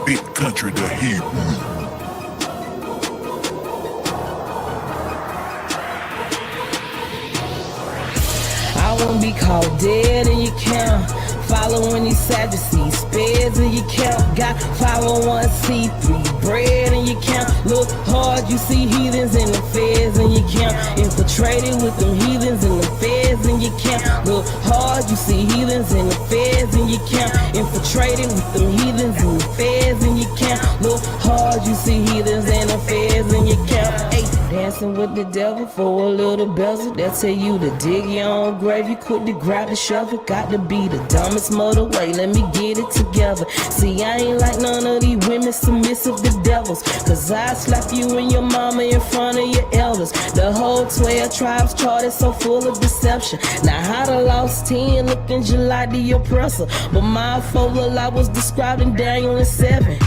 Big country the Hebrew. I won't be called dead in your camp. Following these Sadducees, spares in your camp. Got 501c3 bread in your camp. Look hard, you see heathens in the feds in your camp. Infiltrated with them heathens in the feds in your camp. Look hard, you see heathens in the feds in your camp. Infiltrated with them heathens in the feds in your camp. Look hard, you see heathens in the feds in your camp. Hey, dancing with the devil for a little bezel. They'll tell you to dig your own grave. You quit to grab the shovel. Got to be the dumbest motorway. Let me get it together. See, I ain't like none of these women submissive to devils. Cause I slap you and your mama in front of your elders. The whole 12 tribes chart is so full of deception. Now how the lost 10 looking just like the oppressor. But my folder I was described in Daniel and 7.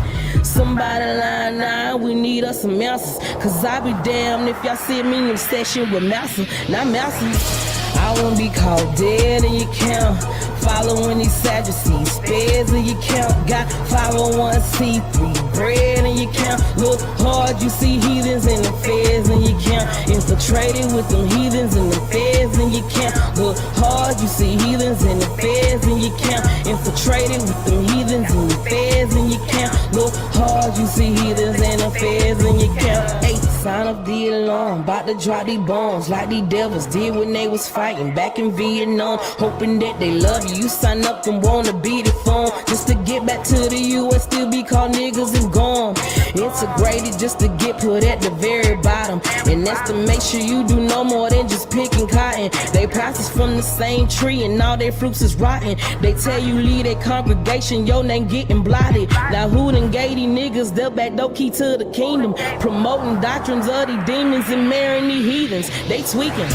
Somebody line 9, we need us some answers. Cause I be damned if y'all see me in session with Massa. Not Massa. I won't be called dead in your camp. Following these Sadducees, spares in your camp. Got 501c3 bread in your camp. Look hard, you see heathens in the feds in your camp. Infiltrated with them heathens in the feds in your camp. Look hard, you see heathens in the feds in your camp. Infiltrated with them heathens in the feds in your camp. Look hard, you see heathens in the feds in your camp. Hey, sign up the alarm, about to drop these bombs like these devils did when they was fighting back in Vietnam. Hoping that they love you. You sign up and wanna be the phone just to get back to the US, still be called niggas and gone. Integrated just to get put at the very bottom. And that's to make sure you do no more than just picking cotton. They passes from the same tree and all their fruits is rotten. They tell you leave their congregation, your name getting blotted. Now who done gave these niggas the back door key to the kingdom? Promoting doctrines of these demons and marrying these heathens. They tweaking.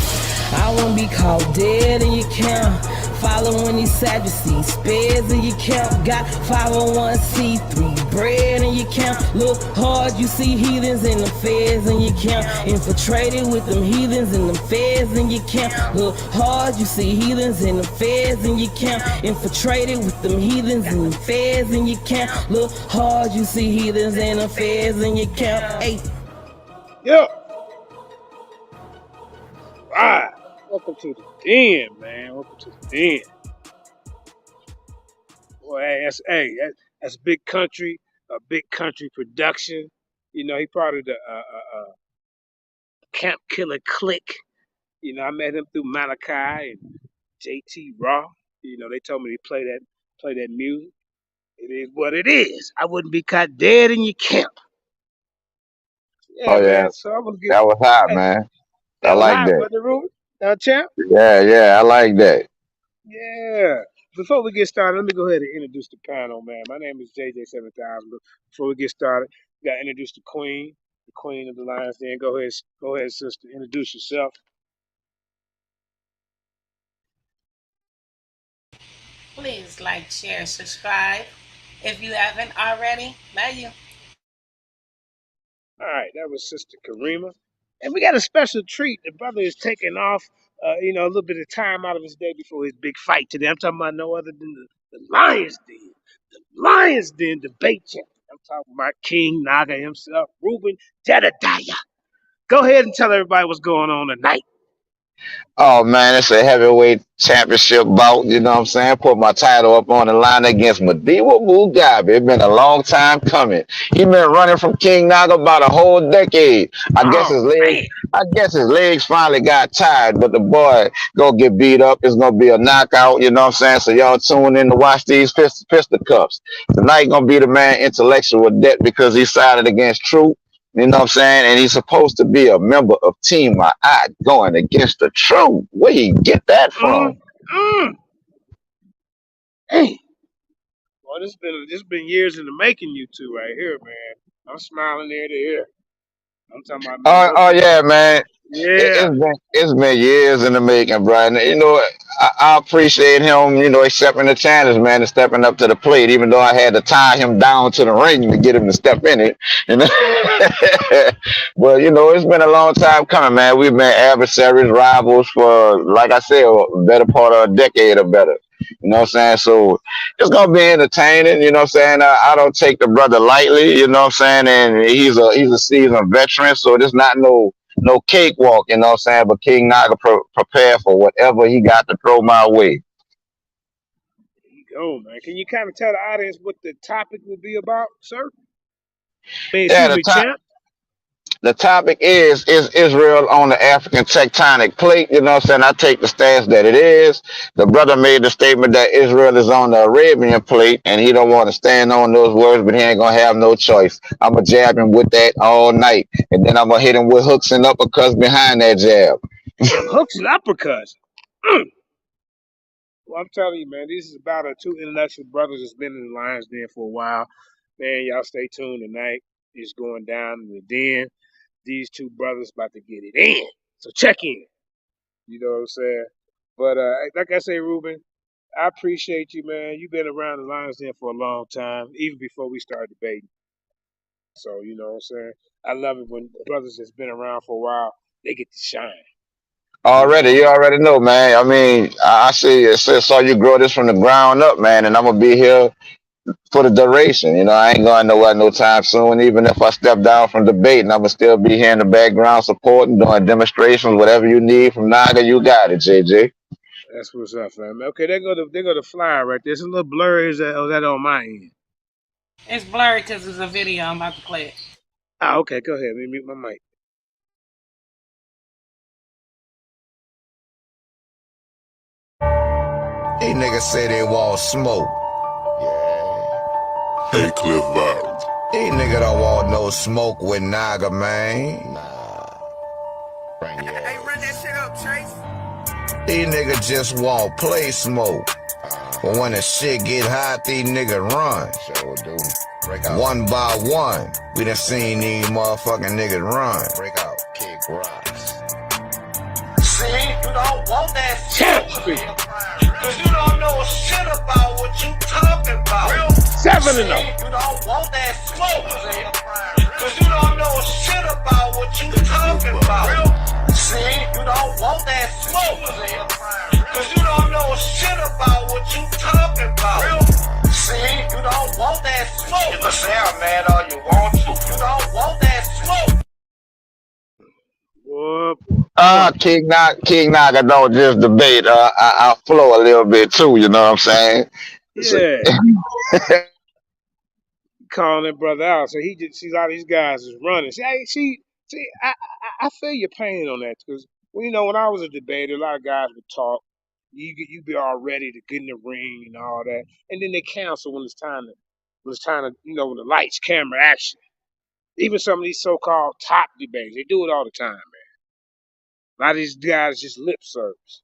I won't be called dead in your camp. Following these Sadducees, spares in your camp. Got 501c3 bread in your camp. Look hard, you see heathens in the feds in your camp. Infiltrated with them heathens in the feds in your camp. Look hard, you see heathens in the feds in your camp. Infiltrated with them heathens in the feds in your camp. Look hard, you see heathens in the feds in your camp. Hey. Yep. Right. Welcome to the den, man. Welcome to the den. Boy, that's big country, a big country production. You know, he part of the Camp Killer Clique. You know, I met him through Malachi and JT Raw. You know, they told me to play that music. It is what it is. I wouldn't be caught dead in your camp. Yeah, Oh yeah, man. So I was that getting was hot, hey, man. I that was like hot, that. brother Ruben. Champ? Yeah, I like that. Yeah. Before we get started, let me go ahead and introduce the panel, man. My name is JJ7000. Before we get started, we got to introduce the queen of the Lions Den. Go ahead, sister. Introduce yourself. Please like, share, subscribe if you haven't already. Love you. All right, that was Sister Karima. And we got a special treat. The brother is taking off, a little bit of time out of his day before his big fight today. I'm talking about no other than the Lions Den. The Lions Den debate champion. I'm talking about King Naga himself, Ruben Jedediah. Go ahead and tell everybody what's going on tonight. Oh man, it's a heavyweight championship bout. You know what I'm saying? Put my title up on the line against Madiba Mugabe. It's been a long time coming. He been running from King Naga about a whole decade. I guess Oh, his legs. man. I guess his legs finally got tired, but the boy gonna get beat up. It's gonna be a knockout. You know what I'm saying? So y'all tune in to watch these fisticuffs. Tonight gonna be the man intellectual debt because he sided against Truth. You know what I'm saying? And he's supposed to be a member of Team My Eye going against the Truth. Where you get that from? Hey. Well, this been years in the making, you two right here, man. I'm smiling ear to ear. I'm talking about, man. Oh yeah, man. Yeah. It's been years in the making, Brian. You know, I appreciate him, accepting the challenge, man, and stepping up to the plate, even though I had to tie him down to the ring to get him to step in it. You know? But it's been a long time coming, man. We've been adversaries, rivals for, like I said, a better part of a decade or better. You know what I'm saying? So it's gonna be entertaining. You know what I'm saying? I don't take the brother lightly. You know what I'm saying? And he's a seasoned veteran, so there's not no cakewalk. You know what I'm saying? But King Naga prepare for whatever he got to throw my way. There you go, man. Can you kind of tell the audience what the topic will be about, sir? Yeah, Excuse me, champ. the topic is Israel on the African tectonic plate. You know what I'm saying? I take the stance that it is. The brother made the statement that Israel is on the Arabian plate, and he don't want to stand on those words, but he ain't gonna have no choice. I'm gonna jab him with that all night, and then I'm gonna hit him with hooks and uppercuts behind that jab. Hooks and uppercuts. Mm. Well, I'm telling you, man, this is about two intellectual brothers that's been in the Lions Den for a while. Man, y'all stay tuned tonight. It's going down in the den. These two brothers about to get it in. So check in. You know what I'm saying? But like I say, Ruben, I appreciate you, man. You've been around the Lions Den for a long time, even before we started debating. So, you know what I'm saying? I love it when brothers that's been around for a while, they get to shine. You Already, know? you already know, man. I mean, I see it saw you grow this from the ground up, man, and I'm gonna be here for the duration. You know, I ain't going nowhere no time soon. Even if I step down from debating, I'm gonna still be here in the background supporting, doing demonstrations, whatever you need from Naga, you got it, JJ. That's what's up, fam. Okay, they go to fly right there. It's a little blurry. Is that on my end? It's blurry because it's a video. I'm about to play it. Ah, okay, go ahead. Let me mute my mic. These niggas say they want smoke. Hey, Cliff Viral. These niggas don't want no smoke with Naga, man. Hey, run that shit up, Chase. These niggas just want play smoke. But when the shit get hot, these niggas run. Sure do. One by one, we done seen these motherfucking niggas run. Break out, kick rocks. See, you don't want that Champ shit. speak. Cause you don't know shit about what you talking about. 7-0. You don't want that smoke. Cause you don't know shit about what you talking about. See, you don't want that smoke. Cause you don't know shit about what you talking about. See, you don't want that smoke. You can sound mad all you want to. You don't want that smoke. Whoop. King Naga don't just debate. I flow a little bit too. You know what I'm saying? So, Yeah. Calling that brother out. So he just sees all these guys is running. I feel your pain on that because when I was a debater, a lot of guys would talk. You be all ready to get in the ring and all that, and then they cancel when it's time to when the lights, camera, action. Even some of these so-called top debates, they do it all the time, man. A lot of these guys just lip service.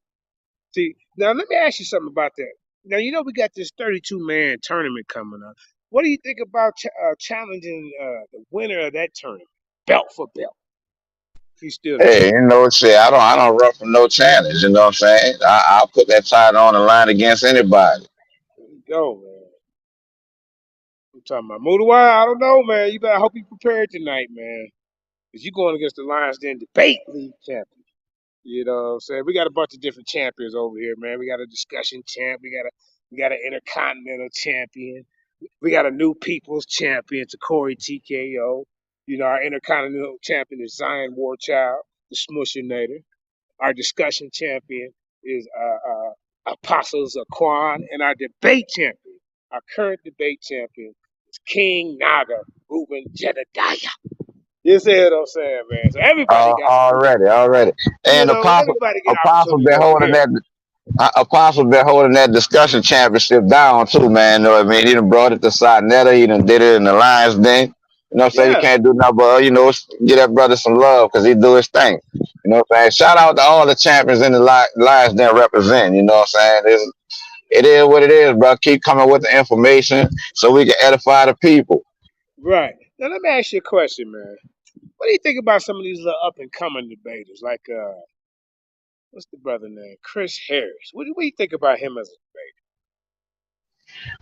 See, now let me ask you something about that. Now we got this 32-man tournament coming up. What do you think about challenging the winner of that tournament, belt for belt? If he's still there. hey, shit. I don't run from no challenge. You know what I'm saying? I'll put that title on the line against anybody. There you go, man. I'm talking about Mudawa. I don't know, man. You better hope you prepared tonight, man, because you going against the Lions Den debate league champion. You know what I'm saying? We got a bunch of different champions over here, man. We got a discussion champ. We got an intercontinental champion. We got a new people's champion, Corey TKO. Our intercontinental champion is Zion Warchild, the Smushinator. Our discussion champion is Apostle Zaquan, and our debate champion, our current debate champion, is King Naga, Ruben Jedediah. You see what I'm saying, man? So everybody got Already. And everybody get Apostle opportunity been over holding here. that. Apostle been holding that discussion championship down too, man. You know what I mean? He done brought it to SANETER. He done did it in the Lions Den. You know what I'm saying? You Yeah, can't do nothing but, give that brother some love because he do his thing. You know what I'm saying? Shout out to all the champions in the Lions Den represent. You know what I'm saying? It is what it is, bro. Keep coming with the information so we can edify the people. right. Now let me ask you a question, man. What do you think about some of these little up and coming debaters, like what's the brother name? Chris Harris. What do you think about him as a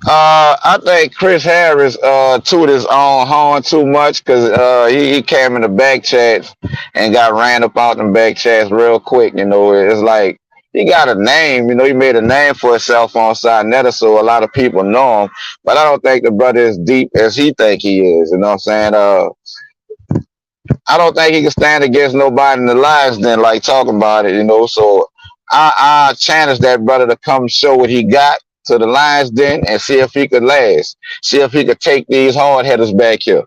I think Chris Harris toot his own horn too much because he came in the back chats and got ran up out them back chats real quick. It's like he got a name. You know, he made a name for himself on SANETER, so a lot of people know him. But I don't think the brother is deep as he think he is. You know what I'm saying? I don't think he can stand against nobody in the lives then like talking about it, you know. So I challenge that brother to come show what he got to the Lions Den and see if he could last. See if he could take these hard headers back here.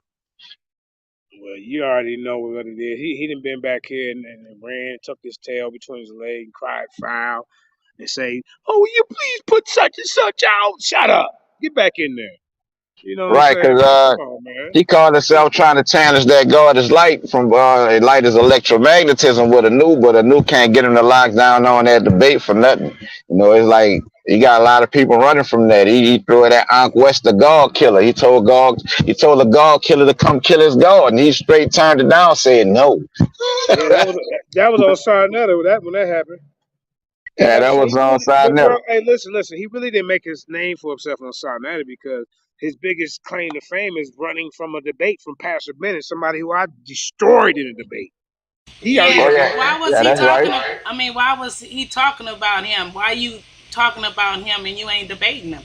Well, you already know what it is. He done been back here and ran, tucked his tail between his legs, and cried foul, and say, "Oh, will you please put such and such out?" Shut up. Get back in there. You know what I'm Right, saying, because man? Come on, man. he called himself trying to challenge that God is light from light is electromagnetism with a new, but a new can't get him to lock down on that debate for nothing. You know, it's like he got a lot of people running from that. He threw it at Ankh West, the God killer. He told the God killer to come kill his God, and he straight turned it down, saying no. Yeah, that was on SANETER when that happened. Yeah, Yeah, that so was he on really, side bro. never. Hey, listen. He really didn't make his name for himself on SANETER because his biggest claim to fame is running from a debate from Pastor Bennett, somebody who I destroyed in a debate. He already Oh had Yeah. me. yeah, Why was yeah, he that's right. talking? I mean, why was he talking about him? Why you talking about him and you ain't debating him?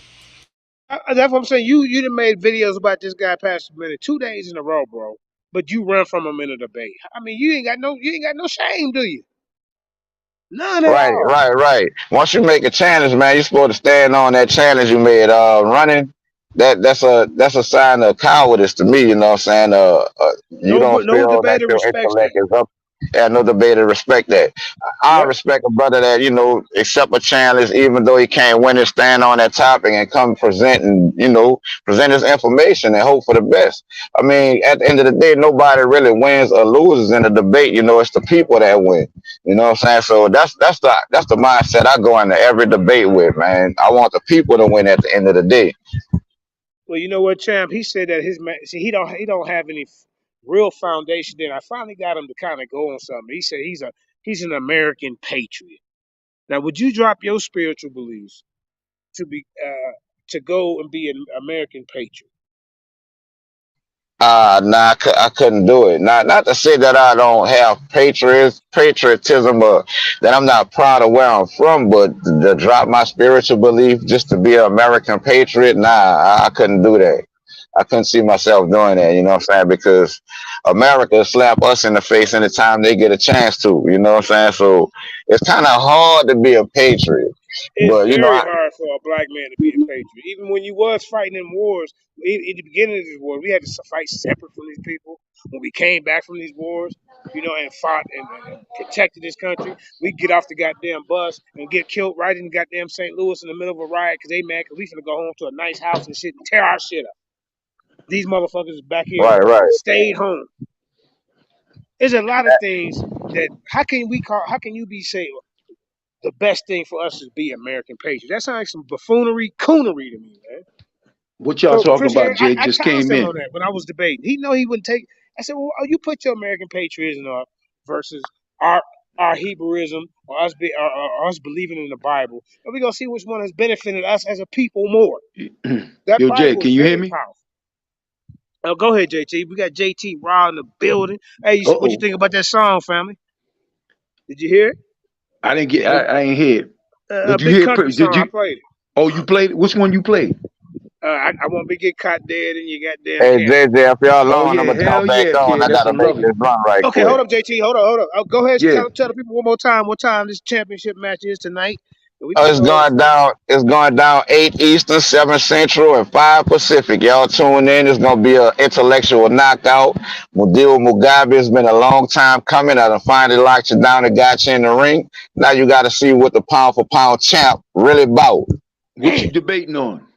That's what I'm saying. You done made videos about this guy Pastor Bennett 2 days in a row, bro. But you run from him in a debate. I mean, you ain't got no shame, do you? None at Right, all. right, right. Once you make a challenge, man, you're supposed to stand on that challenge you made. Running, that's a sign of cowardice to me. You know what I'm saying? You don't No feel that debater your respects that. intellect is up. Yeah, no debater respect that. I Yep. respect a brother that accept a challenge even though he can't win it, stand on that topic and come present and present his information and hope for the best. I mean, at the end of the day, nobody really wins or loses in a debate. You know, it's the people that win. You know what I'm saying? So that's the mindset I go into every debate with, man. I want the people to win at the end of the day. Well, you know what, champ? He said that his man. See, he don't have any real foundation. Then I finally got him to kind of go on something. He said he's an American patriot. Now, would you drop your spiritual beliefs to go and be an American patriot? Nah, I couldn't do it. Not to say that I don't have patriotism, or that I'm not proud of where I'm from, but to drop my spiritual belief just to be an American patriot, nah, I couldn't do that. I couldn't see myself doing that, you know what I'm saying? Because America slap us in the face anytime they get a chance to, you know what I'm saying? So it's kind of hard to be a patriot. It's But, very hard for a black man to be a patriot. Even when you was fighting in wars, in the beginning of this war, we had to fight separate from these people. When we came back from these wars, and fought and protected this country, we get off the goddamn bus and get killed right in goddamn St. Louis in the middle of a riot because they mad because we finna go home to a nice house and shit and tear our shit up. These motherfuckers is back here right, right. stayed home. There's a lot of things that how can you be saying the best thing for us is be American patriots? That sounds like some buffoonery, coonery to me, man. What y'all So talking Christian, about? Jay I just challenged came him on in. that when I was debating. He know he wouldn't take. I said, "Well, you put your American patriotism up versus our our Hebrewism or us believing in the Bible, and we're gonna see which one has benefited us as a people more." That Yo, Jay, Bible is can you hear very me? powerful. Oh, go ahead, JT. We got JT Raw in the building. Hey, Uh what you oh. think about that song, family? Did you hear it? I didn't get. That I ain't hear. a Did you big hear? country Did song. I you? played it. Oh, you played. Which one you played? I won't be get caught dead in your goddamn Hey, camera. JJ, if y'all Oh alone, I'm yeah, going to jump hell back yeah, on. kid. I got That's a to make this lovely. run right Okay, quick. hold up, JT. Hold up. Oh, go ahead. Yeah. Tell the people one more time. What time this championship match is tonight? And we Oh, finna it's go ahead and going start. down. It's going down 8 Eastern, 7 Central, and 5 Pacific. Y'all tune in. It's gonna be an intellectual knockout. Mudir Mugabe, it's been a long time coming. I done finally locked you down and got you in the ring. Now you got to see what the pound for pound champ really about. What you debating on?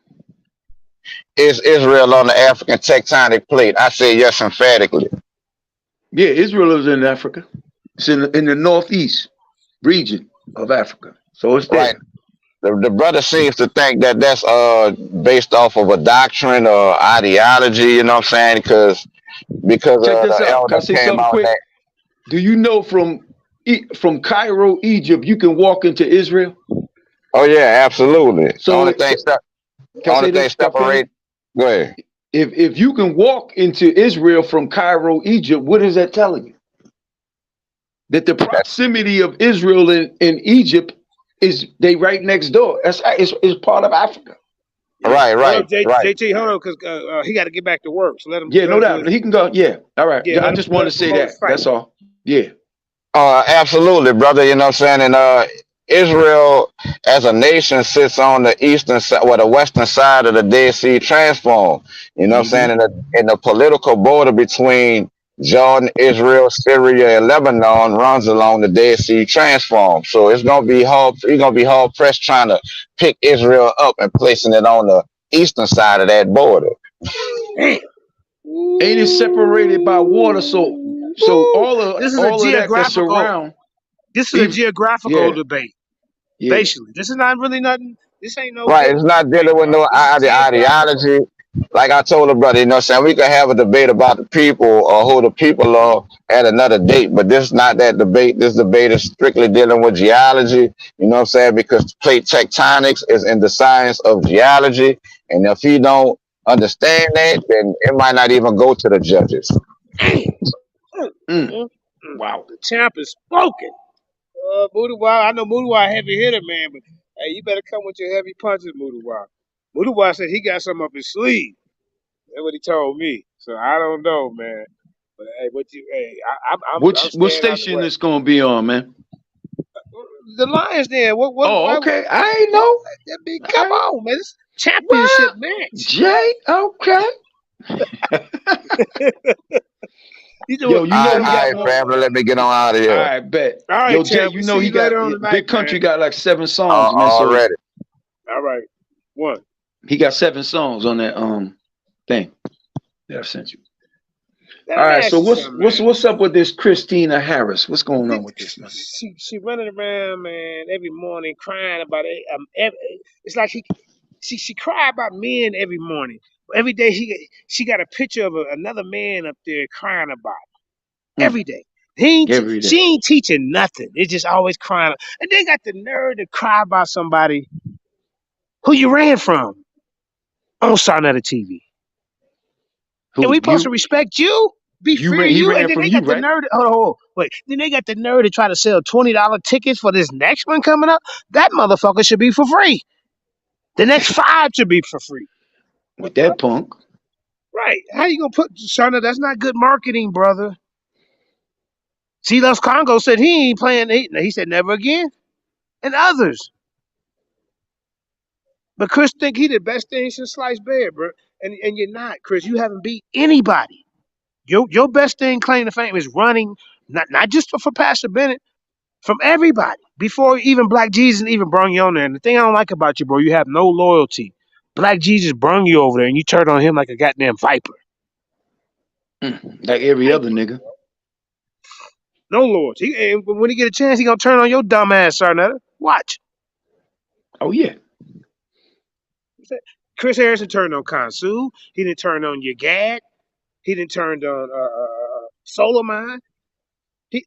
Is Israel on the African tectonic plate? I say yes emphatically. Yeah, Israel is in Africa. It's in the northeast region of Africa. So it's Right. there. The brother seems to think that that's based off of a doctrine or ideology. You know what I'm saying? Because Check this the out. Can I elder say came something out quick? that. Do you know from Cairo, Egypt, you can walk into Israel? Oh yeah, absolutely. The So, so can I only say thing this? Can I finish? separate. Go ahead. If you can walk into Israel from Cairo, Egypt, what is that telling you? That the That, proximity of Israel and Egypt is they right next door. That's it's part of Africa. Yeah. Right, Hold right, up, right. JT. Hold on, because he got to get back to work. So let him Yeah, no do doubt. his. He can go. Yeah, all right. Yeah, I just let wanted him to say promote his that. fight. That's all. Yeah. Absolutely, brother. You know what I'm saying? And Israel as a nation sits on the eastern side, well, the western side of the Dead Sea Transform. You know what I'm Mm-hmm. saying? And the political border between Jordan, Israel, Syria, and Lebanon runs along the Dead Sea Transform. So it's gonna be hard. You're gonna be hard pressed trying to pick Israel up and placing it on the eastern side of that border. Damn. Ain't it separated by water? So Ooh. This is a all of that that's geographical. around. This is a Even geographical yeah, debate. yeah. Basically, this is not really nothing. This ain't no Right. It's biblical not debate, dealing with bro. no This is geographical. ideology. Like I told the brother, you know what I'm saying? We could have a debate about the people or who the people are at another date, but this is not that debate. This debate is strictly dealing with geology, you know what I'm saying? Because plate tectonics is in the science of geology. And if you don't understand that, then it might not even go to the judges. Damn. Mm, Mm. mm, Wow. The champ is spoken. Mudawa, I know Mudawa a heavy hitter, man, but hey, you better come with your heavy punches, Mudawa. Mudawa said he got something up his sleeve. That's what he told me. So I don't know, man. But hey, I'm What staying out the station way. is gonna be on, man? The Lions, then. What? Oh, Why? okay. I ain't know. I mean, All come right. on, man. This championship Well, match. Jay. Okay. You know Yo, what? you You know know All he what? got right, more. family, let me get on out of All here right, bet. All right, Yo, Jay, champ. you We know see he you later got on tonight, Big man. Country got like 7 songs, man. So already. All right. One. he got 7 songs on that thing that I sent you. Let All me right, ask so you something, man. what's up with this Christina Harris? What's going on with this, man? She running around, man, every morning crying about it. It's like she cry about men every morning. Every day she got a picture of another man up there crying about it. Mm, Every day. He ain't every day. she ain't teaching nothing. It's just always crying. And they got the nerve to cry about somebody who you ran from on SANETER TV. And we Who supposed to respect you, be free of he you, and ran then from they you, got the right? nerve. Hold on, wait. Then they got the nerve to try to sell $20 tickets for this next one coming up. That motherfucker should be for free. The next five should be for free. The With fuck? that punk. Right? How you gonna put Shana? That's not good marketing, brother. C. Loves Congo said he ain't playing. He said never again, and others. But Chris think he the best thing since sliced bread, bro. And you're not, Chris. You haven't beat anybody. Your best thing claim to fame is running, not just for Pastor Bennett, from everybody. Before even Black Jesus even brung you on there. And the thing I don't like about you, bro, you have no loyalty. Black Jesus brung you over there and you turned on him like a goddamn viper. Like every other nigga. No loyalty. And when he get a chance, he gonna turn on your dumb ass, Sarnetta. Watch. Oh yeah. Chris Harrison turned on Kansu. He didn't turn on your Gad. He didn't turn on Solomon.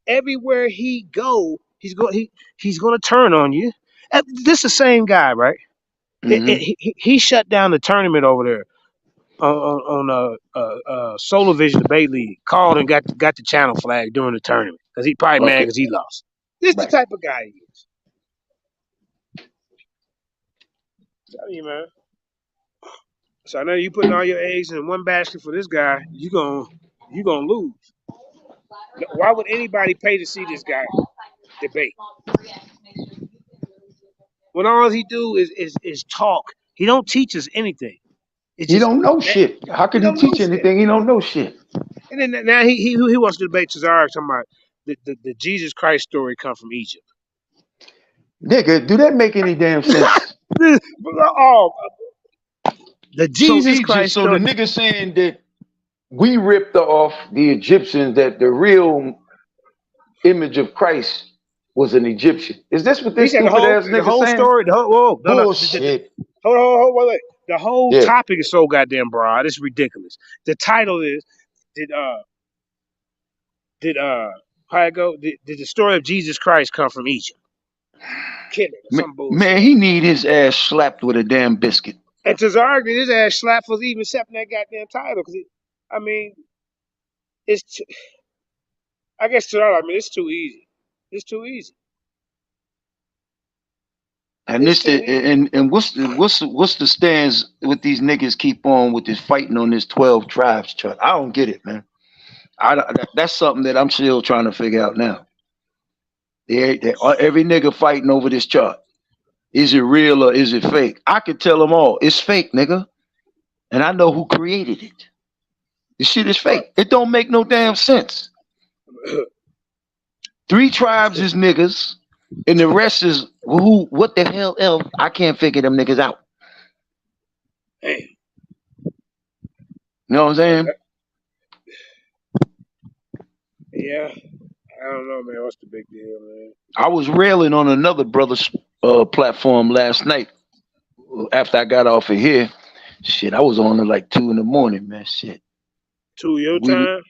Everywhere he go, he's gonna turn on you. This the same guy, right? Mm-hmm. He shut down the tournament over there on Solar Vision Debate League. Called and got the channel flag during the tournament because he probably mad Okay. because he lost. This the Right. type of guy he is. Tell you, man. So I know you putting all your eggs in one basket for this guy. You gonna lose. Why would anybody pay to see this guy debate when all he do is talk? He don't teach us anything. It's He just don't know that shit. How he could he don't know teach shit. anything? He don't know shit. And then now he wants to debate Cesar talking about the Jesus Christ story come from Egypt. Nigga, do that make any damn sense? Oh, the So Jesus Egypt, Christ so the story. nigga saying that we ripped off the Egyptians, that the real image of Christ was an Egyptian. Is this what He this said the stupid whole ass the nigga whole saying? story. The whole whoa, no. Bullshit. Hold, wait. The whole Yeah. topic is so goddamn broad. It's ridiculous. The title is did did how it go? Did the story of Jesus Christ come from Egypt? Kidding or some bullshit. Man, he need his ass slapped with a damn biscuit. And Tazar get his ass slapped for even accepting that goddamn title because I mean it's I guess Tazar. I mean it's too easy. It's too easy. And what's the stands with these niggas keep on with this fighting on this 12 tribes chart? I don't get it, man. That's something that I'm still trying to figure out now. Every nigga fighting over this chart. Is it real or is it fake? I can tell them all it's fake, nigga, and I know who created it. This shit is fake. It don't make no damn sense. 3 tribes is niggas, and the rest is who? What the hell else? I can't figure them niggas out. Hey. You know what I'm saying? Yeah. I don't know, man. What's the big deal, man? I was railing on another brother's platform last night after I got off of here. Shit, I was on at like 2 in the morning, man. Shit. 2 your time?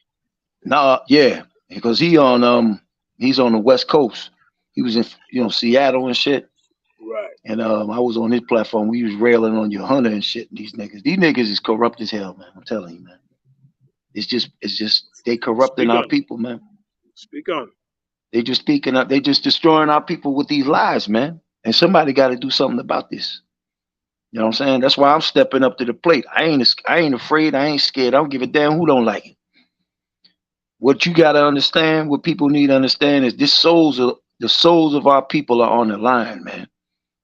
Nah, yeah, because he's on the West Coast. He was in Seattle and shit. Right. And I was on his platform. We was railing on your Hunter and shit. These niggas is corrupt as hell, man. I'm telling you, man. It's just they corrupting our people, man. Speak on. They just speaking up. They just destroying our people with these lies, man. And somebody got to do something about this. You know what I'm saying? That's why I'm stepping up to the plate. I ain't afraid. I ain't scared. I don't give a damn who don't like it. What you got to understand, what people need to understand is the souls of our people are on the line, man.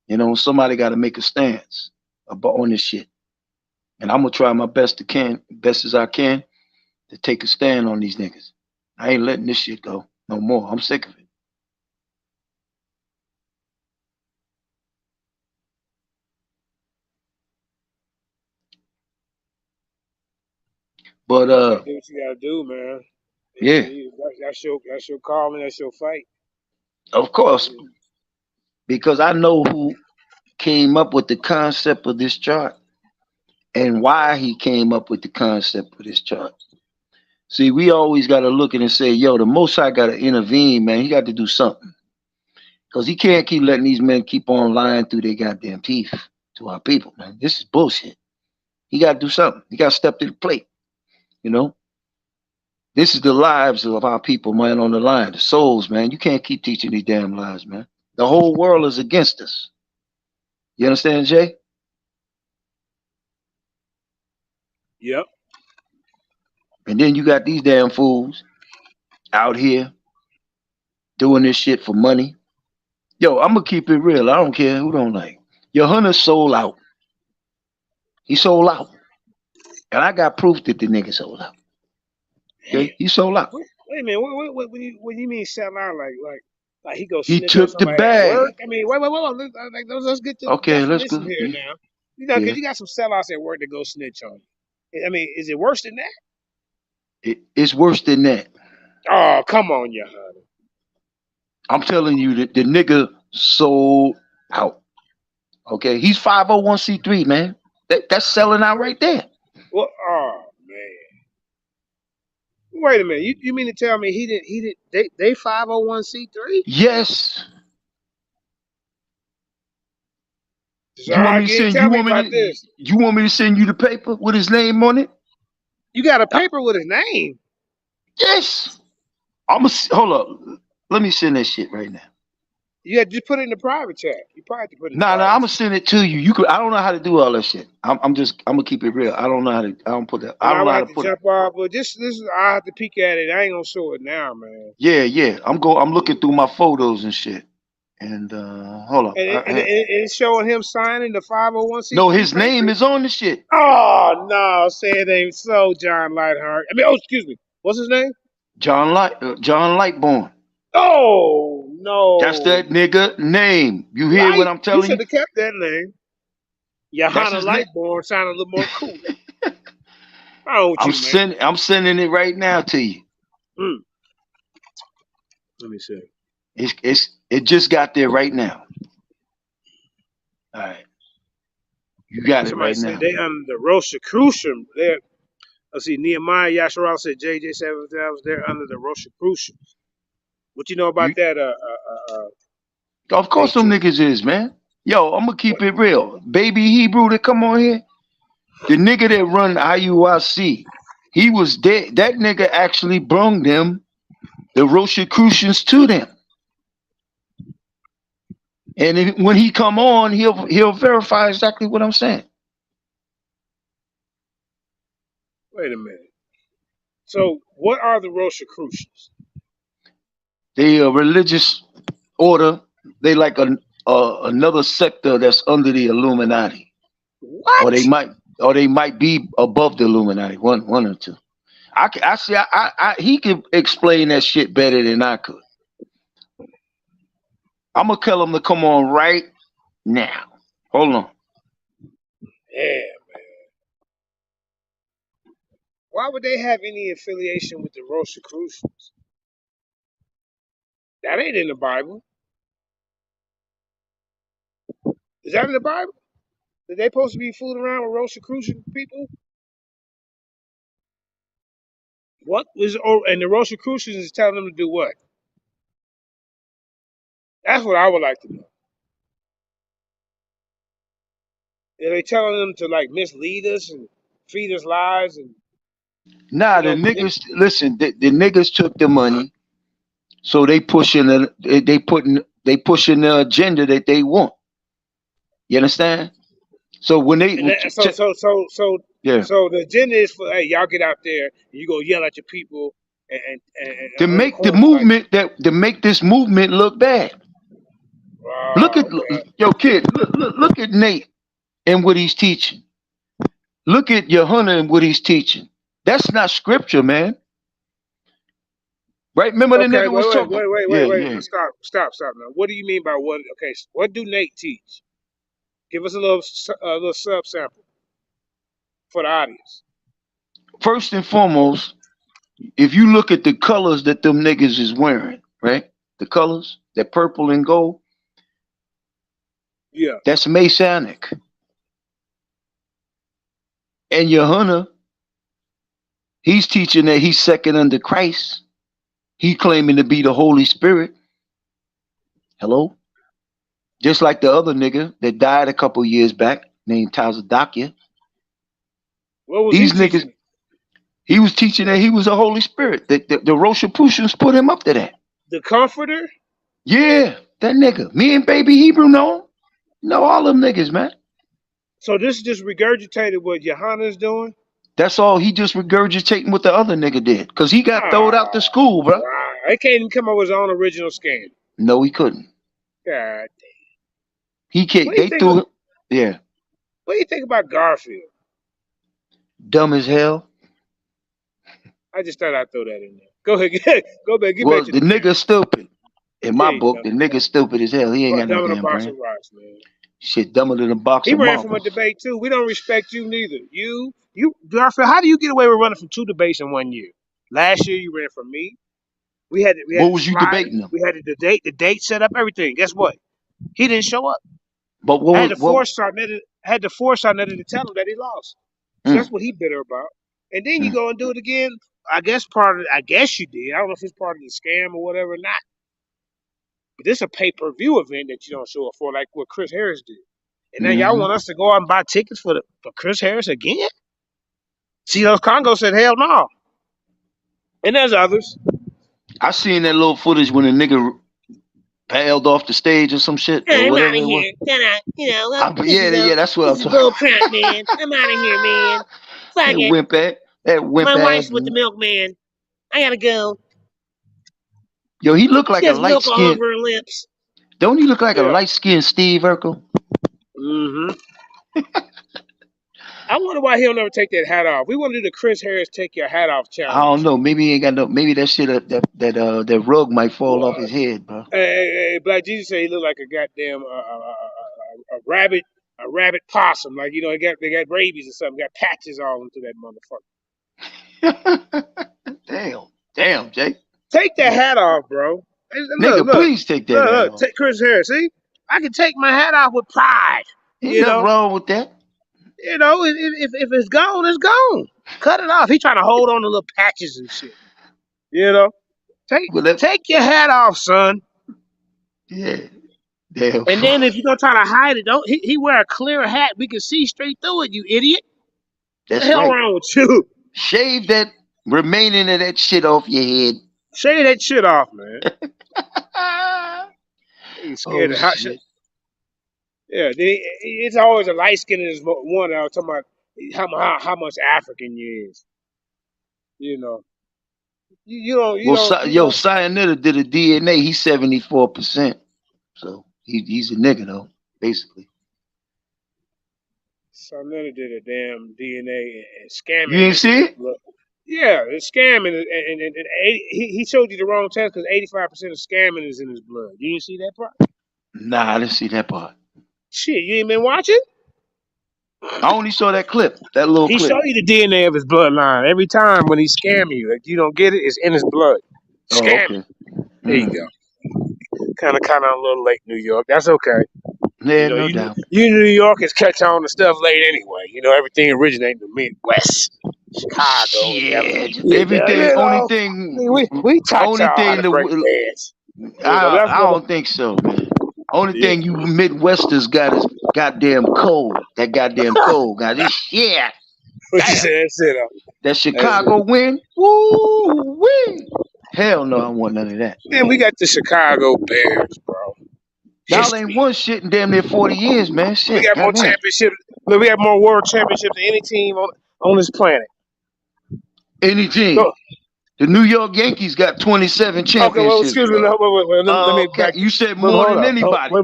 You know, somebody got to make a stance on this shit. And I'm going to try my best as I can, to take a stand on these niggas. I ain't letting this shit go no more. I'm sick of it. But do what you gotta do, man. Yeah. That's your calling, that's your fight. Of course. Because I know who came up with the concept of this chart and why he came up with the concept of this chart. See, we always got to look at it and say, yo, the Most High got to intervene, man. He got to do something. Because he can't keep letting these men keep on lying through their goddamn teeth to our people, man. This is bullshit. He got to do something. He got to step to the plate, you know? This is the lives of our people, man, on the line. The souls, man. You can't keep teaching these damn lies, man. The whole world is against us. You understand, Jay? Yep. And then you got these damn fools out here doing this shit for money. Yo, I'm going to keep it real. I don't care who don't like. Your Hunter sold out. He sold out. And I got proof that the nigga sold out. Okay? He sold out. Wait a minute. What do you mean sell out? Like he goes. He took the bag. I mean, wait. Let's get to okay. The Let's go here now. You know, because you got some sellouts at work that go snitch on you. I mean, is it worse than that? It's worse than that. Oh, come on, you Hunter. I'm telling you that the nigga sold out. Okay, he's 501c3, man. That's selling out right there. Well, oh man. Wait a minute. You mean to tell me he didn't? They 501c3? Yes. So you want me to send you the paper with his name on it? You got a paper with his name? Yes. Hold up. Let me send that shit right now. Yeah, just put it in the private chat. You probably have to put it. I'm gonna send it to you. I don't know how to do all that shit. I'm gonna keep it real. I don't know how to. I don't put that. I don't know how to put jump off, but I have to peek at it. I ain't gonna show it now, man. Yeah. I'm looking through my photos and shit. And hold on. And it's showing him signing the 501c3. No, his name is on the shit. Oh no, say it ain't so, John Lightheart. Excuse me. What's his name? John Lightborn. Oh no. That's that nigga name. You hear what I'm telling you? You should have kept that name. Johanna Lightborn sounded a little more cool. I'm sending it right now to you. Let me see. It just got there right now. All right. You got Somebody it right now. They under the Rosicrucian. Let's see, Nehemiah Yasharal said JJ 7000. They're under the Rosicrucian. What you know about that? Of course, them niggas is, man. Yo, I'm gonna keep it real. Baby Hebrew that come on here, the nigga that run IUIC, he was dead. That nigga actually brung them, the Rosicrucians, to them. And when he come on, he'll verify exactly what I'm saying. Wait a minute. So, what are the Rosicrucians? They a religious order. They like another sector that's under the Illuminati, What? or they might be above the Illuminati. One or two. He could explain that shit better than I could. I'm gonna tell him to come on right now. Hold on. Yeah, man. Why would they have any affiliation with the Rosicrucians? That ain't in the Bible. Is that in the Bible? That they supposed to be fooling around with Rosicrucian people? What was and the Rosicrucians is telling them to do what? That's what I would like to know. Are they telling them to like mislead us and feed us lies and Nah, the niggas listen. The niggas took the money, so they pushing the agenda that they want. You understand? So when they yeah, so the agenda is for hey y'all get out there and you go yell at your people and to make the movement to make this movement look bad. Look at yo kid. Look at Nate and what he's teaching. Look at Johanna and what he's teaching. That's not scripture, man. Right? Remember the nigga was talking. Wait. Stop now. What do you mean by what? Okay, so what do Nate teach? Give us a little sub sample for the audience. First and foremost, if you look at the colors that them niggas is wearing, right? The colors, that purple and gold. Yeah. That's Masonic. And Johanna, he's teaching that he's second under Christ. He claiming to be the Holy Spirit. Hello? Just like the other nigga that died a couple years back, named Tazadakia. What was these niggas? He was teaching that he was a Holy Spirit. The Rosicrucians put him up to that. The Comforter? Yeah, that nigga. Me and Baby Hebrew know all them niggas, man. So this just regurgitated what Johanna's doing? That's all. He just regurgitating what the other nigga did. Because he got thrown out the school, bro. He can't even come up with his own original scam. No, he couldn't. God damn. He can't. They threw him. Yeah. What do you think about Garfield? Dumb as hell. I just thought I'd throw that in there. Go ahead. Go back. Get back to the nigga's stupid. In my book, the nigga's stupid as hell. He ain't got no damn brain. Shit, dumber than a box of marbles. He ran from a debate too. We don't respect you neither. You, Garfield. How do you get away with running from 2 debates in 1 year? Last year you ran from me. What was you debating him? We had the date set up, everything. Guess what? He didn't show up. But what I had to force Sarnetta to tell him that he lost. So that's what he bitter about. And then you go and do it again. I guess you did. I don't know if it's part of the scam or whatever or not. But this is a pay-per-view event that you don't show up for, like what Chris Harris did. And then y'all want us to go out and buy tickets for Chris Harris again? See, those Congos said, hell no. And there's others. I seen that little footage when a nigga paled off the stage or some shit. I'm or out of here. Yeah, that's what I'm talking about. Crap, man. I'm out of here, man. Fuck it. My wife's with the milkman. I gotta go. Yo, he looked like a light skin. All over her lips. Don't he look like a light skinned Steve Urkel? Mm-hmm. I wonder why he'll never take that hat off. We want to do the Chris Harris take your hat off challenge. I don't know. Maybe he ain't got no. Maybe that shit that rug might fall off his head, bro. Hey, Black Jesus said he looked like a goddamn a rabbit possum. Like they got rabies or something. Got patches all into that motherfucker. Damn, Jake. Take that hat off, bro. Nigga, please take that hat off. Take Chris Harris. See, I can take my hat off with pride. Ain't nothing wrong with that. If it's gone, it's gone. Cut it off. He trying to hold on to little patches and shit. Take your hat off, son. Yeah. Damn. And then if you're gonna try to hide it, he wear a clear hat. We can see straight through it, you idiot. That's what the hell wrong with you? Shave that remaining of that shit off your head. Shave that shit off, man. You scared of hot shit. Yeah, it's always a light skin is one. I was talking about how much African you is. You know, you Well, don't, you yo, know. SANETER did a DNA. He's 74%. So he's a nigga though, basically. Some nigga did a damn DNA and You scamming ain't niggas see in it? blood. Yeah, it's scamming, and 80, he showed you the wrong test because 85% of scamming is in his blood. You didn't see that part? Nah, I didn't see that part. Shit, you ain't been watching? I only saw that clip, that little He showed clip. you the DNA of his bloodline every time when he scam you. If you don't get it, it's in his blood. Oh, Scamming. okay. There you go. Kind of a little late, New York. That's okay. You Yeah, know, no doubt. you New Yorkers catch on to stuff late anyway. You know, everything originated in the Midwest, Chicago, and Shit, you everything. Only know, thing, we taught only y'all how thing to break that beds. You know, that's I what. don't think so, man. Only Yeah. thing you Midwesters got is goddamn cold. That goddamn cold, got this shit. What you Damn, said? That's it. that That's Chicago it. win. Woo wee. Hell no, I want none of that. Man, we got the Chicago Bears, bro. Y'all ain't History. won shit in damn near 40 years, man. We Shit, got more goddamn. championships. Look, we got more world championships than any team on this planet. Any team. Go. The New York Yankees got 27 Okay, well, championships, excuse me. bro. No, wait. Let me Okay, back. you said Wait, more hold than up. anybody. Wait.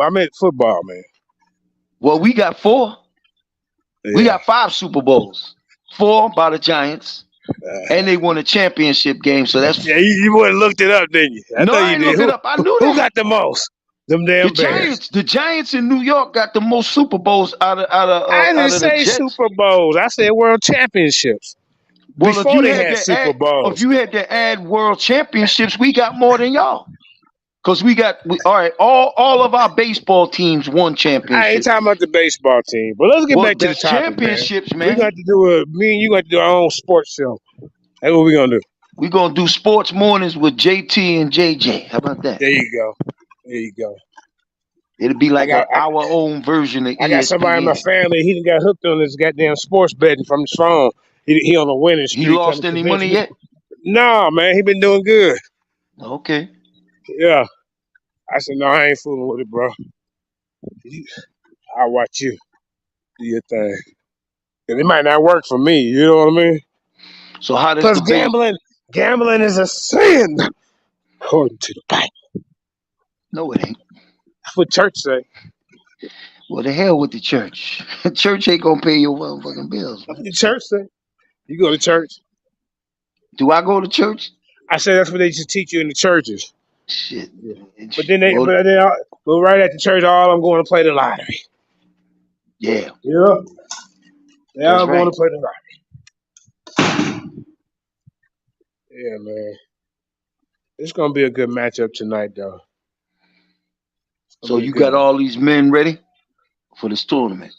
I meant football, man. Well, we got 4. We Yeah. got 5 Super Bowls. 4 by the Giants, and they won a championship game. So that's Yeah, you went and looked it up, didn't you? I no, know I you ain't did. look it up. I knew Who that. got the most? Them The damn Bears. Giants, the Giants in New York got the most Super Bowls I didn't out of the say Jets. Super Bowls. I said World Championships. Well, Before they had Super if Bowls. you had to add World Championships, we got more than y'all. Cause all right, all of our baseball teams won I ain't championships. talking about the baseball team, but let's get Well, back to the that's topic, man. championships, We man. got to do me and you got to do our own sports show. That's what we gonna do. We're gonna do sports mornings with JT and JJ. How about that? There you go. There you go. It'll be I like got I, our own version of I got somebody in my ESPN. family. He done got hooked on this goddamn sports betting from his phone. He on a winning He streak trying lost to any convince money me. yet? No, man, he been doing good. Okay. Yeah. I said, no, I ain't fooling with it, bro. I'll watch you do your thing. And it might not work for me, you know what I mean? So how does Plus the base? gambling is a sin, according to the Bible. No, it ain't. That's what church say. Well, the hell with the church. Church ain't gonna pay your motherfucking bills, That's man. what the church say. You go to church. Do I go to church? I said that's what they just teach you in the churches. Shit. Yeah. But then Well, but right at the church, all I'm going to play the lottery. yeah, Yeah. They that's all going right. to play the lottery. Yeah, man. It's gonna be a good matchup tonight, though. It's gonna So be a you good got one. all these men ready for this tournament.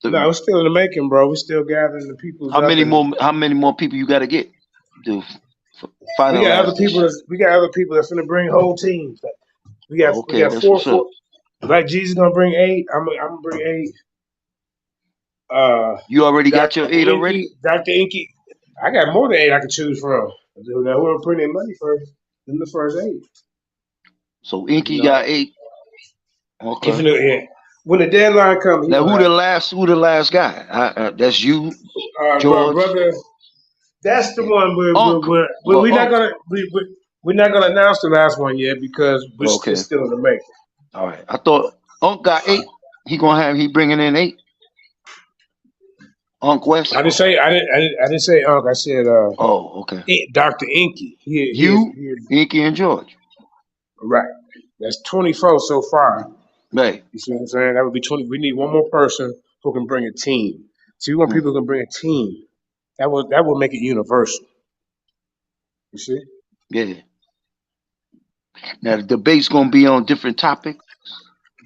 No, The- it's still in the making, bro. We're still gathering the peoples up, and How many more people you got to get to we got finalize other this people. shit? We got other people that's gonna bring whole teams. We Okay, got that's what's four. up. Like Jesus gonna bring 8. I'm gonna bring 8. You already got Doctor your 8 already? Inky. I got more than 8 I can choose from. Now whoever bring their money first, them the first 8. So You Inky know, got 8. if Okay. you know, yeah. When the deadline comes, he Now gonna have who the last guy? That's you, George, brother. That's the one Unc. we're Well, not Unc. gonna we're not gonna announce the last one yet because it's Okay. still in the making. All right. I thought Unc got 8. He bringing in 8. Unc West. I didn't say Unc. I said Oh, okay. Dr. Inky. You, He is Inky, and George. right. That's 24 so far. Right. You see what I'm saying? That would be 20. We need one more person who can bring a team. See, we want Hmm. people who can bring a team. That will make it universal. You see? Yeah. Now the debate's gonna be on different topics.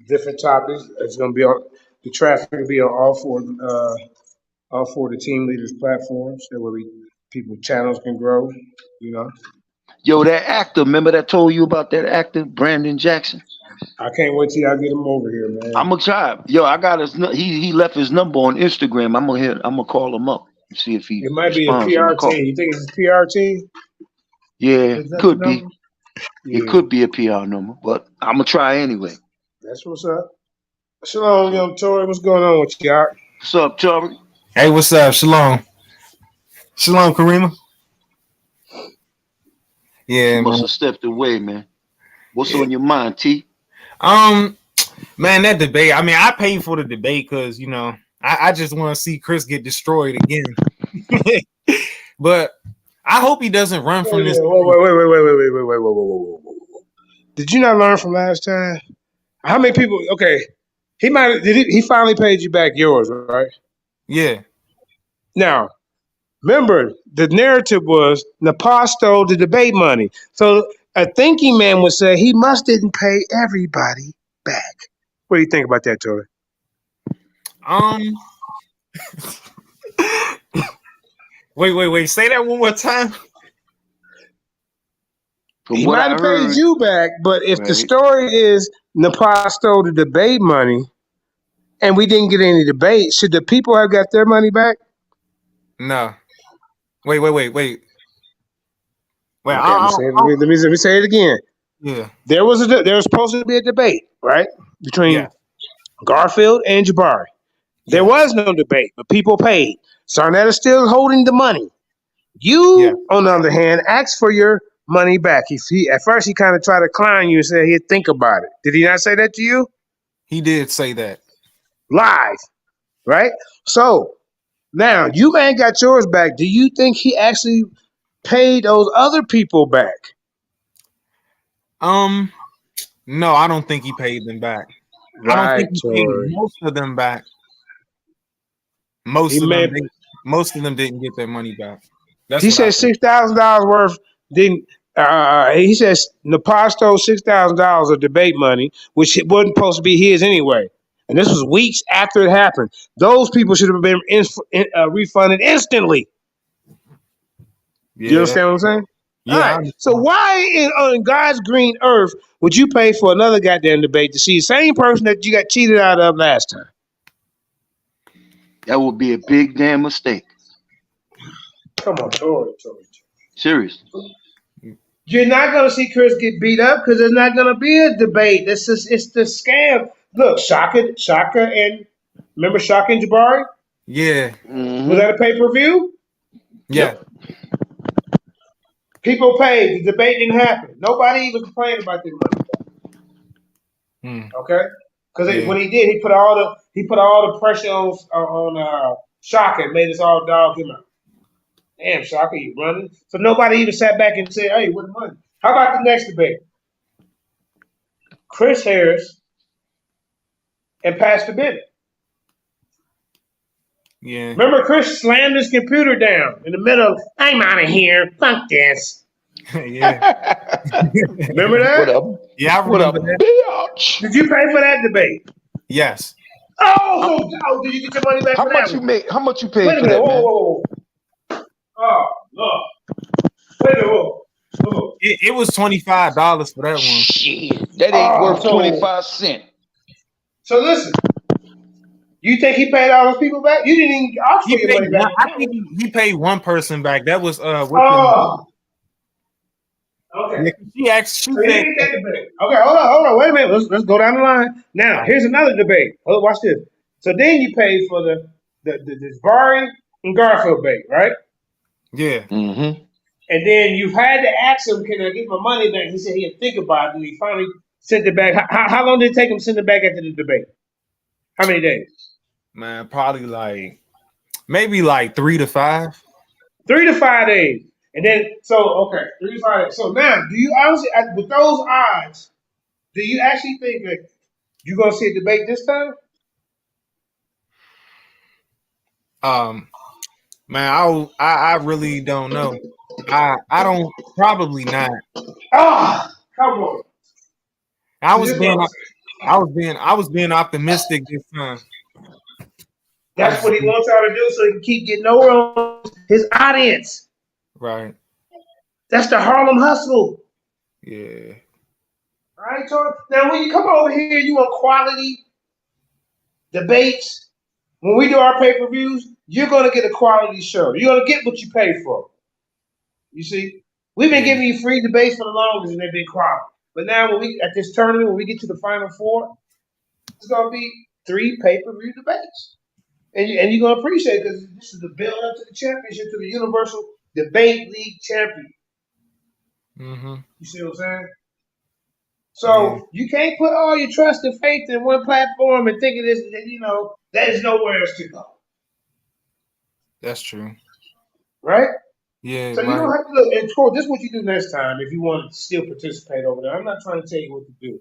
Different topics. It's gonna be on the traffic will be on all four of the team leaders platforms. That way people channels can grow. You know. Yo, that actor, remember that told you about that actor, Brandon Jackson? I can't wait till y'all get him over here, I'm man. gonna try. Yo, I got he left his number on Instagram. I'm gonna call him up and see if he It might be a responds on the PR call. team. You think it's a PR team? Yeah, Is that the could be. number? It Yeah, could be a PR number, but I'm gonna try anyway. that's what's up. Shalom, young Tory. What's going on with you, Art? What's up, Tori? Hey, what's up? Shalom. Shalom, Karima. She Yeah, must man. have stepped away, man. What's Yeah. on your mind, T? Man, that debate. I mean, I paid for the debate because I just want to see Chris get destroyed again. But I hope he doesn't run from this. Wait. Did you not learn from last time? How many people? Okay, he might. He finally paid you back yours, right? Yeah. Now, remember, the narrative was Nepal stole the debate money. So a thinking man would say he must didn't pay everybody back. What do you think about that, Tory? Wait. Say that one more time. From He what might I have paid heard, you back, but if the right? story is Nepal stole the debate money and we didn't get any debate, should the people have got their money back? No. Wait. Wait. Okay, let me say it again. Yeah. There was supposed to be a debate, right, between Yeah. Garfield and Jabari. There Yeah. was no debate, but people paid. SANETER is still holding the money. You, on the other hand, asked for your money back. At first he kind of tried to clown you and said he'd think about it. Did he not say that to you? He did say that. Live, right? So now you ain't got yours back. Do you think he actually paid those other people back? No, I don't think he paid them back. I don't Right, think he paid Tori. most of them back. He may. Most of them didn't get their money back. That's He what I said think. $6,000 worth. Didn't he says Nepal stole $6,000 of debate money, which it wasn't supposed to be his anyway. And this was weeks after it happened. Those people should have been refunded instantly. Yeah. You understand what I'm saying? Yeah. All right. So why on God's green earth would you pay for another goddamn debate to see the same person that you got cheated out of last time? That would be a big damn mistake. Come on, Tory. Seriously. You're not going to see Chris get beat up because there's not going to be a debate. It's the scam. Look, Shaka, and remember Shaka and Jabari? Yeah. Mm-hmm. Was that a pay-per-view? Yeah. People paid. The debate didn't happen. Nobody even complained about their money. Okay, because when he did, he put all the pressure on Shaka and made us all dog him out. Damn, Shaka, you running? So nobody even sat back and said, "Hey, where's the money?" How about the next debate? Chris Harris and Pastor Bennett. Yeah. Remember, Chris slammed his computer down in the middle. I'm out of here. Fuck this. Yeah. Remember that? Yeah, I remember that. Bitch. Did you pay for that debate? Yes. Oh, did you get your money back How for much that you one? make? How much you paid Wait a for minute. that, man? Whoa. Oh, look. Wait a minute. Whoa. It was $25 for that one. Shit, that ain't worth 25 cents. So listen, you think he paid all those people back? You didn't even ask for your money back. I think he paid one person back. That was Oh. Okay. Yeah, she So you said didn't get that debate. Okay, hold on. Wait a minute. Let's go down the line. Now, here's another debate. Oh, watch this. So then you paid for the Jabari and Garfield debate, right? Yeah. Mm-hmm. And then you had to ask him, "Can I get my money back?" He said he'd think about it, and he finally sent it back. How long did it take him to send it back after the debate? How many days? Man, probably maybe 3 to 5. 3 to 5 days. And then, 3 to 5 days. So now, do you honestly, with those odds, do you actually think that you're going to see a debate this time? Man, I really don't know. I don't, probably not. Come on. I was being optimistic this time. That's what he wants y'all to do so he can keep getting over on his audience. Right. That's the Harlem hustle. Yeah. All right, so now when you come over here, you want quality debates. When we do our pay-per-views, you're going to get a quality show. You're going to get what you pay for. You see? We've been giving you free debates for the longest and they've been quality. But now at this tournament, when we get to the Final Four, it's going to be 3 pay-per-view debates. And you're going to appreciate it because this is the build up to the championship, to the Universal Debate League champion. Mm-hmm. You see what I'm saying? Yeah. So you can't put all your trust and faith in one platform and think of this, there's nowhere else to go. That's true. Right? Yeah, So you right. don't have to look, and Troy, this is what you do next time if you want to still participate over there. I'm not trying to tell you what to do.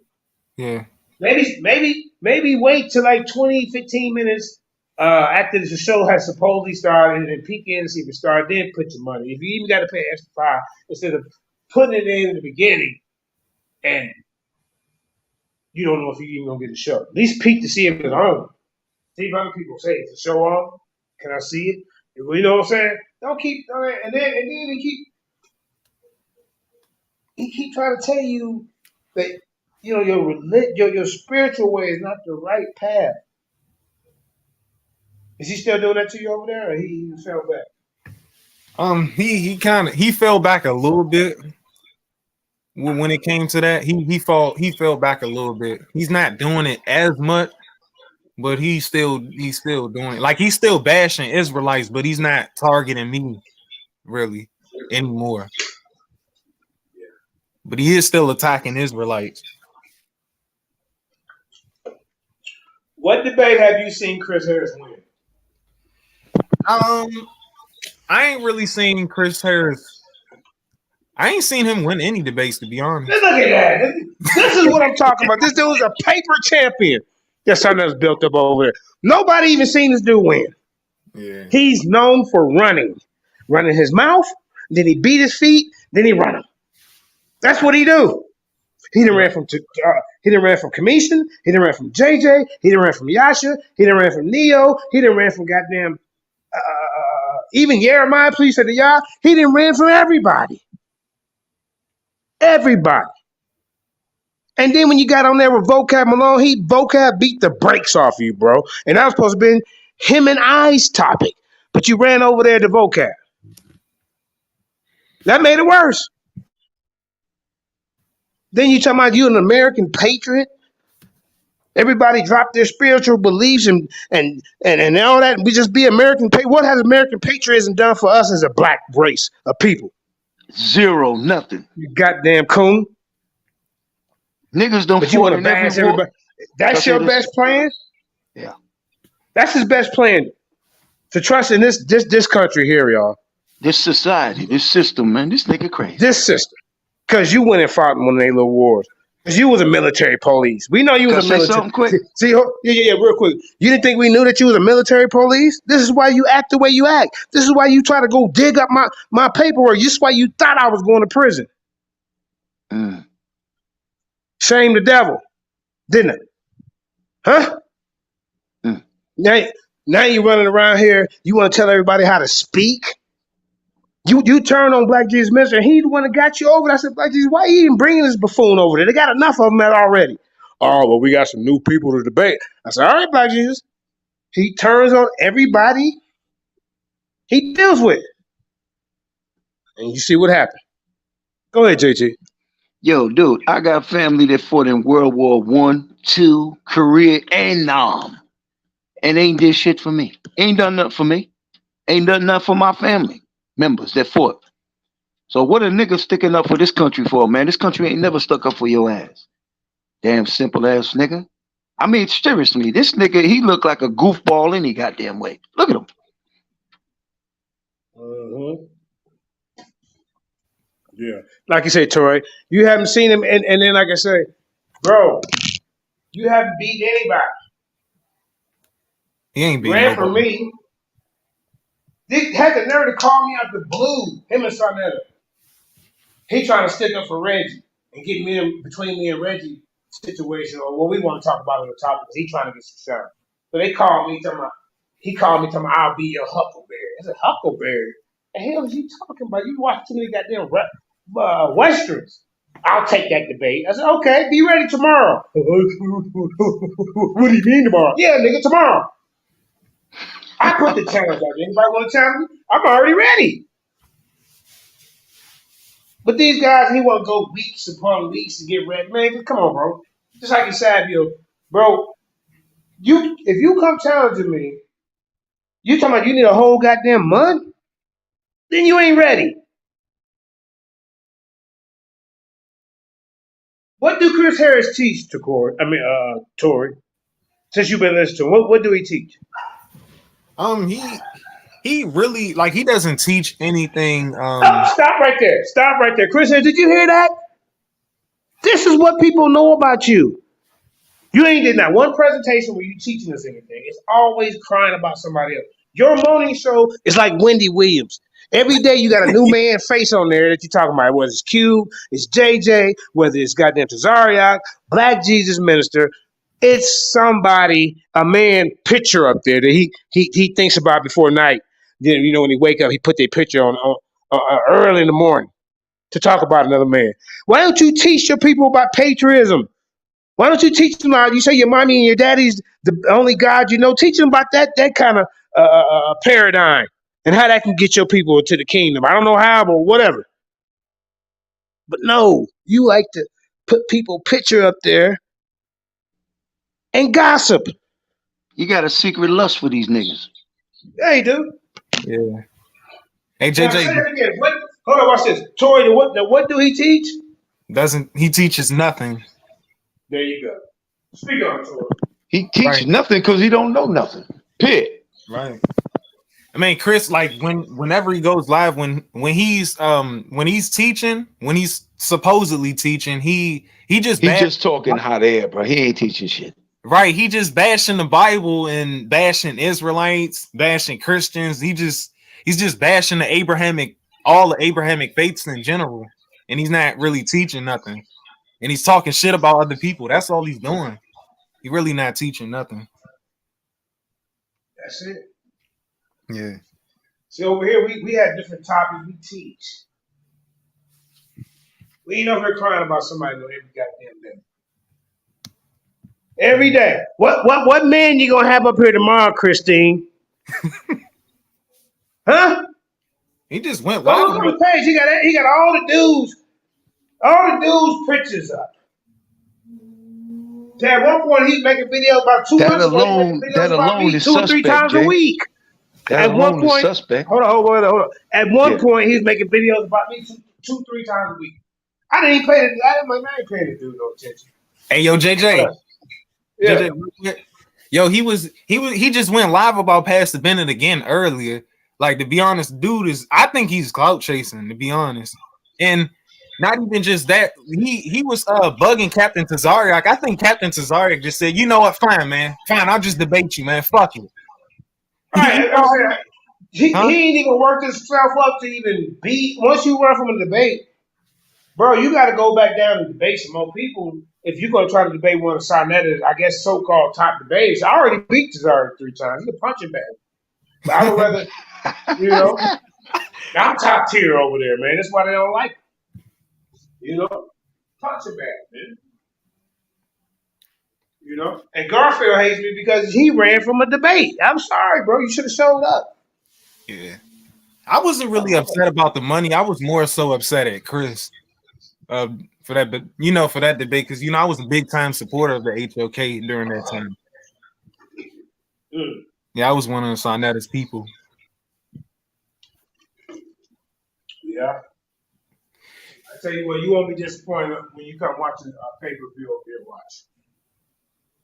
Yeah. Maybe wait till like 20, 15 minutes after the show has supposedly started and peek in and see if it started, then put your money. If you even got to pay an extra $5 instead of putting it in the beginning and you don't know if you even gonna get a show. At least peek to see if it's on. See if other people say it's a show on. Can I see it? You know what I'm saying? Don't keep and then he keep trying to tell you that your spiritual way is not the right path. Is he still doing that to you over there, or he fell back? He fell back a little bit when it came to that. He fell back a little bit. He's not doing it as much, but he's still doing it. Like, he's still bashing Israelites, but he's not targeting me really anymore. But he is still attacking Israelites. What debate have you seen Chris Harris win? I ain't really seen Chris Harris. I ain't seen him win any debates, to be honest. Look at that. This is what I'm talking about. This dude's a paper champion. That's something that's built up over there. Nobody even seen this dude win. Yeah. He's known for running his mouth, then he beat his feet, then he run them. That's what he do. He done ran from Commission, he done ran from JJ, he done ran from Yasha, he done ran from Neo, he done ran from goddamn even Jeremiah, please say to y'all, he done ran from everybody. Everybody. And then when you got on there with Vocab Malone, Vocab beat the brakes off you, bro. And that was supposed to have been him and I's topic. But you ran over there to Vocab. That made it worse. Then you talking about you an American patriot. Everybody dropped their spiritual beliefs and all that. We just be American. What has American patriotism done for us as a black race of people? Zero, nothing. You goddamn coon. Niggas don't. But you want to bash everybody. That's your best plan? Yeah. That's his best plan. To trust in this country here, y'all. This society, this system, man. This nigga crazy. This system. Because you went and fought in one of their little wars. Because you was a military police. We know you was a military. Something quick? See, real quick. You didn't think we knew that you was a military police? This is why you act the way you act. This is why you try to go dig up my paperwork. This is why you thought I was going to prison. Shame the devil, didn't it? Huh? Now you running around here. You want to tell everybody how to speak? You turn on Black Jesus Minister, and he the one that got you over. I said, Black Jesus, why you even bringing this buffoon over there? They got enough of them already. Oh, well, we got some new people to debate. I said, all right, Black Jesus. He turns on everybody he deals with. And you see what happened. Go ahead, JT. Yo, dude, I got family that fought in World War I, II, Korea, and Nam. And ain't did shit for me. Ain't done nothing for me. Ain't done nothing for my family members that fought. So what a nigga sticking up for this country for, man? This country ain't never stuck up for your ass. Damn simple ass nigga. I mean, seriously, this nigga, he look like a goofball any goddamn way. Look at him. Yeah. Like you say, Troy, you haven't seen him, and then like I say, bro, you haven't beat anybody. He ain't beat ran nobody. for me. They had the nerve to call me out the blue. Him and SANETER. He trying to stick up for Reggie and get me between me and Reggie situation, or what we want to talk about on the topic. He trying to get some shine. So they called me talking about, I'll be your huckleberry. I said, huckleberry? The hell is you talking about? You watch too many goddamn westerns. I'll take that debate. I said, okay, be ready tomorrow. What do you mean tomorrow? Yeah, nigga, tomorrow. I put the challenge out. Anybody want to challenge me? I'm already ready. But these guys, he want to go weeks upon weeks to get ready. Man, come on, bro. Just like you said, bro, if you come challenging me, you talking about you need a whole goddamn month? Then you ain't ready. What do Chris Harris teach to Corey? Tori. Since you've been listening to him, what do he teach? He really like he doesn't teach anything. Stop right there. Stop right there. Chris Harris, did you hear that? This is what people know about you. You ain't did not one presentation where you teaching us anything. It's always crying about somebody else. Your morning show is like Wendy Williams. Every day you got a new man face on there that you're talking about. Whether it's Cube, it's JJ, whether it's goddamn Tazariak, Black Jesus Minister, it's somebody, a man picture up there that he thinks about before night. Then when he wake up, he put their picture on early in the morning to talk about another man. Why don't you teach your people about patriotism? Why don't you teach them how you say your mommy and your daddy's the only God you know? Teach them about that kind of paradigm and how that can get your people into the kingdom. I don't know how, but whatever. But no, you like to put people picture up there and gossip. You got a secret lust for these niggas. Yeah, you do. Yeah. Hey Now, JJ, say that again. Hold on, watch this. Tori, what do he teach? he teaches nothing. There you go. Speak on it, Tori. He teaches nothing because he don't know nothing. Pit. Right. I mean, Chris, like whenever he goes live, when he's teaching, when he's supposedly teaching, he's just talking hot air, bro. He ain't teaching shit. Right. He just bashing the Bible and bashing Israelites, bashing Christians. He's just bashing all the Abrahamic faiths in general. And he's not really teaching nothing. And he's talking shit about other people. That's all he's doing. He really not teaching nothing. That's it. Yeah. See, over here, we have different topics we teach. We ain't over here crying about somebody every goddamn day. Every day. What man you gonna have up here tomorrow, Christine? Huh? He just went Go live. look on the page. He got all the dudes' pictures up. At one point, he's making videos about 2 months ago. That alone is 2 or 3 suspect, times Jay. a week. That At one alone is point, suspect. hold on. At one point, he's making videos about me 2, 3 times a week. I didn't even pay the. I ain't paying the dude no attention. Hey, yo, JJ. Yeah. JJ, yo, he just went live about Pastor Bennett again earlier. Like, to be honest, dude I think he's clout chasing, to be honest. And not even just that, he was bugging Captain Tazariak. I think Captain Tazariak just said, you know what, fine, man. Fine, I'll just debate you, man. Fuck you. Right. He ain't even worked himself up to even beat. Once you run from a debate, bro, you got to go back down and debate some more people. If you're going to try to debate one of SANETER's, I guess, so-called top debaters. I already beat Tazariak 3 times. He's a punching bag. But I would rather, I'm top tier over there, man. That's why they don't like me. Punching bag, man. And Garfield hates me because he ran from a debate. I'm sorry, bro. You should have showed up. Yeah. I wasn't really upset about the money. I was more so upset at Chris for that, but for that debate, because I was a big time supporter of the HOK during that time. Yeah, I was one of the SANETER's people. Yeah. I tell you what, you won't be disappointed when you come watching pay-per-view over here. Watch.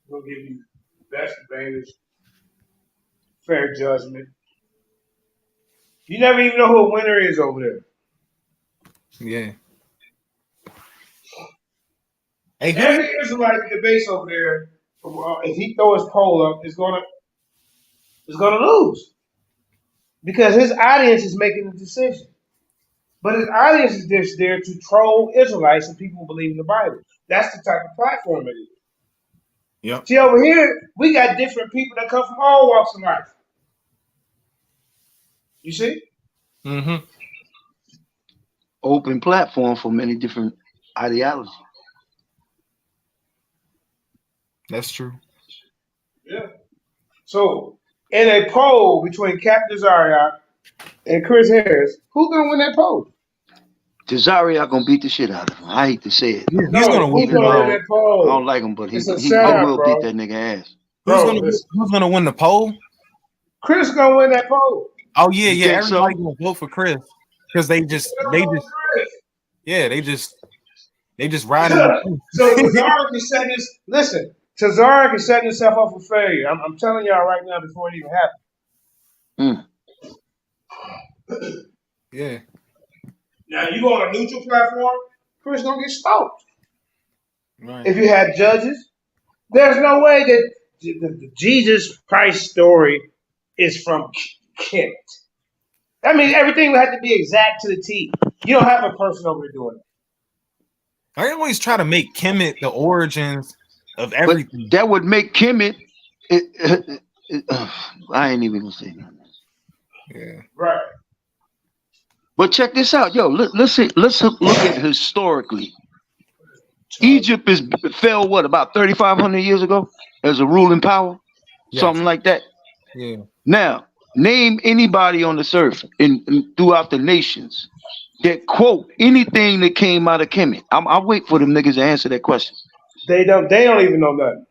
We'll give you the best advantage, fair judgment. You never even know who a winner is over there. Yeah. Hey, every Israelite debates over there, if he throw his poll up, is gonna lose because his audience is making the decision. But his audience is just there to troll Israelites and people who believe in the Bible. That's the type of platform it is. Yep. See, over here, we got different people that come from all walks of life. You see? Mm-hmm. Open platform for many different ideologies. That's true. Yeah. So, in a poll between Captain Tazariak and Chris Harris, who's gonna win that poll? Tazariak gonna beat the shit out of him. I hate to say it. Yeah, he's gonna win that poll. I don't like him, but he setup, will bro. beat that nigga ass. Bro, listen. Who's gonna win the poll? Chris gonna win that poll. Oh yeah, You yeah. think so? Everybody gonna vote for Chris because they just yeah, they just riding with So Chris. Tazaric is setting this. Listen, Tazaric is setting himself up for failure. I'm telling y'all right now before it even happens. Yeah. Now you go on a neutral platform, Chris gonna get stoked. Right. If you have judges, there's no way that the Jesus Christ story is from Kemet. That means everything would have to be exact to the T. You don't have a person over there doing it. I always try to make Kemet the origins of everything. But that would make Kemet. I ain't even gonna say nothing. Yeah. Right. But check this out, yo. Let's look at historically. Egypt fell what about 3,500 years ago as a ruling power, something like that. Yeah. Now, name anybody on this earth throughout the nations that quote anything that came out of Kemet. I'll wait for them niggas to answer that question. They don't even know nothing.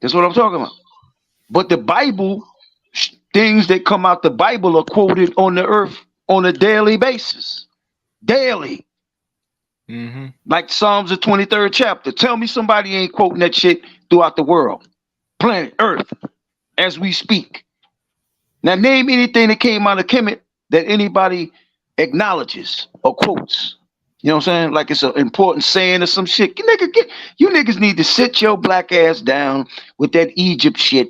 That's what I'm talking about. But the Bible, things that come out the Bible are quoted on the earth on a daily basis. Daily. Mm-hmm. Like Psalms the 23rd chapter. Tell me somebody ain't quoting that shit throughout the world. Planet Earth, as we speak. Now name anything that came out of Kemet that anybody acknowledges or quotes. You know what I'm saying? Like it's an important saying or some shit. You niggas need to sit your black ass down with that Egypt shit.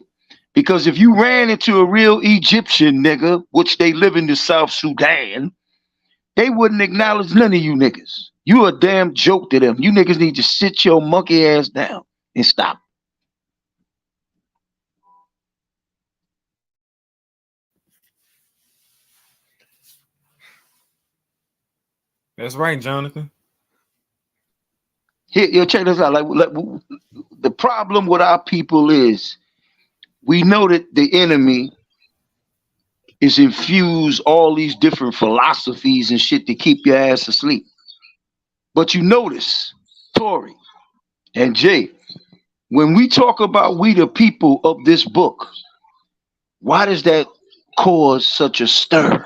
Because if you ran into a real Egyptian nigga, which they live in the South Sudan, they wouldn't acknowledge none of you niggas. You a damn joke to them. You niggas need to sit your monkey ass down and stop. That's right, Jonathan. Here, yo, check this out. Like the problem with our people is we know that the enemy is infused all these different philosophies and shit to keep your ass asleep. But you notice, Tori and Jay, when we talk about we the people of this book, why does that cause such a stir?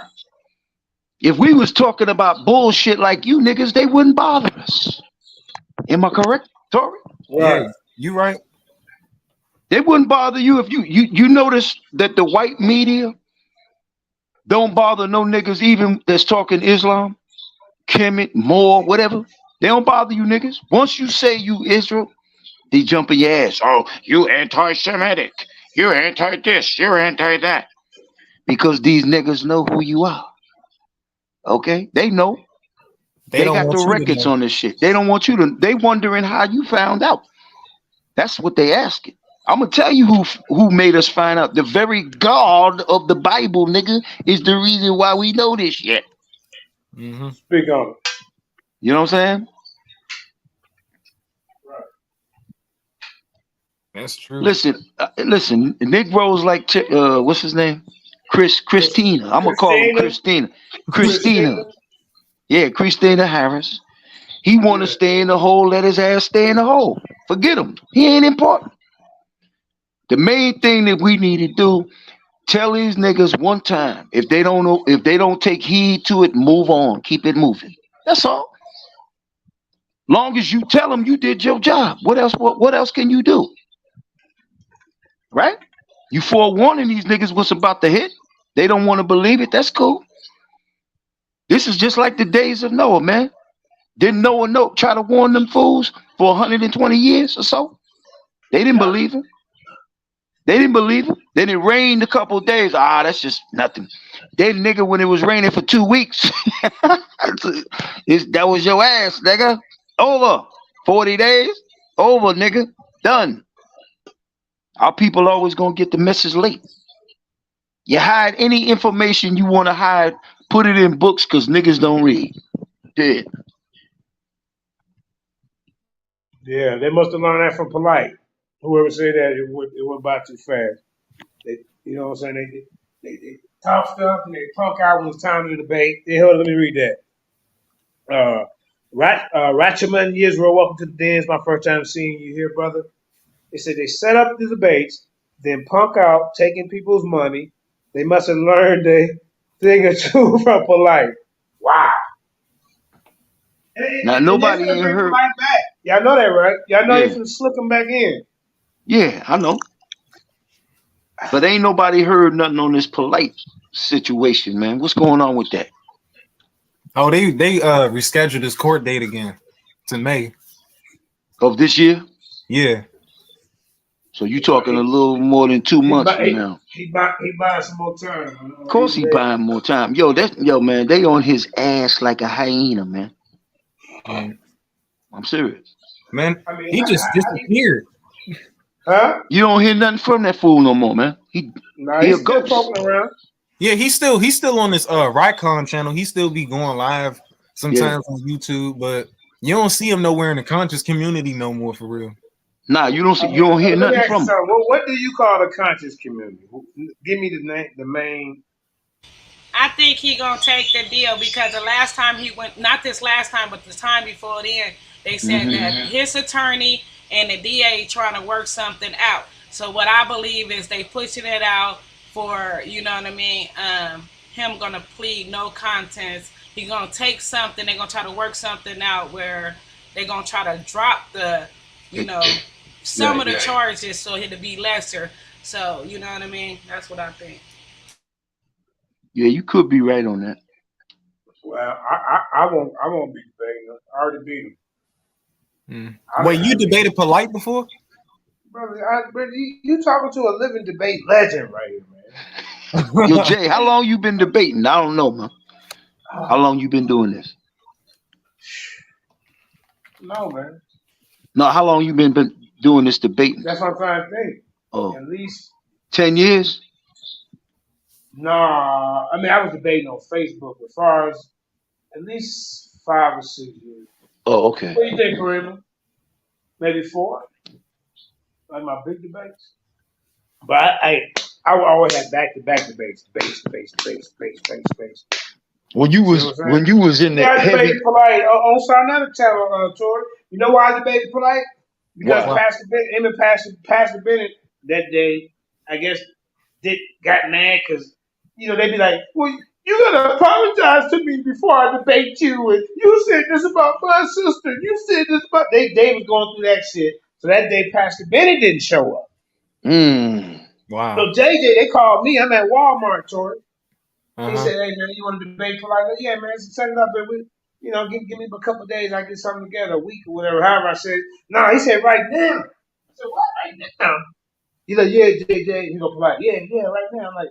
If we was talking about bullshit like you niggas, they wouldn't bother us. Am I correct, Tori? Right. Yeah, you right. They wouldn't bother you if you notice that the white media don't bother no niggas even that's talking Islam, Kemet, Moor, whatever. They don't bother you niggas. Once you say you Israel, they jump in your ass. Oh, you anti-Semitic. You're anti-this. You're anti-that. Because these niggas know who you are. Okay? They know. They don't got want the you to records know. on this shit. They don't want you to. They wondering how you found out. That's what they asking. I'm gonna tell you who made us find out. The very God of the Bible, nigga, is the reason why we know this shit. Mm-hmm. Speak on it. You know what I'm saying? Right. That's true. Listen. Negroes like what's his name? Christina. I'm gonna call him Christina. Christina. Yeah, Christina Harris. He want to stay in the hole. Let his ass stay in the hole. Forget him. He ain't important. The main thing that we need to do, tell these niggas one time. If they don't take heed to it, move on. Keep it moving. That's all. Long as you tell them you did your job. What else can you do? Right? You forewarning these niggas what's about to hit. They don't want to believe it. That's cool. This is just like the days of Noah, man. Didn't Noah try to warn them fools for 120 years or so? They didn't believe him. Then it rained a couple of days. That's just nothing. Then nigga, when it was raining for 2 weeks, that was your ass, nigga. Over. 40 days. Over, nigga. Done. Our people always gonna get the message late. You hide any information you want to hide, put it in books because niggas don't read. Dead. Yeah, they must have learned that from Polite. Whoever said that it went by too fast. You know what I'm saying? They talk stuff and they punk out when it's time to debate. Let me read that. Ratchaman Yisrael, welcome to the den. It's my first time seeing you here, brother. They said they set up the debates then punk out taking people's money. They must have learned a thing or two from Polite. Wow. Now And they're nobody gonna ain't bring heard. Polite back. Y'all know that, right? Y'all know they're Yeah, gonna slip him back in. yeah, I know. But ain't nobody heard nothing on this Polite situation, man. What's going on with that? Oh, they rescheduled his court date again to May. Of this year? Yeah. So you talking a little more than 2 He months buy, from now. he buying some more time. Of course he buying more time. Yo, man, they on his ass like a hyena, man. Mm. I'm serious. Man, I mean, he just disappeared. huh? You don't hear nothing from that fool no more, man. Nah, He a he's still ghost. poking around. Yeah, he's still on this Rycon channel. He still be going live Yeah. sometimes on YouTube, but you don't see him nowhere in the conscious community no more for real. Nah, you don't see, I you mean, don't hear let me nothing ask you from him. something. What do you call the conscious community? Give me the main. I think he gonna take the deal because the last time he went, not this last time, but the time before then, they said that his attorney and the DA trying to work something out. So what I believe is they pushing it out for, you know what I mean, him gonna plead no contest. He gonna take something. They're gonna try to work something out where they're gonna try to drop the, you know, some of the charges so it'll be lesser. So you know what I mean. That's what I think. Yeah, you could be right on that. Well, I won't be debating him. I already beat him. Wait, you debated Polite before? Brother, you talking to a living debate legend right here, man. Yo, Jay, how long you been debating? I don't know, man. How long you been doing this? No, man. No, how long you been doing this debating? That's what I'm trying to think. Oh, At least 10 years? nah. I mean, I was debating on Facebook as far as at least 5 or 6 years. Oh, okay. What do you think, Karima? Maybe 4? Like my big debates. But I always had back-to-back debates. When you was in Yeah, that I heavy. debated Polite on SANETER channel, Tori. You know why I debated Polite? Because Wow. Pastor Bennett that day, I guess, got mad because they be like, "Well, you gotta apologize to me before I debate you, and you said this about my sister. You said this about." They was going through that shit. So that day, Pastor Bennett didn't show up. Wow. So JJ, they called me. I'm at Walmart, Tori. Uh-huh. He said, "Hey man, you want to debate Polite?" I said, "Yeah, man, set it up, and give me a couple of days. I get something together, a week or whatever." However, I said, "No." He said, "Right now." I said, "What? Right now?" He's like, "Yeah, JJ." He go Polite, "Yeah, right now." I'm like,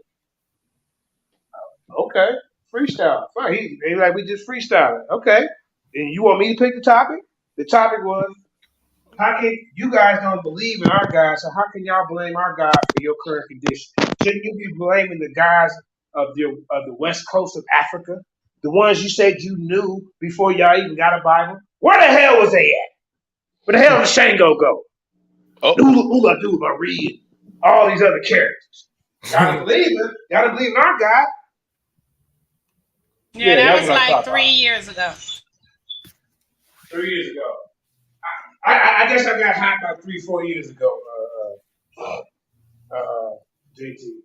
"Okay, freestyle, fine." He like, "We just freestyling, okay." And you want me to pick the topic? The topic was, how can you guys don't believe in our God? So how can y'all blame our God for your current condition? Shouldn't you be blaming the guys of the west coast of Africa, the ones you said you knew before y'all even got a Bible? Where the hell was they at? Where the hell did Shango go? Ula Duba Reed, all these other characters. Gotta believe it. Gotta believe in our God. Yeah, that that's was what I like thought 3 years ago. 3 years ago. I guess I got hot about 3-4 years ago. JT.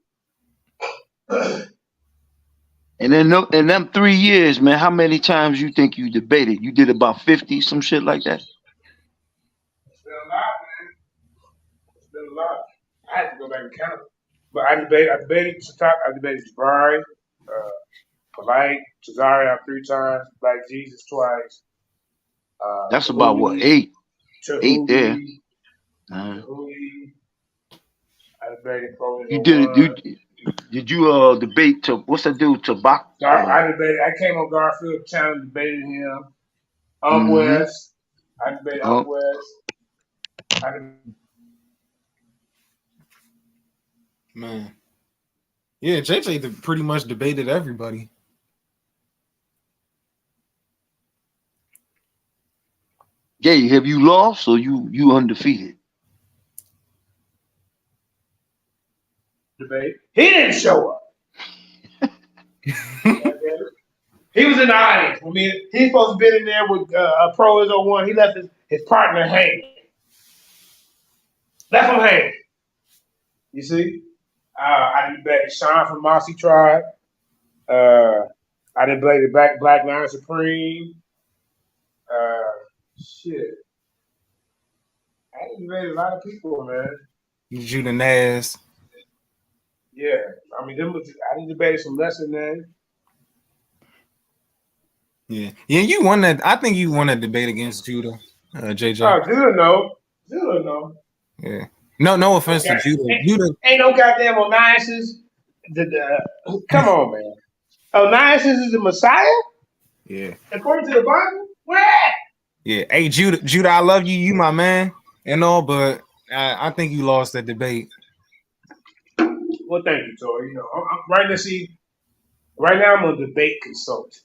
And in them 3 years, man, how many times you think you debated? You did about 50, some shit like that? It's been a lot, man. It's been a lot. I had to go back and count it. But I debated Jabari, Polite, Cesario 3 times, Black Jesus twice. That's about what, 8? 8 there. Tahuti. I debated Pro You did it. One. Did you debate to what's that dude? Tobacco? I came on Garfield channel, debated him. West. I debated West. Man. Yeah, JJ pretty much debated everybody. Yeah, have you lost or you undefeated? Debate. He didn't show up. He was in the audience. I mean, he's supposed to be in there with a Pro is 01. He left his partner hanging. Left him hanging. You see, I didn't bet Sean from Mossy Tribe. I didn't play the Black Lion Supreme. Shit, I didn't bet a lot of people, man. Judah Nas. Yeah, I mean, I didn't debate some lesser names. Yeah, you won that. I think you won that debate against Judah, JJ. Oh, Judah no. Yeah. No offense to Judah. Ain't no goddamn Oniasis. Come on, man. Oniasis is the Messiah? Yeah. According to the Bible? Where at? Yeah. Hey, Judah, I love you. You my man and all, but I think you lost that debate. Well, thank you, Tori. You know, I'm right now I'm a debate consultant.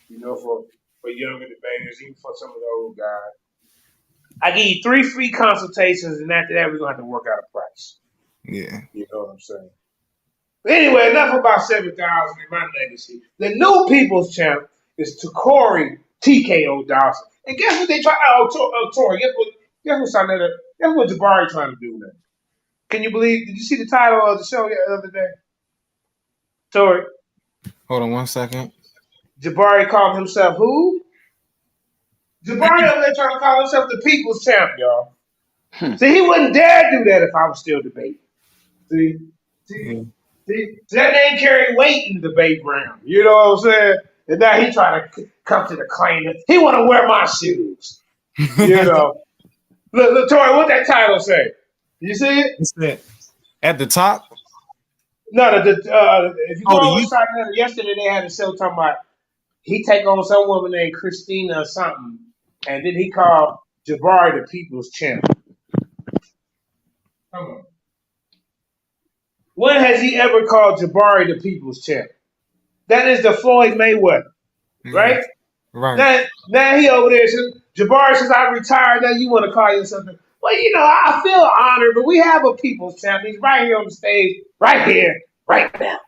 You know, for younger debaters, even for some of the old guys. I give you 3 free consultations, and after that, we're going to have to work out a price. Yeah. You know what I'm saying? But anyway, enough about 7,000 in my legacy. The new people's champ is Takori TKO Dawson. And guess what they try? Tori, guess what SANETER, guess what Jabari trying to do now? Can you believe? Did you see the title of the show the other day? Tori. Hold on 1 second. Jabari called himself who? Jabari over there trying to call himself the people's champ, y'all. See, he wouldn't dare do that if I was still debating. See, that name carried weight in the debate round. You know what I'm saying? And now he trying to come to the claim that he want to wear my shoes. You know. Look, Tori, what that title say? You see it? What's that? At the top? No, if you go on SANETER, yesterday they had a show talking about he take on some woman named Christina or something, and then he called Jabari the people's champ. Come on. When has he ever called Jabari the people's champ? That is the Floyd Mayweather, right? Right. Now he over there says, Jabari says, I retired, now you want to call yourself something. Well, you know, I feel honored, but we have a people's champ. He's right here on the stage, right here, right now.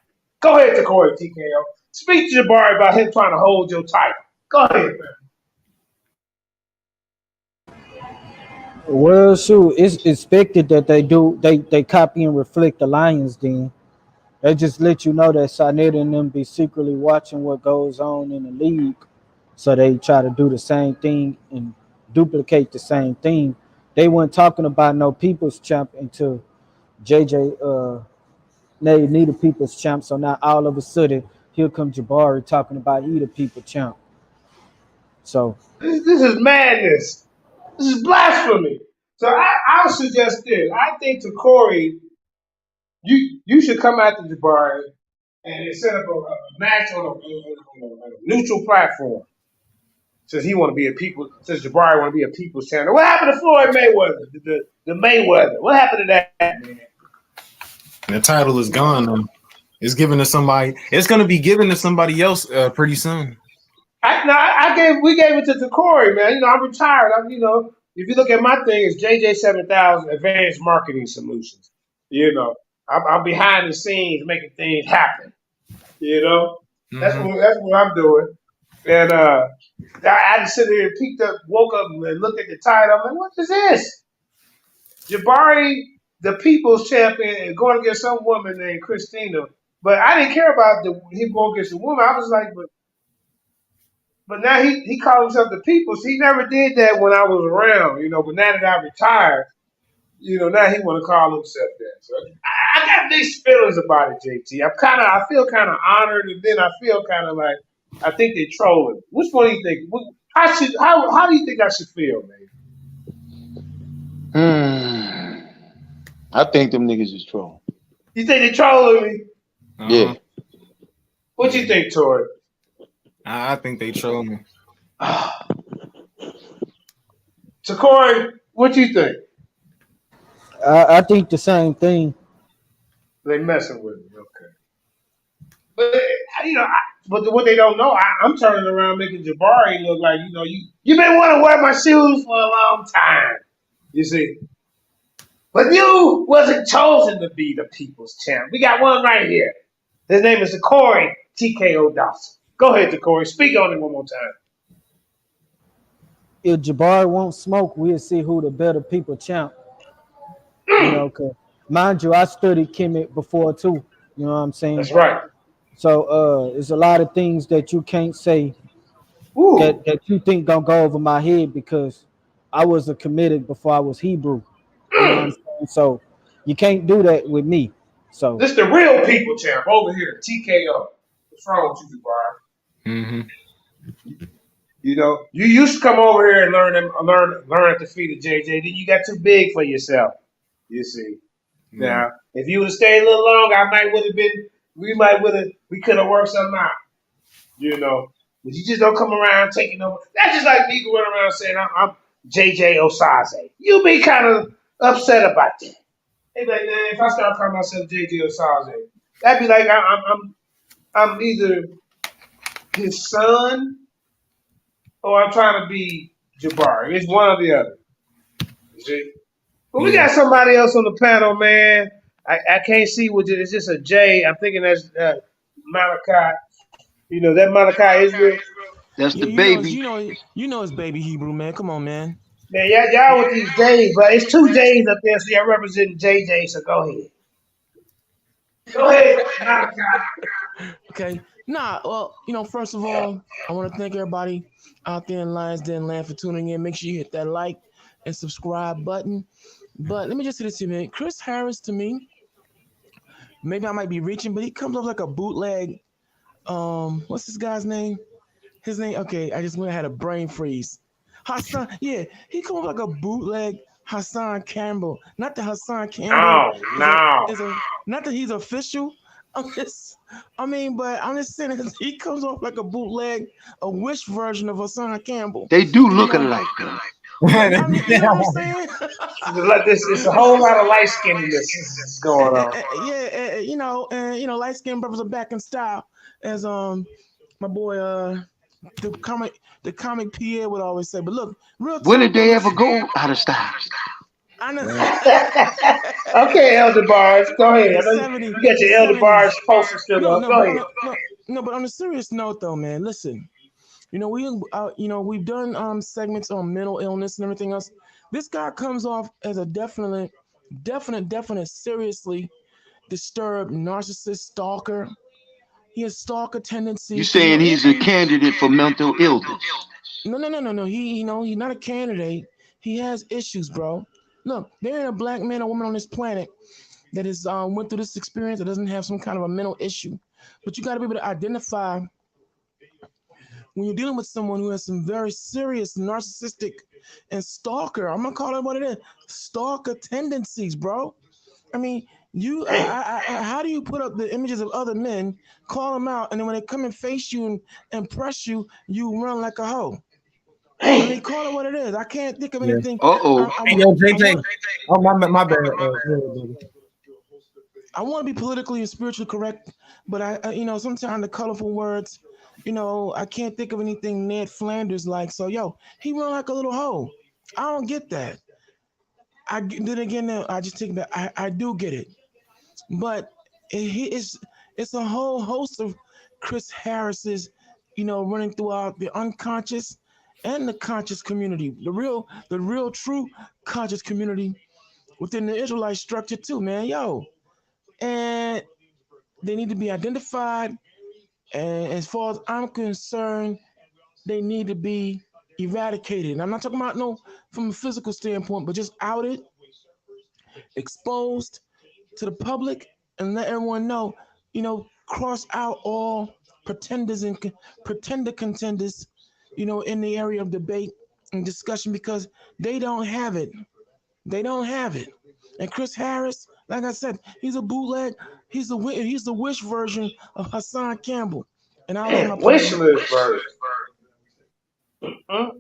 Go ahead, Takori TKO. Speak to Jabari about him trying to hold your title. Go ahead, man. Well, shoot, it's expected that they copy and reflect the Lions Den. They just let you know that SANETER and them be secretly watching what goes on in the league. So they try to do the same thing and duplicate the same thing. They weren't talking about no people's champ until JJ need a people's champ. So now all of a sudden, here come Jabari talking about he the people champ. So this is madness. This is blasphemy. So I'll suggest this. I think Takori, you should come after Jabari and set up a match on a neutral platform. Since he want to be since Jabari want to be a people's channel. What happened to Floyd Mayweather? The Mayweather. What happened to that, man? The title is gone now. It's given to somebody. It's going to be given to somebody else pretty soon. We gave it to Takori, man. You know, I'm retired. If you look at my thing, it's JJ 7000 Advanced Marketing Solutions. You know, I'm behind the scenes making things happen. You know, that's what I'm doing. And I had to sit here and woke up and looked at the title. I'm like, what is this? Jabari, the people's champion, going against some woman named Christina. But I didn't care about him going against a woman. I was like, but now he called himself the people's. He never did that when I was around, you know. But now that I retired, you know, now he want to call himself that. So I got mixed feelings about it, JT. I feel kind of honored, and then I feel kind of like I think they're trolling. Which one do you think? How do you think I should feel, man? I think them niggas is trolling. You think they trolling me? Yeah. What you think, Tori? I think they troll me. Takori, what you think? I think the same thing. They messing with me, okay. But you know, but what they don't know, I'm turning around making Jabari look like, you know, you've been wanting to wear my shoes for a long time. You see, but you wasn't chosen to be the people's champ. We got one right here. His name is Takori TKO Dawson. Go ahead, Takori. Speak on it one more time. If Jabari won't smoke, we'll see who the better people champ. You know, cause mind you, I studied Kemet before too. You know what I'm saying? That's right. So there's a lot of things that you can't say Ooh. that you think gonna go over my head because I was a committed before I was Hebrew. You know what I'm Mm. saying? So you can't do that with me. So This the real people champ over here, TKO. What's wrong with you, Brian? Mm-hmm. You know, you used to come over here and learn at the feet of JJ. Then you got too big for yourself. You see. Yeah. Now, if you would have stayed a little longer, we could have worked something out. You know. But you just don't come around taking over. That's just like me going around saying I'm JJ Osaze. You be kind of upset about that. They be like, man, if I start calling myself JJ Osaze, that'd be like I'm either his son or I'm trying to be Jabari. It's one or the other. You see? But we Yeah. got somebody else on the panel, man. I can't see what it is. It's just a J. I'm thinking that's Malachi. You know that Malachi Israel. That's Yeah, the baby. you know it's baby Hebrew, man. Come on, man. Man, y'all with these J's, but it's two J's up there, so y'all representing JJ. So go ahead. Go ahead, Malachi. Okay. Nah, well, first of all, I want to thank everybody out there in Lions Den Land for tuning in. Make sure you hit that like and subscribe button. But let me just say this to you, man. Chris Harris, to me, maybe I might be reaching, but he comes off like a bootleg. What's this guy's name? His name, okay, I just went and had a brain freeze. Hassan, yeah, he comes off like a bootleg Hassan Campbell. Not that Hassan Campbell not that he's official. But I'm just saying he comes off like a bootleg, a wish version of Hassan Campbell. They do look alike, though. I mean, you know what I'm saying? It's a whole lot of light skinness going on. Yeah, light skinned brothers are back in style, as my boy the comic Pierre would always say. But look, real talk. When did they ever go out of style? I know. Okay, Elder Bars, go ahead. I know you got your Elder Bars poster still up. Go ahead. But on a serious note, though, man, listen. We've done segments on mental illness and everything else. This guy comes off as a definite, seriously disturbed narcissist stalker. He has stalker tendencies. You saying he's a candidate for mental illness? No. He's not a candidate. He has issues, bro. Look, there ain't a black man or woman on this planet that has went through this experience that doesn't have some kind of a mental issue. But you got to be able to identify when you're dealing with someone who has some very serious narcissistic and stalker. I'm gonna call it what it is: stalker tendencies, bro. I mean, how do you put up the images of other men, call them out, and then when they come and face you and press you, you run like a hoe? I mean, call it what it is. I can't think of anything. Hey, yo, JJ. My bad. I want to be politically and spiritually correct, but I sometimes the colorful words, I can't think of anything Ned Flanders like. So, he run like a little hoe. I don't get that. I just take it back. I do get it, but it's a whole host of Chris Harris's, running throughout the unconscious and the conscious community, the real true conscious community within the Israelite structure too, man. And they need to be identified. And as far as I'm concerned, they need to be eradicated. And I'm not talking about from a physical standpoint, but just outed, exposed to the public, and let everyone know, cross out all pretenders and pretender contenders, in the area of debate and discussion, because they don't have it. They don't have it. And Chris Harris, like I said, he's a bootleg. He's the wish version of Hassan Campbell. And I'll let my wish list version. I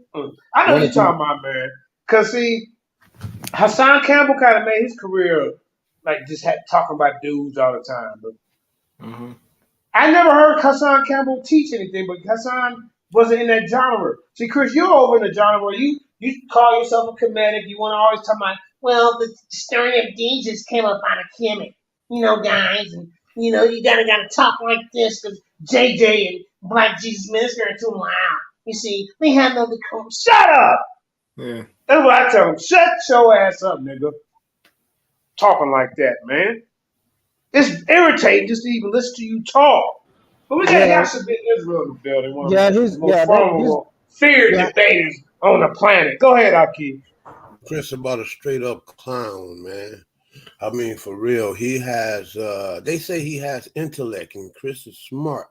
know what you're talking about, man. Cause see, Hassan Campbell kind of made his career like just talking about dudes all the time. But I never heard Hassan Campbell teach anything, but Hassan wasn't in that genre. See, Chris, you're over in the genre where you call yourself a comedic. You want to always talk about, well, the story of Jesus came up on a Kemet, guys, and you gotta talk like this because JJ and Black Jesus Minister are too loud. You see, we have no decorum. Shut up. Yeah, that's what I tell them. Shut your ass up, nigga. talking like that, man. It's irritating just to even listen to you talk. But we got Yeah, y'all submit Israel in the building, one of yeah, the his most yeah that his formidable, feared yeah debaters on the planet. Go ahead, Aki. Chris about a straight up clown, man. I mean, for real, he has, they say he has intellect and Chris is smart.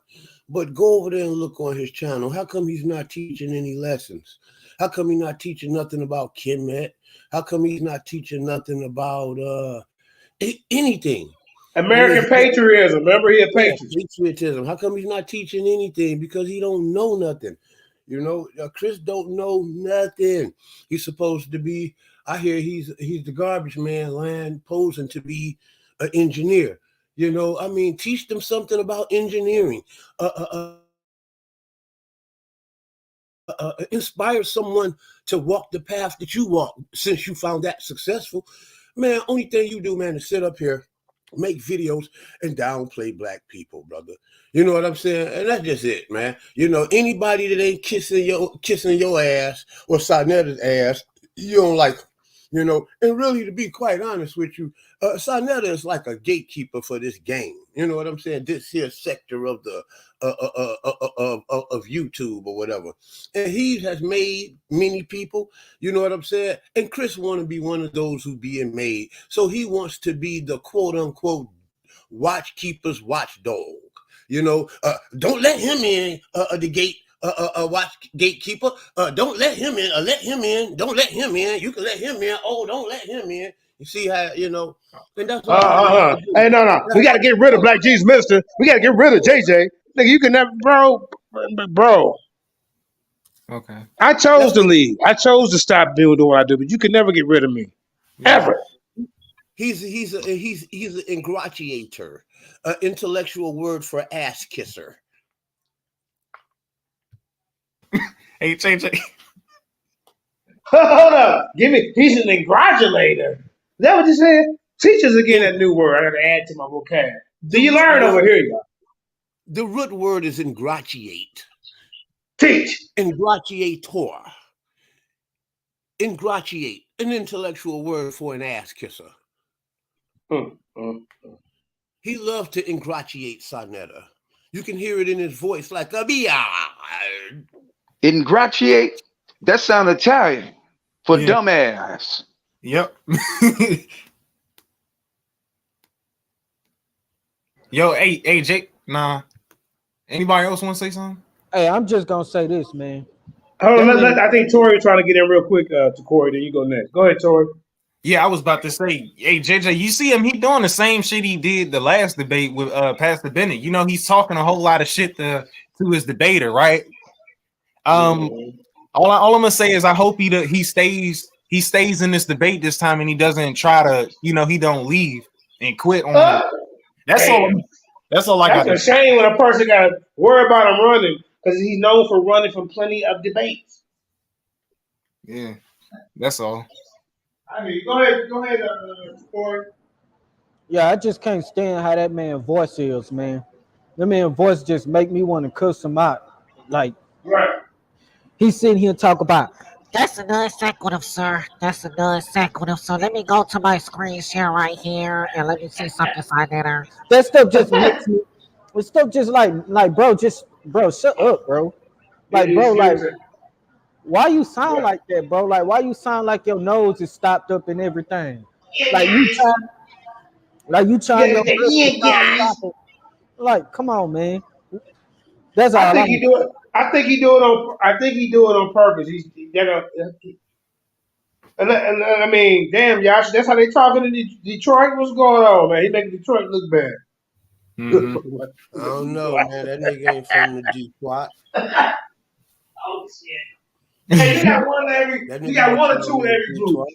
But go over there and look on his channel. How come he's not teaching any lessons? How come he's not teaching nothing about Kemet? How come he's not teaching nothing about anything? You know, American patriotism. Remember, he a yeah, patriot. patriotism. How come he's not teaching anything? Because he don't know nothing. You know, Chris don't know nothing. He's supposed to be. I hear he's the garbage man, land posing to be an engineer. You know, I mean, teach them something about engineering. Inspire someone to walk the path that you walk since you found that successful. Man, only thing you do, man, is sit up here, make videos, and downplay black people, brother. You know what I'm saying? And that's just it, man. You know, anybody that ain't kissing your ass or Sarnetta's ass, you don't like them. You know, and really, to be quite honest with you, Sarnetta is like a gatekeeper for this game. You know what I'm saying? This here sector of the of YouTube or whatever, and he has made many people. You know what I'm saying? And Chris want to be one of those who being made, so he wants to be the quote unquote watchkeeper's watchdog. You know, don't let him in the gate. Watch gatekeeper. Don't let him in. Let him in. Don't let him in. You can let him in. Oh, don't let him in. You see how, you know, and that's all he wants to do. Hey, no. We got to get rid of Black Jesus Minister. We got to get rid of JJ. Nigga, you can never, bro. Okay. I chose to leave. I chose to stop doing what I do, but you can never get rid of me, ever. He's an ingratiator, an intellectual word for ass kisser. Hey, JJ. Hold up. Give me. He's an ingratulator. Is that what you said? Teach us again that new word. I got to add to my vocab. Do you learn over here, y'all? The root word is ingratiate. Teach. Ingratiator. Ingratiate, an intellectual word for an ass kisser. He loved to ingratiate Sarnetta. You can hear it in his voice like a bia. Ingratiate? That sound Italian for dumbass. Yep. Yo, hey, Jake. Nah. Anybody else want to say something? Hey, I'm just gonna say this, man. Hold on, I think Tori trying to get in real quick to Corey. Then you go next. Go ahead, Tori. Yeah, I was about to say, hey, JJ, you see him? He doing the same shit he did the last debate with Pastor Bennett. You know, he's talking a whole lot of shit to his debater, right? All I'm gonna say is I hope he stays in this debate this time and he doesn't try to, you know, he don't leave and quit on it. That's all. That's all I got. That's a shame when a person got to worry about him running because he's known for running from plenty of debates. Yeah, that's all. I mean, go ahead, Corey. Yeah, I just can't stand how that man voice is, man. That man voice just make me want to cuss him out. Like, he's sitting here talk about, that's a non-sequitur, sir. That's a non-sequitur. So let me go to my screen share right here and let me see something SANETER. That stuff just makes me. It's stuff just like bro, shut up, bro. Like, bro, like, why you sound like that, bro? Like, why you sound like your nose is stopped up and everything? Like you trying your best to sound proper. Like, come on, man. That's all. I think he do it. I think he do it on purpose. I mean, damn, Josh, that's how they talking in Detroit. What's going on, man? He making Detroit look bad. I don't know, man. That nigga ain't from the Detroit. Oh shit! Hey, you got one or two in every group.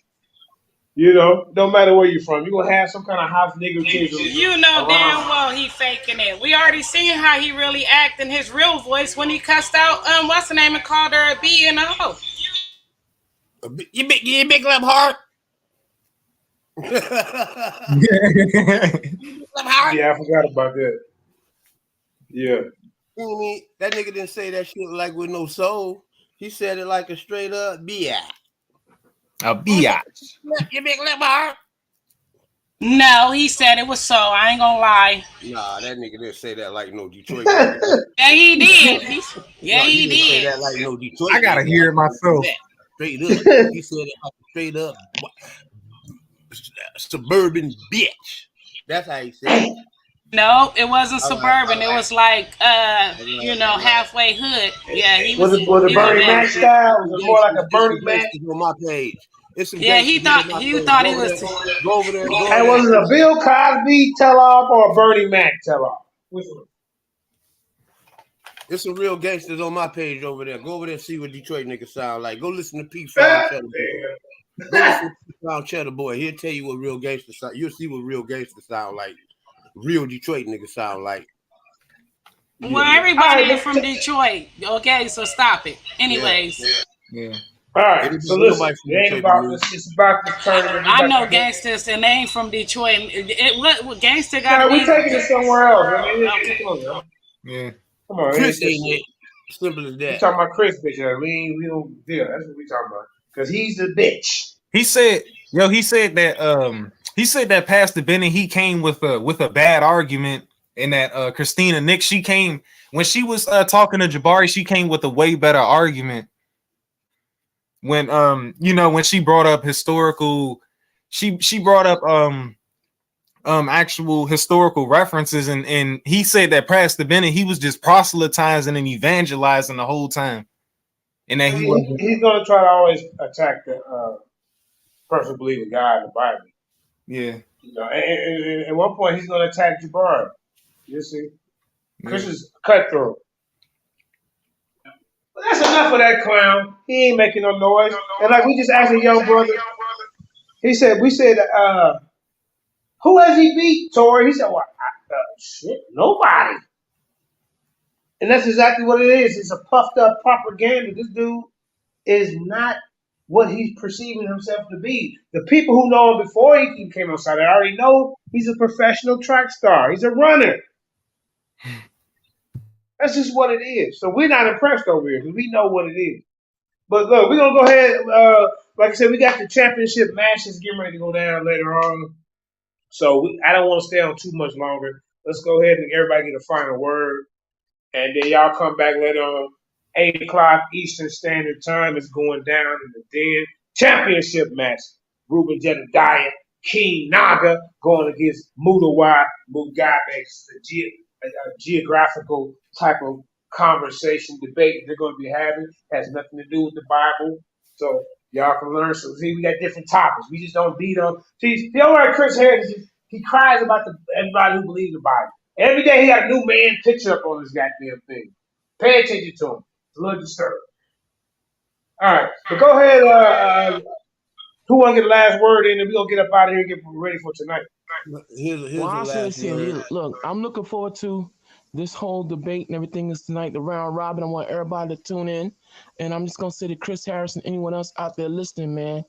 You know, no matter where you're from, you're gonna have some kind of house niggatism. You know damn well he faking it. We already seen how he really act in his real voice when he cussed out what's the name and called her a B and a hoe. You big lip heart. Yeah, I forgot about that. Yeah. That nigga didn't say that shit like with no soul. He said it like a straight up biatch. A biatch. You big lip heart. No, he said it was so. I ain't gonna lie. Nah, that nigga didn't say that like no Detroit nigga. Yeah, he did. Yeah, No, he he didn't say did. that like no I Detroit gotta nigga. hear it myself. Straight up. He said it like a straight up suburban bitch. That's how he said it. No, it wasn't All right. suburban. It was like halfway hood. Yeah, he was Was it he was Bernie Mac gangster. style? Was it more like a It's Bernie some Mac? gangsters on my page. It's some Yeah, gangsters on my he page. thought he was Go over there. Go over Hey, there and was it see a Bill Cosby tell off or a Bernie Mac tell off? Which one? There's some real gangsters on my page over there. Go over there and see what Detroit niggas sound like. Go listen to P. Found Cheddar Boy. Go listen to P. Found Cheddar Boy. He'll tell you what real gangsters sound. You'll see what real gangsters sound like. Real Detroit niggas sound like. Well, everybody is from Detroit. Okay, so stop it. Anyways. Yeah. All right. So listen, it ain't about this. It's about this tournament. I know gangsters and they ain't from Detroit. What gangster got to we be? taking it somewhere else. I mean, Yeah. Come on, Chris ain't it. Simple as We that. talking about Chris, bitch. We don't deal. That's what we talking about. Because he's the bitch. He said that Pastor Benny, he came with a bad argument, and that Christina Nick, she came when she was talking to Jabari, she came with a way better argument. When when she brought up historical, she brought up actual historical references, and he said that Pastor Bennett, he was just proselytizing and evangelizing the whole time, and that he's gonna try to always attack the person who believes in God in the Bible. Yeah. You know, and at one point he's gonna attack Jabari. You see, Chris is cutthroat. But that's enough of that clown. He ain't making no noise. And like we just asked a young brother, we said, who has he beat, Tori? He said, well, shit, nobody. And that's exactly what it is. It's a puffed up propaganda. This dude is not what he's perceiving himself to be. The people who know him before he came outside, I already know he's a professional track star. He's a runner. That's just what it is. So we're not impressed over here because we know what it is. But look, we're going to go ahead. Like I said, we got the championship matches getting ready to go down later on. So I don't want to stay on too much longer. Let's go ahead and everybody get a final word. And then y'all come back later on. 8 o'clock Eastern Standard Time is going down in the Den. Championship match. Ruben Jedediah, King Naga going against Mutawa Mugabe. It's a geographical type of conversation, debate they're going to be having. Has nothing to do with the Bible. So y'all can learn. So see, we got different topics. We just don't beat them. See, the only Chris Harris, he cries about everybody who believes the Bible. Every day he got a new man picture up on his goddamn thing. Pay attention to him. It's a little disturbing. All right, but go ahead. Who want to get the last word in, and we're going to get up out of here and get ready for tonight. Here's Well, I'll the say last this here. word. Look, I'm looking forward to this whole debate and everything is tonight, the round robin. I want everybody to tune in. And I'm just going to say to Chris Harris and anyone else out there listening, man,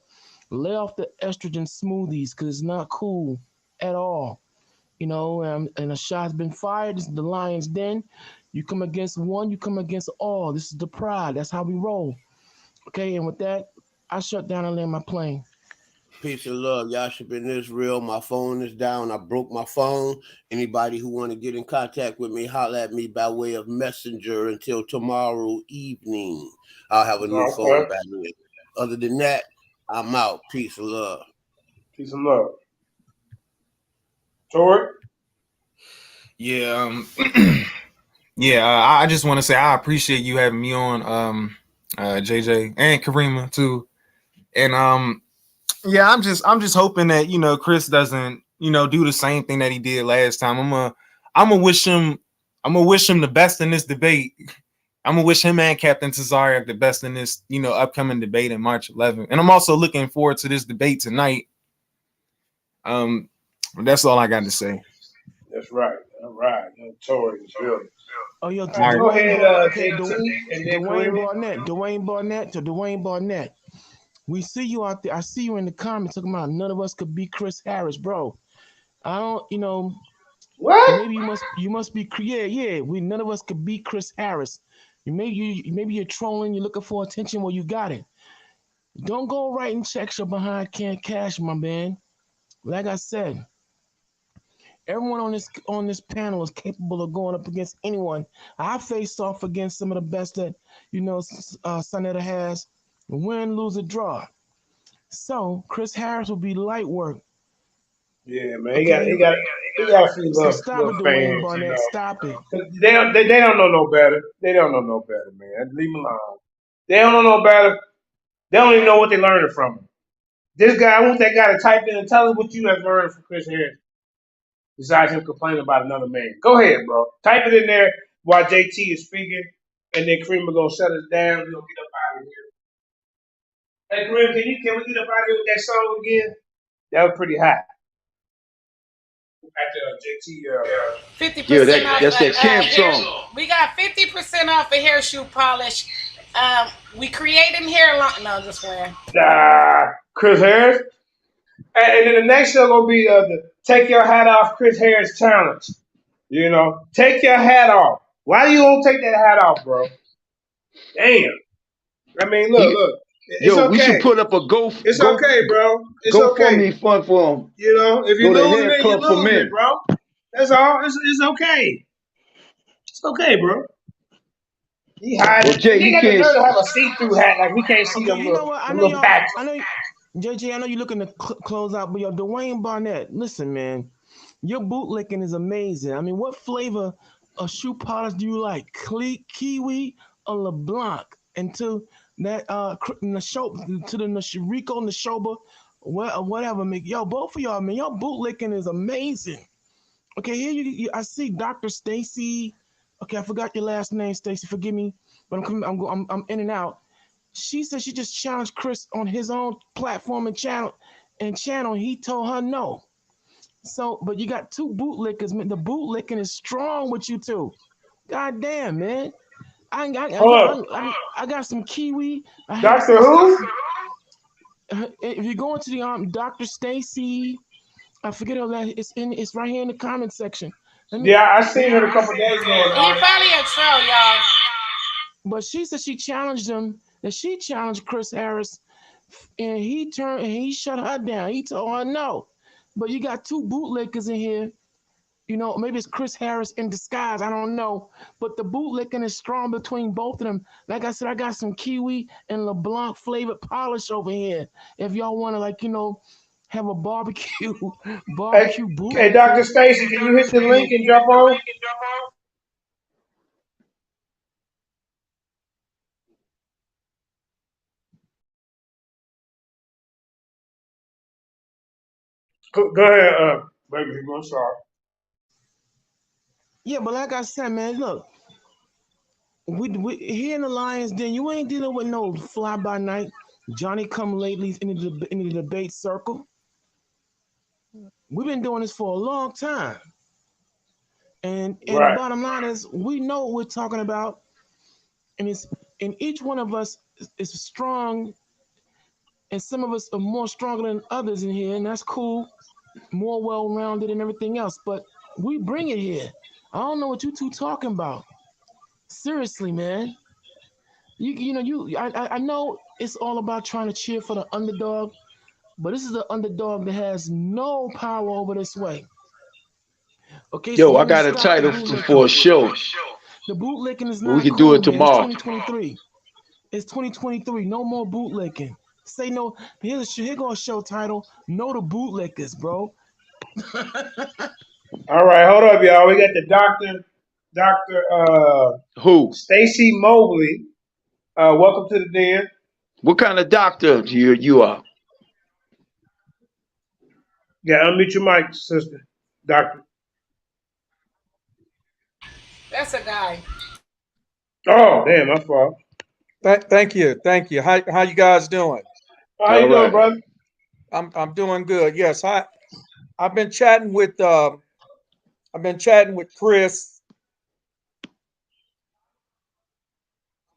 lay off the estrogen smoothies because it's not cool at all. You know, and a shot's been fired. This is the Lion's Den. You come against one, you come against all. This is the pride. That's how we roll. Okay, and with that, I shut down and land my plane. Peace and love. Y'all should been this real. My phone is down. I broke my phone. Anybody who want to get in contact with me, holler at me by way of messenger until tomorrow evening. I'll have a new phone back in. Other than that, I'm out. Peace and love. Peace and love. Tori? Yeah, I just want to say I appreciate you having me on, JJ and Karima too, and I'm just hoping that Chris doesn't do the same thing that he did last time. I'm gonna wish him the best in this debate. I'm gonna wish him and Captain Cesare the best in this upcoming debate in March 11th, and I'm also looking forward to this debate tonight. That's all I got to say. That's right. All right. Tori is building. Oh, yo, go ahead, Dwayne Barnett. We see you out there. I see you in the comments talking about none of us could beat Chris Harris, bro. I don't, what? Maybe you must be none of us could beat Chris Harris. Maybe you're trolling. You're looking for attention. Well, you got it. Don't go writing checks or behind can't cash, my man. Like I said, Everyone on this panel is capable of going up against anyone. I faced off against some of the best that SANETER has. Win, lose, or draw. So Chris Harris will be light work. Yeah, man. Okay. He got a few So little, stop little it, Dwayne fans, Barnett. Stop it. They don't know no better. They don't know no better, man. Leave them alone. They don't know no better. They don't even know what they're learning from him. This guy, I want that guy to type in and tell us what you have learned from Chris Harris. Besides him complaining about another man. Go ahead, bro. Type it in there while JT is speaking, and then Kareem will go shut us down. We'll get up out of here. Hey, Kareem, can we get up out of here with that song again? That was pretty hot. At JT. 50% off. That's that camp song. We got 50% off of hair shoe polish. We creating hair long. No, just playing. Chris Harris. And then the next show gonna be the Take Your Hat Off Chris Harris challenge. You know, take your hat off. Why do you don't take that hat off, bro? Damn. I mean, look. It's okay. We should put up a It's okay, bro. It's okay. GoFundMe fund for him. You know, if you lose it, you lose men. it, bro. That's all. It's okay. It's okay, bro. He hiding. Well, Jay, he got the nerve to have a see-through hat, like we can't see them little patches. JJ, I know you're looking to close out, but Dwayne Barnett, listen, man, your bootlicking is amazing. I mean, what flavor of shoe polish do you like? Kiwi or LeBlanc? And to that to the Rico and the Shoba, whatever, both of y'all, man, your bootlicking is amazing. Okay, here I see Dr. Stacy. Okay, I forgot your last name, Stacy. Forgive me, but I'm in and out. She said she just challenged Chris on his own platform and channel. He told her no. So, but you got two bootlickers, man. The bootlicking is strong with you two. God damn, man. I got some kiwi. Doctor who? If you go into the Dr. Stacy, I forget her last. It's right here in the comment section. I seen her a couple days ago. He probably a troll, y'all. But she said she challenged him. That she challenged Chris Harris, and he shut her down. He told her no. But you got two bootlickers in here. You know, maybe it's Chris Harris in disguise. I don't know. But the bootlicking is strong between both of them. Like I said, I got some kiwi and LeBlanc flavored polish over here. If y'all want to, have a barbecue boot. Hey, Dr. Stacy, can you hit the link and jump on? Go ahead, baby. I'm sorry. Yeah, but like I said, man, look, we here in the Lions Den, you ain't dealing with no fly by night, Johnny come lately in the debate circle. We've been doing this for a long time, and the bottom line is we know what we're talking about, and each one of us is strong, and some of us are more stronger than others in here, and that's cool, more well-rounded and everything else. But we bring it here. I don't know what you two talking about. Seriously, man. I know it's all about trying to cheer for the underdog, but this is the underdog that has no power over this way. Okay. Yo, so I got a title for a show. The bootlicking is not. We can do it tomorrow. It's 2023. It's 2023. No more bootlicking. Say no. Here go a show title. No to bootlickers, bro. All right, hold up, y'all. We got the Dr. Who? Stacy Mobley. Welcome to the den. What kind of doctor you are? Yeah, unmute your mic, sister. Doctor. That's a guy. Oh, damn, my fault. Thank you. How you guys doing? How you doing, brother? I'm doing good. Yes, I've been chatting with Chris.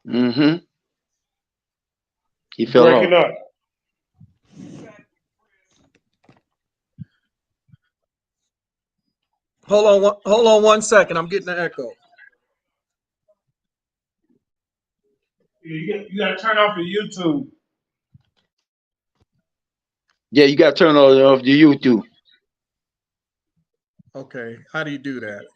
Mm-hmm. He fell breaking off. up. Hold on 1 second. I'm getting an echo. You got to turn off your YouTube. Yeah, you got to turn off your YouTube. Okay, how do you do that?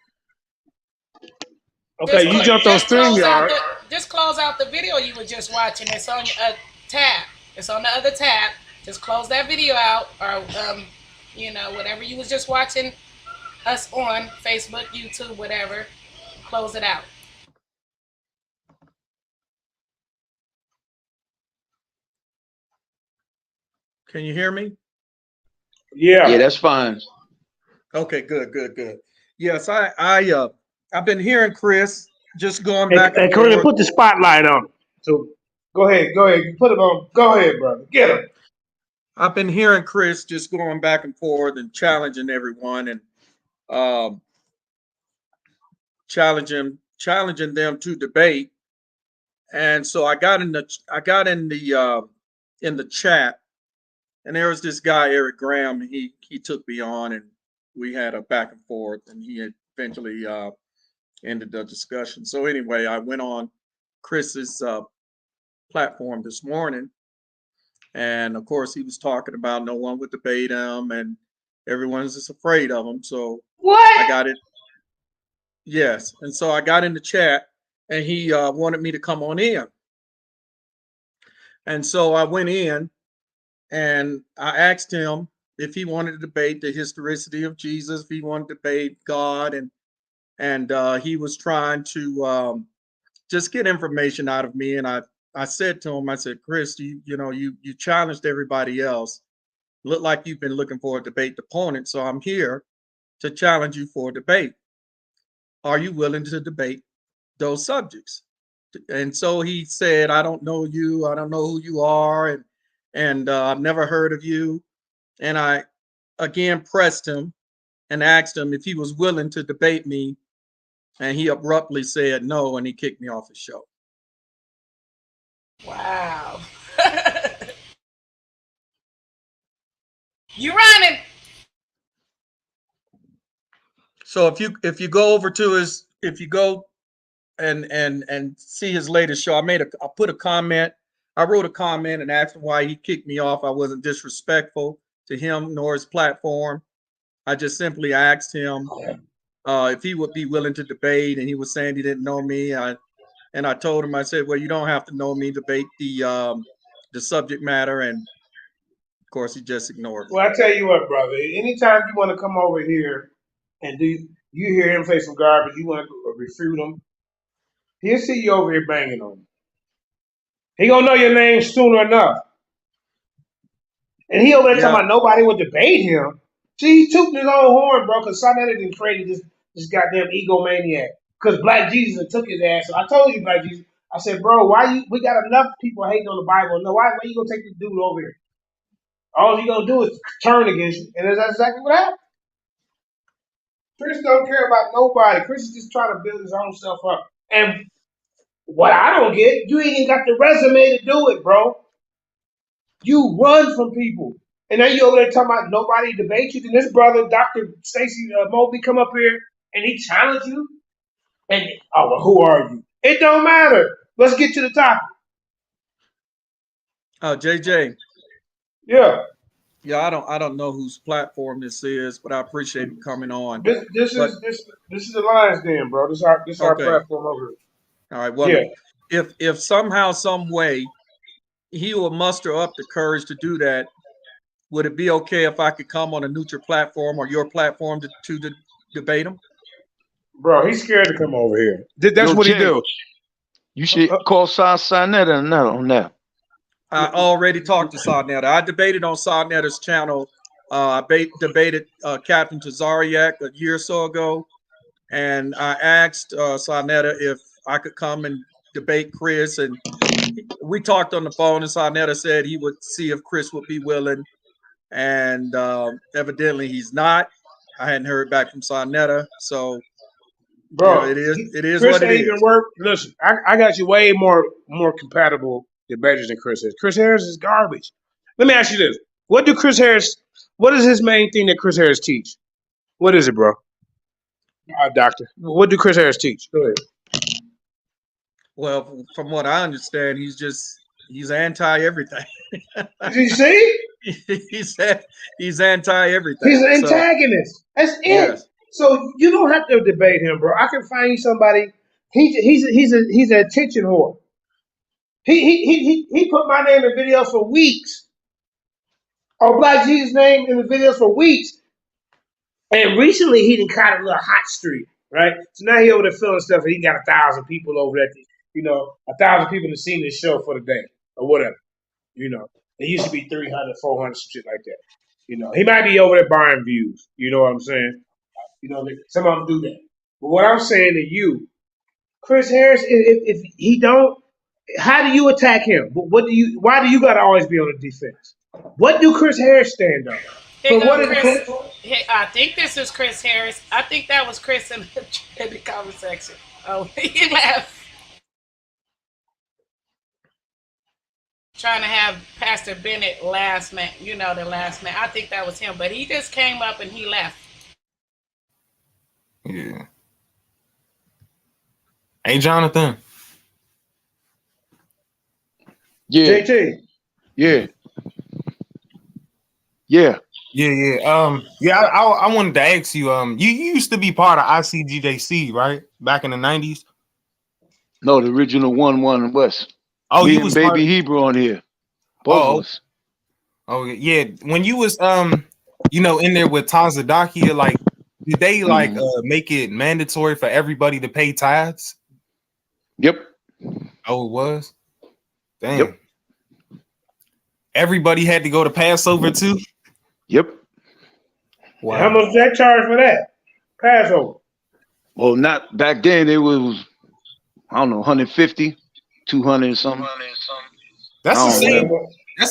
Okay, you jumped on StreamYard. Just close out the video you were just watching. It's on a tab. It's on the other tab. Just close that video out, or whatever you was just watching us on Facebook, YouTube, whatever. Close it out. Can you hear me? Yeah, that's fine. Okay, good. Yes, I've been hearing Chris just going Hey, back and Kareem, forth. put the spotlight on him. So go ahead. Put him on. Go ahead, brother. Get him. I've been hearing Chris just going back and forth and challenging everyone and challenging them to debate. And so I got in the chat, and there was this guy Eric Graham. He took me on, and we had a back and forth, and he eventually ended the discussion. So anyway, I went on Chris's platform this morning, and of course he was talking about no one would debate him, and everyone's just afraid of him. So I got it. Yes, and so I got in the chat, and he wanted me to come on in, and so I went in, and I asked him if he wanted to debate the historicity of Jesus, if he wanted to debate God, and he was trying to just get information out of me. And I said to him, I said, Chris, you challenged everybody else. Look like you've been looking for a debate opponent, so I'm here to challenge you for a debate. Are you willing to debate those subjects? And so he said, I don't know you. I don't know who you are. And I've never heard of you. And I again pressed him and asked him if he was willing to debate me. And he abruptly said no, and he kicked me off the show. Wow. You running. So if you go over to his, if you go and see his latest show, I put a comment. I wrote a comment and asked him why he kicked me off. I wasn't disrespectful to him nor his platform. I just simply asked him if he would be willing to debate, and he was saying he didn't know me. And I told him, I said, well, you don't have to know me, debate the subject matter. And of course, he just ignored me. Well, I tell you what, brother. Anytime you want to come over here and you hear him say some garbage, you want to refute him, he'll see you over here banging on him. He gonna know your name sooner enough. And he over there talking about nobody would debate him. See, he tooting his own horn, bro, because SANETER didn't create this goddamn egomaniac. Because Black Jesus took his ass. So I told you, Black Jesus, I said, bro, we got enough people hating on the Bible. No, why you gonna take this dude over here? All you gonna do is turn against you. And that's exactly what happened. Chris don't care about nobody. Chris is just trying to build his own self up. And what I don't get, you ain't even got the resume to do it, bro. You run from people. And then you over there talking about nobody debate you. Then this brother, Dr. Stacy Mobley, come up here and he challenge you. And, oh, well, who are you? It don't matter. Let's get to the topic. JJ. Yeah. Yeah, I don't know whose platform this is, but I appreciate him coming on. This is the Lions Den, bro. This is our platform over here. All right. Well, yeah. If somehow, some way, he will muster up the courage to do that, would it be okay if I could come on a neutral platform or your platform to debate him? Bro, he's scared to come over here. That's what he do. You should call SANETER on that. I already talked to SANETER. I debated on SANETER's channel. I debated Captain Tazariak a year or so ago, and I asked SANETER if I could come and debate Chris, and we talked on the phone, and SANETER said he would see if Chris would be willing, and evidently he's not. I hadn't heard back from SANETER, so bro, it is Chris what it ain't is. even work. Listen, I got you way more compatible debaters than Chris is. Chris Harris is garbage. Let me ask you this: what is his main thing that Chris Harris teach? What is it, bro? Doctor, what do Chris Harris teach? Go ahead. Well, from what I understand, he's anti everything. You see? he's anti everything. He's an antagonist. That's it. Yes. So you don't have to debate him, bro. I can find you somebody. He's an attention whore. He put my name in videos for weeks, or Black Jesus' name in the videos for weeks. And recently he done caught a little hot streak, right? So now he over there filming stuff, and he got 1,000 people over there. 1,000 people have seen this show for the day or whatever. It used to be 300, 400, some shit like that. He might be over there buying views. You know what I'm saying? Some of them do that. But what I'm saying to you, Chris Harris, if he don't, how do you attack him? Why do you got to always be on the defense? What do Chris Harris stand on? I think this is Chris Harris. I think that was Chris in the comment section. Oh, he laughed. Trying to have Pastor Bennett last man, the last man. I think that was him, but he just came up and he left. Yeah. Hey, Jonathan. Yeah. JT. Yeah. Yeah. Yeah. I wanted to ask you. You used to be part of ICGJC, right? Back in the 90s. No, the original one West. Oh, Me you and was Baby Hebrew on here. Both of us. Oh yeah. When you was in there with Tanzadakia, like, did they make it mandatory for everybody to pay tithes? Yep. Oh, it was. Damn. Yep. Everybody had to go to Passover too. Yep. Wow. How much that charge for that? Passover. Well, not back then. It was, I don't know, 150, 200 something. That's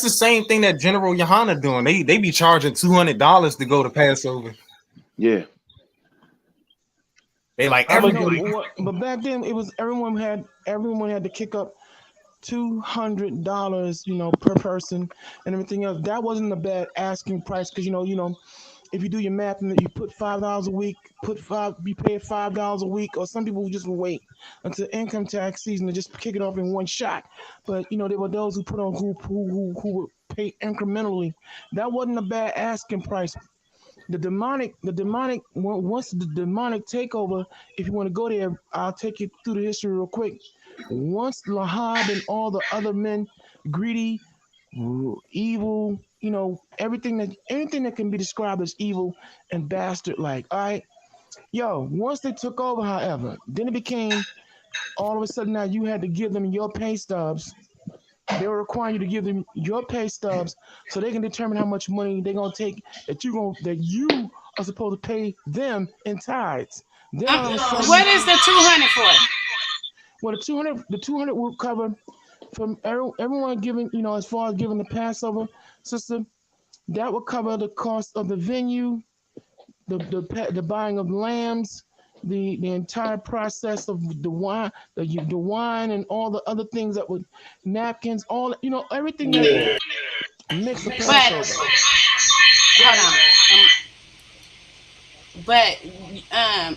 the same thing that General Yohana doing. They be charging $200 to go to Passover. Yeah. They like everybody. But back then it was everyone had to kick up $200, per person and everything else. That wasn't a bad asking price because if you do your math and you put $5 a week, be paid $5 a week, or some people just wait until income tax season to just kick it off in one shot. But there were those who put on who would pay incrementally. That wasn't a bad asking price. The demonic once the demonic takeover, if you want to go there, I'll take you through the history real quick. Once Lahab and all the other men, greedy, evil, anything that can be described as evil and bastard like, all right, once they took over, however, then it became all of a sudden now you had to give them your pay stubs. They were requiring you to give them your pay stubs so they can determine how much money they're gonna take that you are supposed to pay them in tithes. Then all of a sudden, what is the 200 for? Well, the 200 will cover from everyone giving, as far as giving the Passover system, that will cover the cost of the venue, the buying of lambs, the entire process of the wine, the wine and all the other things that would napkins, all everything that makes the Passover. But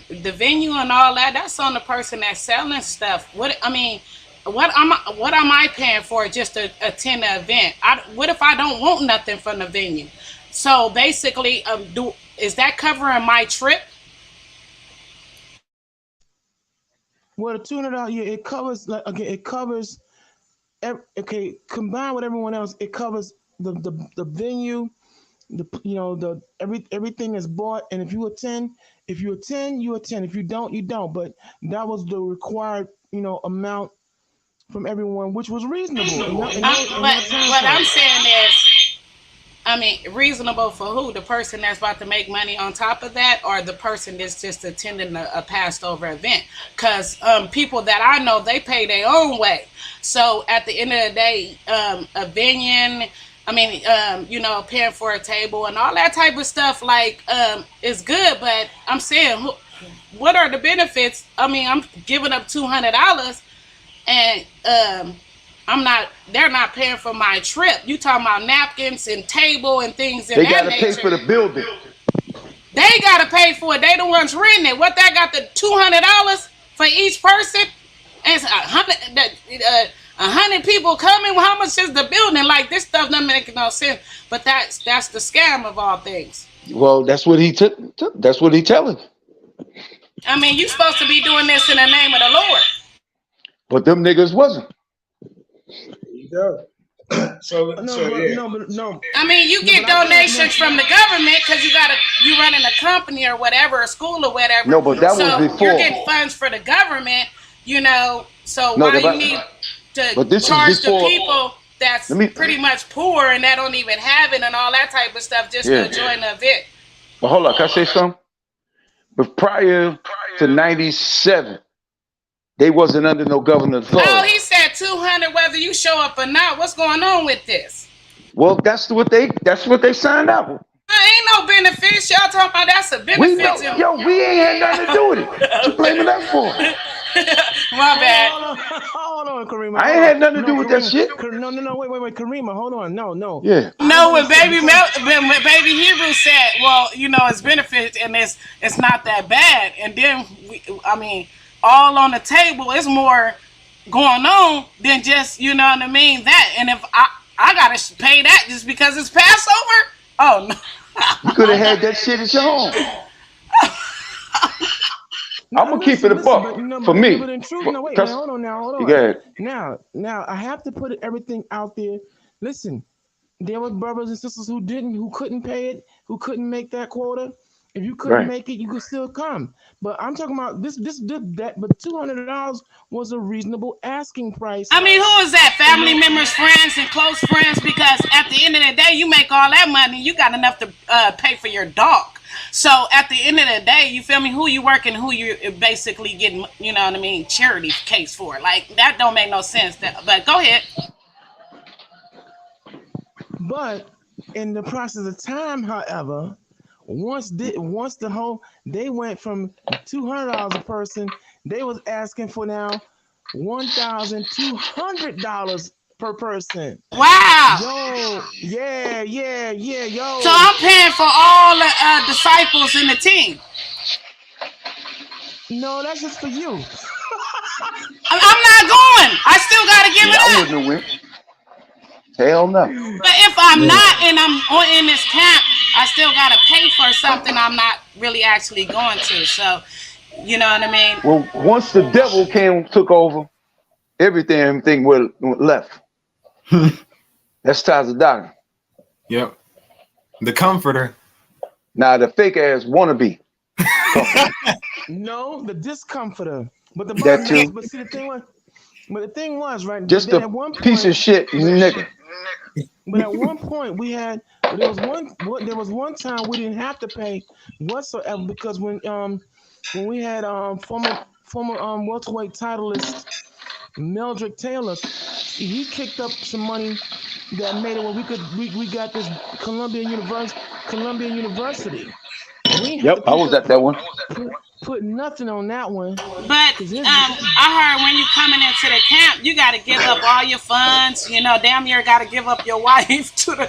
the venue and all that's on the person that's selling stuff. What am I paying for just to attend the event? What if I don't want nothing from the venue? So basically, is that covering my trip? Well, the $200, it covers combined with everyone else, it covers the venue, everything that's bought, and if you attend, you attend. If you don't, you don't. But that was the required, amount from everyone, which was reasonable. What I'm saying is, reasonable for who? The person that's about to make money on top of that, or the person that's just attending a Passover event? Because people that I know, they pay their own way. So at the end of the day, a venue, paying for a table and all that type of stuff, is good. But I'm saying, what are the benefits? I'm giving up $200 and they're not paying for my trip. You talking about napkins and table and things in that nature. They gotta pay for the building. They gotta pay for it. They the ones renting it. What, that got the $200 for each person? And it's 100 people coming. Well, how much is the building? This stuff doesn't make no sense. But that's the scam of all things. Well, that's what he took. That's what he telling. I mean, you supposed to be doing this in the name of the Lord. But them niggas wasn't. There you go. So yeah. No. I mean, you get donations from the government because you running a company or whatever, a school or whatever. No, but that was So before. you're getting funds for the government, you know. So No, why you but need to this charge is the before. people that's pretty much poor and that don't even have it and all that type of stuff just to join the event? But hold on, can I say something? But prior to 97, they wasn't under no government authority. Oh, he said 200 whether you show up or not. What's going on with this? Well, that's what they signed up with. Ain't no benefits. Y'all talking about that's a benefit. We ain't had nothing to do with it. What you blaming us for? My bad. Hold on, Karima. I ain't had nothing to do with that shit. No, wait, Karima, hold on. No. Yeah. No, when Baby Hebrew said, well, you know, it's benefits and it's not that bad. And then, all on the table is more going on than just, you know what I mean, that. And if I got to pay that just because it's Passover? Oh, no. You could have had that shit at your home. I'm gonna keep it a buck for me. But in truth, wait, hold on. Now, I have to put everything out there. Listen, there were brothers and sisters who couldn't pay it, who couldn't make that quota. If you couldn't make it, you could still come. But I'm talking about that. But $200 was a reasonable asking price. I mean, who is that? Family members, friends, and close friends? Because at the end of the day, you make all that money, you got enough to pay for your dog. So at the end of the day, you feel me? Who you working, who you basically getting, you know what I mean, charity case for? Like that don't make no sense. But go ahead. But in the process of time, however, once they went from $200 a person, they was asking for now $1,200 per person. Wow. Yo, yeah, yo. So I'm paying for all the disciples in the team. No, that's just for you. I'm not going. I still got to give it up. I wouldn't have went. Hell no. But if I'm not and I'm in this camp, I still got to pay for something I'm not really actually going to. So, you know what I mean? Well, once the devil took over, everything was left. That's Ty's doctrine. Yep. The comforter. Now the fake ass wannabe. No, the discomforter. But the that too. But see, the thing was right. Just a piece of shit, nigga. But at one point there was one time we didn't have to pay whatsoever because when we had former welterweight titleist Meldrick Taylor, he kicked up some money that made it where we got this Columbia University. Yep, I was at that one. Put nothing on that one. But I heard when you coming into the camp, you got to give up all your funds. You know, damn near got to give up your wife to the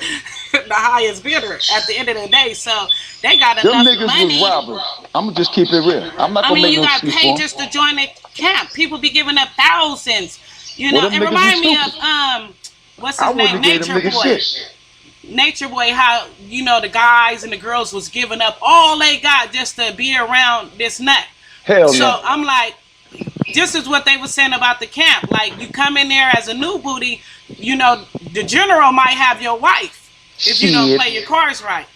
highest bidder at the end of the day. So they got enough money. Them niggas was robbers. I'm gonna just keep it real. I'm not gonna make no excuse for them. You got to pay just to join the camp. People be giving up thousands. You know, it reminds me of what's his name, Nature Boy. Nature Boy, how, you know, the guys and the girls was giving up all they got just to be around this nut. Hell so no. I'm like, this is what they were saying about the camp. Like, you come in there as a new booty, you know, the general might have your wife if you don't play your cards right.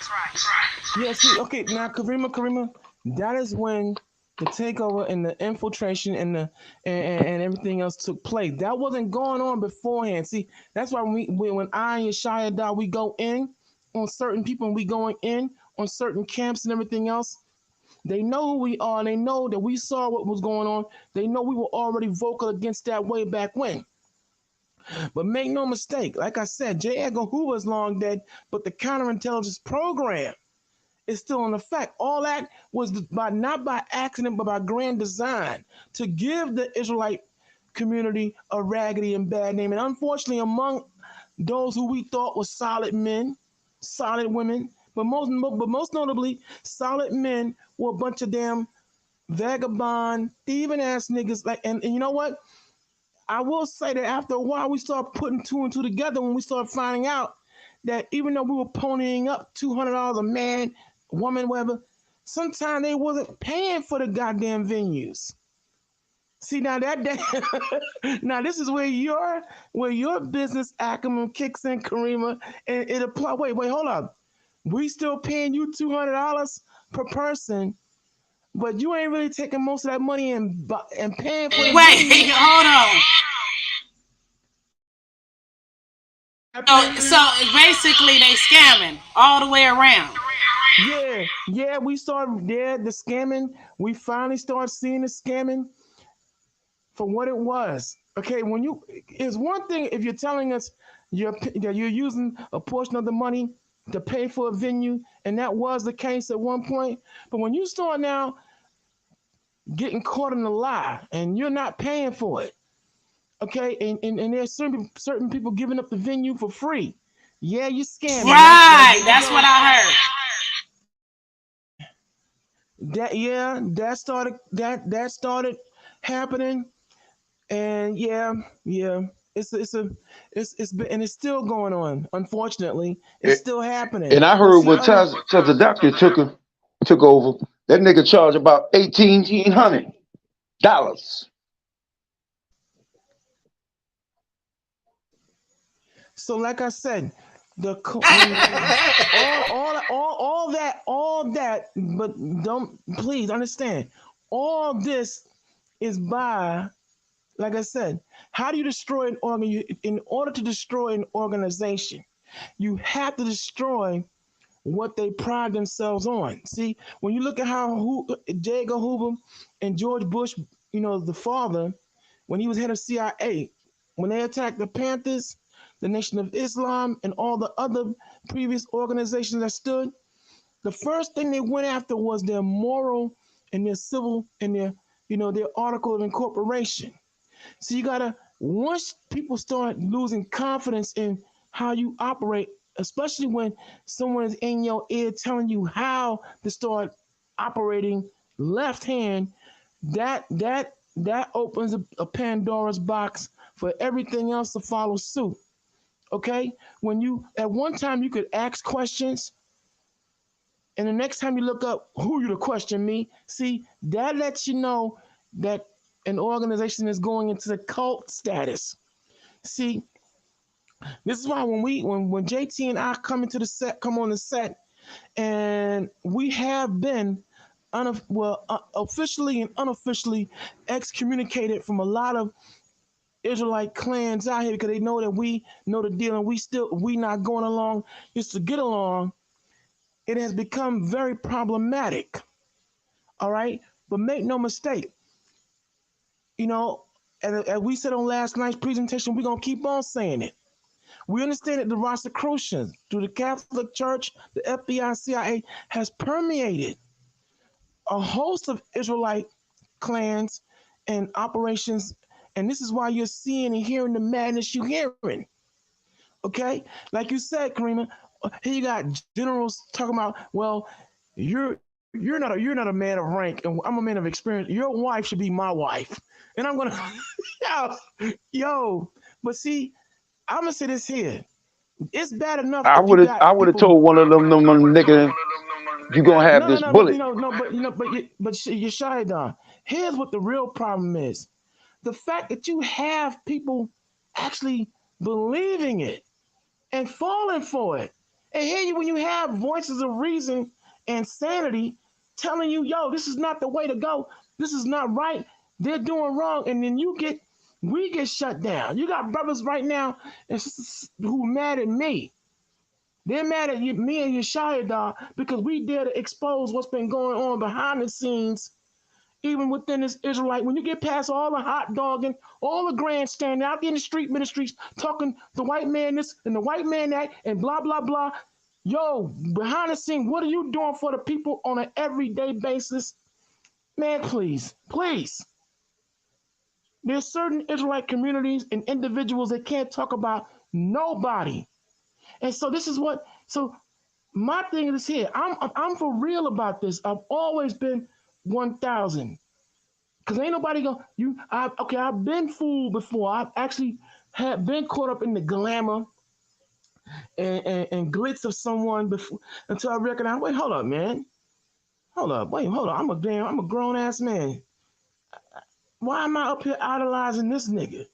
Yeah, see, okay, now Karima, that is when the takeover and the infiltration and everything else took place. That wasn't going on beforehand. See, that's why when I and Yeshaya die, we go in on certain people and we going in on certain camps and everything else. They know who we are. They know that we saw what was going on. They know we were already vocal against that way back when. But make no mistake, like I said, J. Edgar Hoover's long dead, but the counterintelligence program is still in effect. All that was not by accident, but by grand design to give the Israelite community a raggedy and bad name. And unfortunately, among those who we thought were solid men, solid women, but most notably, solid men were a bunch of damn vagabond, thieving ass niggas. And you know what? I will say that after a while, we started putting two and two together when we started finding out that even though we were ponying up $200 a man, woman, whatever, sometimes they wasn't paying for the goddamn venues. See now now this is where your business acumen kicks in, Karima, and it apply. Wait, hold up. We still paying you $200 per person, but you ain't really taking most of that money and paying for the Wait, venue. hold on. So basically, they scamming all the way around. Yeah, we started the scamming. We finally started seeing the scamming for what it was. Okay, when you it's one thing if you're telling us that you're using a portion of the money to pay for a venue, and that was the case at one point. But when you start now getting caught in the lie and you're not paying for it, okay, and there's certain people giving up the venue for free. Yeah, you're scamming. Right, that's what I heard. That started happening, and yeah, it's been and it's still going on. Unfortunately, it's still happening. And I But heard see, when the doctor took over, that nigga charged about $1,800. so like I said, when all that, but don't please understand, all this is by, like I said, how do you destroy an organ? In order to destroy an organization, you have to destroy what they pride themselves on. See, when you look at how J. Edgar Hoover and George Bush, the father, when he was head of CIA, when they attacked the Panthers, the Nation of Islam, and all the other previous organizations that stood, the first thing they went after was their moral and their civil and their article of incorporation. So you gotta, once people start losing confidence in how you operate, especially when someone is in your ear telling you how to start operating left hand, that opens a Pandora's box for everything else to follow suit. Okay? When you at one time you could ask questions, and the next time you look up who you to question me, see, that lets you know that an organization is going into the cult status. See, this is why when JT and I come on the set, and we have been officially and unofficially excommunicated from a lot of Israelite clans out here because they know that we know the deal and we not going along just to get along. It has become very problematic. All right, but make no mistake, as we said on last night's presentation, we're gonna keep on saying it. We understand that the Rosicrucians, through the Catholic Church, the FBI, CIA, has permeated a host of Israelite clans and operations, and this is why you're seeing and hearing the madness you're hearing. Okay, like you said, Karima, here you got generals talking about, well, you're not a man of rank, and I'm a man of experience. Your wife should be my wife, and I'm gonna, yo. But see, I'm gonna say this here. It's bad enough I if you would have got I would have people. told one of them nigga, you gonna have No, this no, but bullet. you're shy, Don. Here's what the real problem is: the fact that you have people actually believing it and falling for it. And here when you have voices of reason and sanity telling you, yo, this is not the way to go. This is not right. They're doing wrong. And then we get shut down. You got brothers right now who mad at me. They're mad at me and Yeshaya because we dare to expose what's been going on behind the scenes, even within this Israelite. When you get past all the hot dogging, all the grandstanding, out in the street ministries, talking the white man this and the white man that, and blah, blah, blah. Yo, behind the scene, what are you doing for the people on an everyday basis? Man, please, please. There's certain Israelite communities and individuals that can't talk about nobody. And so this is what, so my thing is here. I'm for real about this. I've always been 1,000. Cause ain't nobody gonna I've been fooled before. I've actually had been caught up in the glamour and glitz of someone before until I recognize, wait, hold up, man. hold up, wait, hold up. I'm a grown ass man. Why am I up here idolizing this nigga?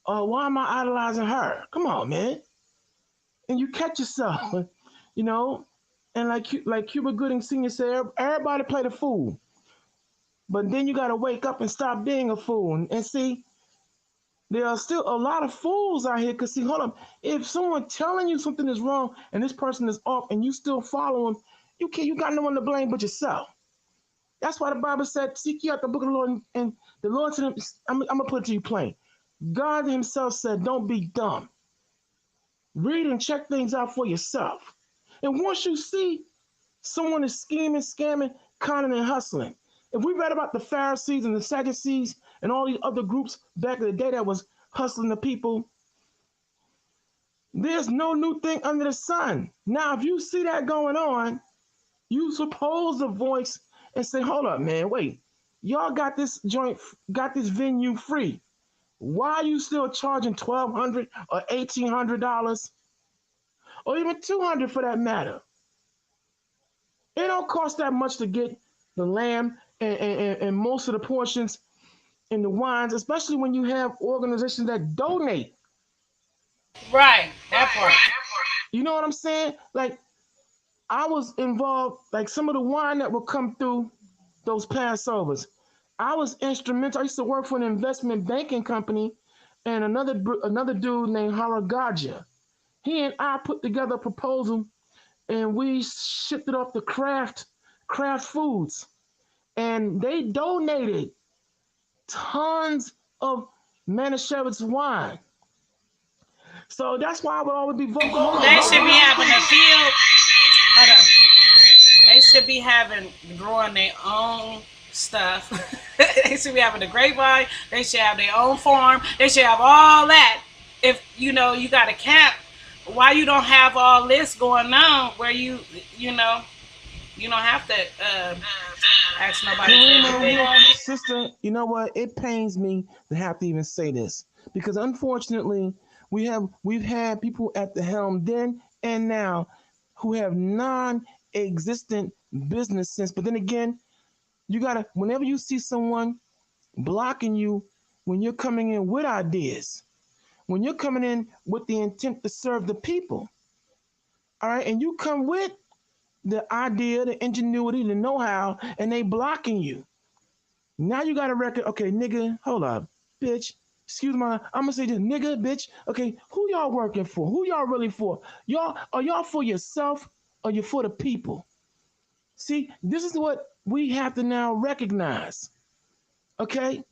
Or why am I idolizing her? Come on, man. And you catch yourself, you know. And like Cuba Gooding Sr. said, everybody play the fool. But then you gotta wake up and stop being a fool. And see, there are still a lot of fools out here. Cause see, hold up, if someone telling you something is wrong and this person is off and you still follow him, you got no one to blame but yourself. That's why the Bible said, seek ye out the book of the Lord, and the Lord said, I'm gonna put it to you plain. God himself said, don't be dumb. Read and check things out for yourself. And once you see someone is scheming, scamming, conning, and hustling, if we read about the Pharisees and the Sadducees and all these other groups back in the day that was hustling the people, there's no new thing under the sun. Now, if you see that going on, you suppose to voice and say, hold up, man, wait. Y'all got this joint, got this venue free. Why are you still charging $1,200 or $1,800 or even $200 for that matter? It don't cost that much to get the lamb and most of the portions and the wines, especially when you have organizations that donate. Right, that part. You know what I'm saying? Like, I was involved, like some of the wine that would come through those Passovers. I was instrumental. I used to work for an investment banking company, and another dude named Haragaja. He and I put together a proposal, and we shipped it off to Kraft Foods, and they donated tons of Manischewitz wine. So that's why I would always be vocal. They should be having a field. Hold on. They should be growing their own stuff. They should be having the grapevine. They should have their own farm. They should have all that. If you got a cap, why you don't have all this going on where you don't have to ask nobody. Sister, you know what? It pains me to have to even say this because unfortunately we've had people at the helm then and now who have non-existent business sense. But then again, you gotta whenever you see someone blocking you when you're coming in with ideas, when you're coming in with the intent to serve the people, all right, and you come with the idea, the ingenuity, the know-how, and they blocking you. Now you got a record. Okay, nigga, hold up, bitch. Excuse my, I'm gonna say this, nigga, bitch. Okay, who y'all working for? Who y'all really for? Are y'all for yourself or you for the people? See, this is what we have to now recognize. Okay,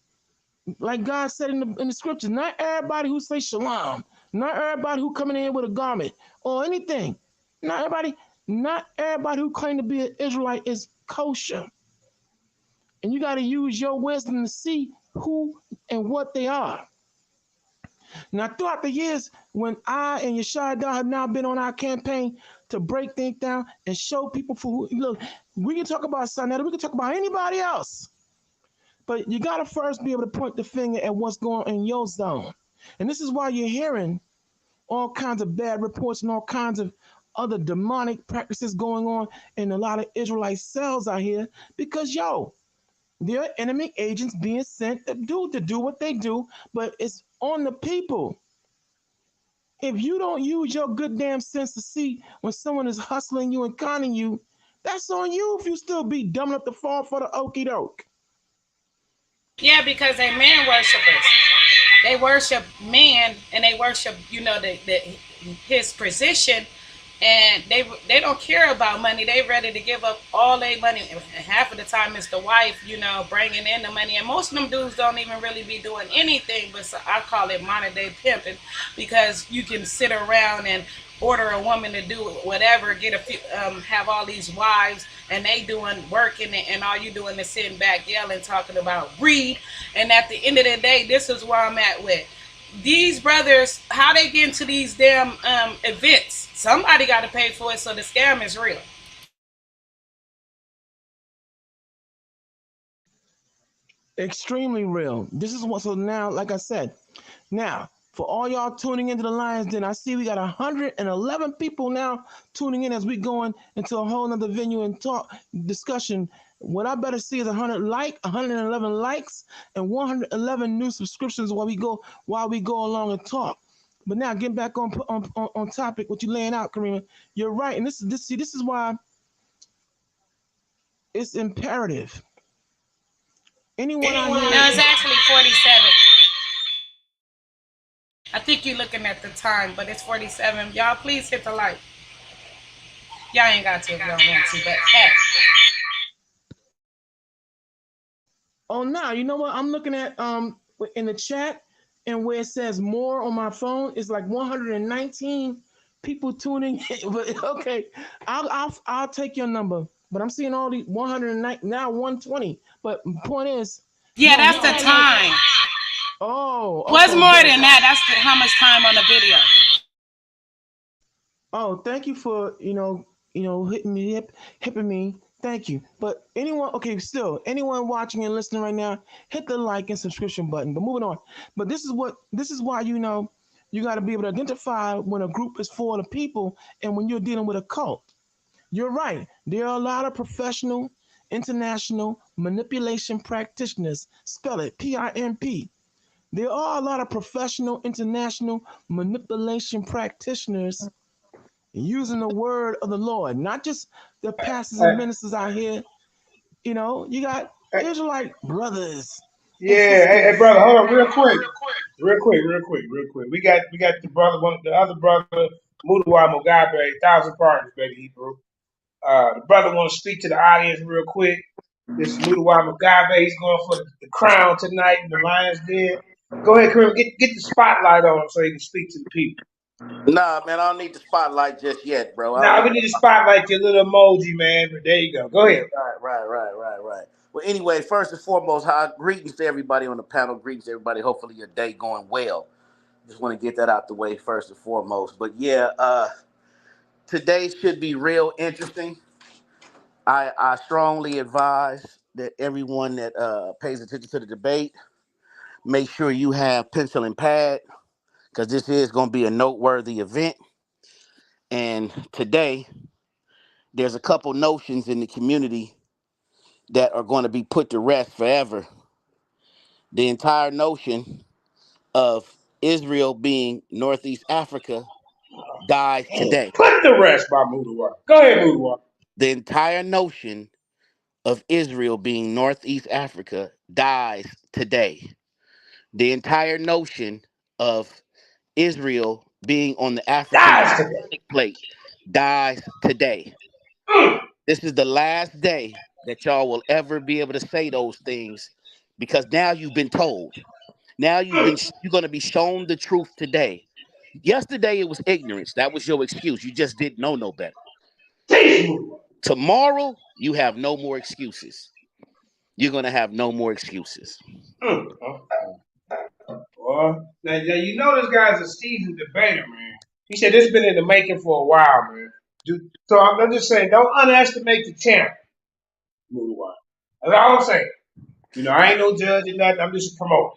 like God said in the scriptures, not everybody who say shalom, not everybody who coming in with a garment or anything, not everybody who claim to be an Israelite is kosher. And you got to use your wisdom to see who and what they are. Now, throughout the years, when I and Yeshua have now been on our campaign to break things down and show people for who, look, we can talk about SANETER, we can talk about anybody else. But you got to first be able to point the finger at what's going on in your zone. And this is why you're hearing all kinds of bad reports and all kinds of other demonic practices going on in a lot of Israelite cells out here because, there are enemy agents being sent to do what they do, but it's on the people. If you don't use your good damn sense to see when someone is hustling you and conning you, that's on you if you still be dumb enough to fall for the okie doke. Yeah, because they man worshipers. They worship man and they worship, his position, and they don't care about money. They ready to give up all their money. And half of the time it's the wife, bringing in the money. And most of them dudes don't even really be doing anything, but so I call it modern day pimping because you can sit around and order a woman to do whatever, get a few, have all these wives, and they doing working, and all you doing is sitting back yelling, talking about read. And at the end of the day, this is where I'm at with these brothers. How they get into these damn events? Somebody got to pay for it, so the scam is real. Extremely real. This is what. So now, like I said, now For all y'all tuning into the Lions Den, I see we got 111 people now tuning in as we going into a whole nother venue and talk discussion. What I better see is 111 likes and 111 new subscriptions while we go along and talk. But now getting back on topic, what you laying out, Karima, you're right, and this is why it's imperative. Anyone out here? No, it's actually 47. I think you're looking at the time, but it's 47. Y'all, please hit the like. Y'all ain't got to if y'all want to, but hey. Oh, no, you know what? I'm looking at in the chat, and where it says more on my phone, it's like 119 people tuning in. But okay, I'll take your number. But I'm seeing all these 109 now 120. But point is, yeah, that's the time. Oh, okay. What's more than that? That's how much time on the video. Oh, thank you for hitting me hipping me. Thank you. But anyone watching and listening right now, hit the like and subscription button. But moving on. But this is why you got to be able to identify when a group is for the people and when you're dealing with a cult. You're right. There are a lot of professional, international manipulation practitioners. Spell it PIMP. There are a lot of professional, international manipulation practitioners using the word of the Lord, not just the pastors and ministers out here. You got Israelite brothers. Yeah, hey, brother, hold on, real quick. We got the other brother, Mudawa Mugabe, 1,000 partners, baby Hebrew. The brother want to speak to the audience real quick. This is Mudawa Mugabe. He's going for the crown tonight in the Lions Den. Go ahead, Kareem, get the spotlight on him so he can speak to the people. Nah, man, I don't need the spotlight just yet, bro. Nah, we need to spotlight your little emoji, man. But there you go. Go ahead. Right. Well, anyway, first and foremost, greetings to everybody on the panel. Greetings to everybody. Hopefully your day going well. Just want to get that out the way first and foremost. But yeah, today should be real interesting. I strongly advise that everyone that pays attention to the debate, make sure you have pencil and pad, because this is going to be a noteworthy event. And today, there's a couple notions in the community that are going to be put to rest forever. The entire notion of Israel being Northeast Africa dies today. Put the rest by Mudawa. Go ahead, Mudawa. The entire notion of Israel being Northeast Africa dies today. The entire notion of Israel being on the African plate dies today. This is the last day that y'all will ever be able to say those things, because now you've been told. Now you're going to be shown the truth today. Yesterday it was ignorance. That was your excuse. You just didn't know no better. Tomorrow you have no more excuses. You're going to have no more excuses. Well, now you know this guy's a seasoned debater, man. He said this has been in the making for a while, man. So I'm just saying, don't underestimate the champ. That's all I'm saying. I ain't no judge or nothing. I'm just a promoter.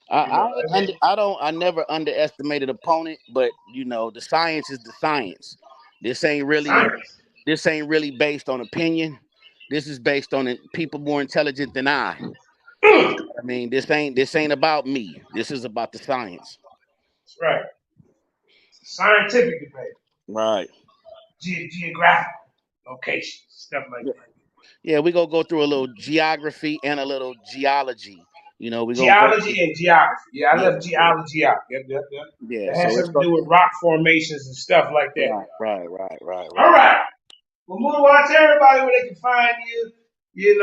I never underestimated opponent, but the science is the science. This ain't really based on opinion. This is based on people more intelligent than I. I mean, this ain't about me. This is about the science. That's right. It's a scientific debate. Right. Geographical locations, stuff like that. Yeah, we gonna go through a little geography and a little geology. Geology and geography. Yeah, I left geology out. Yep. Yeah, it has something to do with rock formations and stuff like that. Right. All right. Well, move on to everybody where they can find you.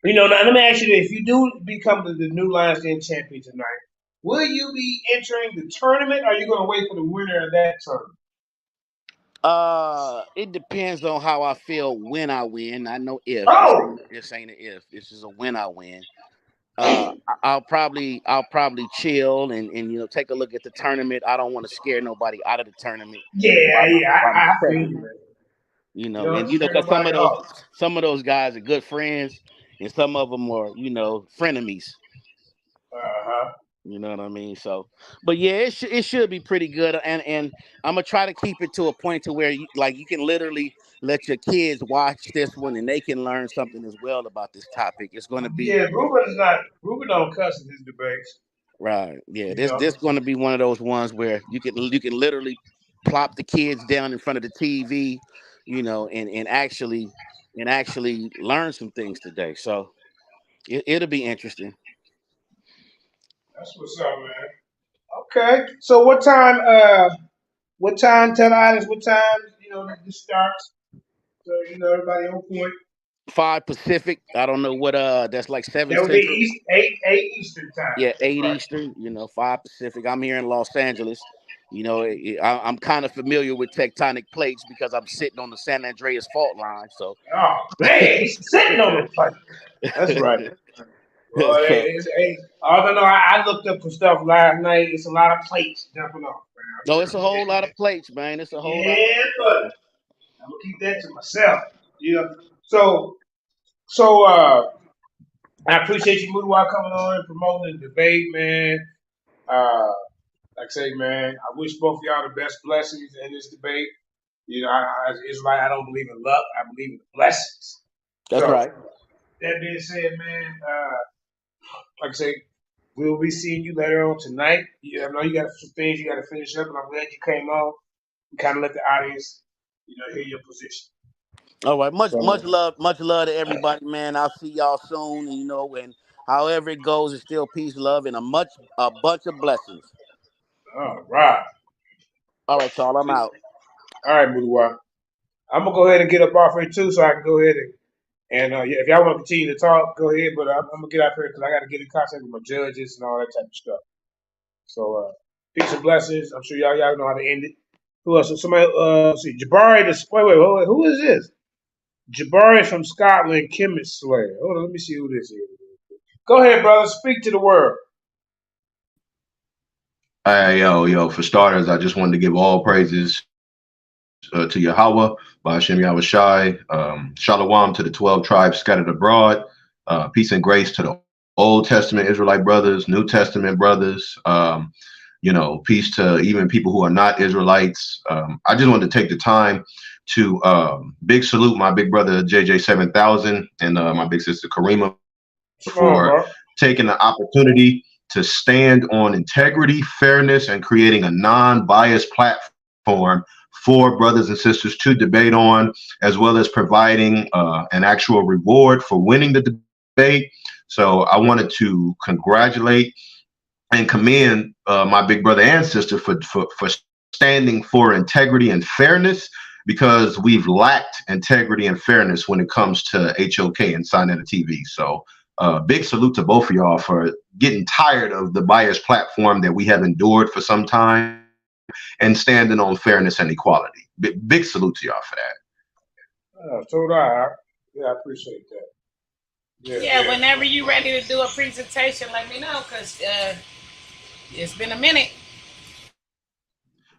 Now let me ask you this: if you do become the new Lions Den champion tonight, will you be entering the tournament, or are you going to wait for the winner of that tournament? It depends on how I feel when I win. I know if. This ain't an if. This is a when I win. I'll probably chill and take a look at the tournament. I don't want to scare nobody out of the tournament. I feel you. Because some of those guys are good friends, and some of them are frenemies. You know what I mean? So, but yeah, it should be pretty good, and I'm gonna try to keep it to a point to where you can literally let your kids watch this one and they can learn something as well about this topic. It's going to be Yeah, Ruben don't cuss in his debates. right. Yeah, You this know. going to be one of those ones where you can literally plop the kids down in front of the TV, and actually learn some things today. So it'll be interesting. That's what's up, man. Okay. So what time tell the audience what time, this starts. So everybody on point. 5 Pacific. I don't know what that's like 7 That would be Central. eight Eastern time. Yeah, 8 Right. Eastern, 5 Pacific. I'm here in Los Angeles. I'm kind of familiar with tectonic plates because I'm sitting on the San Andreas fault line. So, Oh man, he's sitting on the plate. That's right. Well, so although no, I looked up some stuff last night. It's a lot of plates jumping off, no, man. it's a whole lot of plates, man. It's a whole lot of Yeah, plates. but I'm gonna keep that to myself. So I appreciate you, Mudawa, coming on and promoting the debate, man. Like I say, man, I wish both of y'all the best blessings in this debate. As an Israelite, I don't believe in luck. I believe in the blessings. That's So right. that being said, man, like I say, we'll be seeing you later on tonight. I know you got some things you got to finish up, and I'm glad you came on and kind of let the audience, hear your position. All right, much So, much love to everybody, man. I'll see y'all soon, and however it goes, it's still peace, love, and a bunch of blessings. all right. All right, y'all. I'm out. All right, Mudawa. I'm going to go ahead and get up off here, too, so I can go ahead and yeah, if y'all want to continue to talk, go ahead, but I'm going to get out here because I got to get in contact with my judges and all that type of stuff. So, peace and blessings. I'm sure y'all know how to end it. Who else? Somebody, see, Jabari, wait, who is this? Jabari from Scotland, Chemist Slayer. Hold on, let me see who this is. Go ahead, brother. Speak to the world. Hey, yo, for starters, I just wanted to give all praises to Yahweh, Ba'ashem Yahweh Shai, Shalom to the 12 tribes scattered abroad, peace and grace to the Old Testament Israelite brothers, New Testament brothers, peace to even people who are not Israelites. I just wanted to take the time to big salute my big brother JJ 7000 and my big sister Karima for taking the opportunity to stand on integrity, fairness, and creating a non-biased platform for brothers and sisters to debate on, as well as providing an actual reward for winning the debate. So I wanted to congratulate and commend my big brother and sister for standing for integrity and fairness, because we've lacked integrity and fairness when it comes to HOK and SANETER TV. So big salute to both of y'all for getting tired of the biased platform that we have endured for some time and standing on fairness and equality. Big salute to y'all for that. So do I. Yeah, I appreciate that. Yeah, whenever you're ready to do a presentation, let me know, because it's been a minute.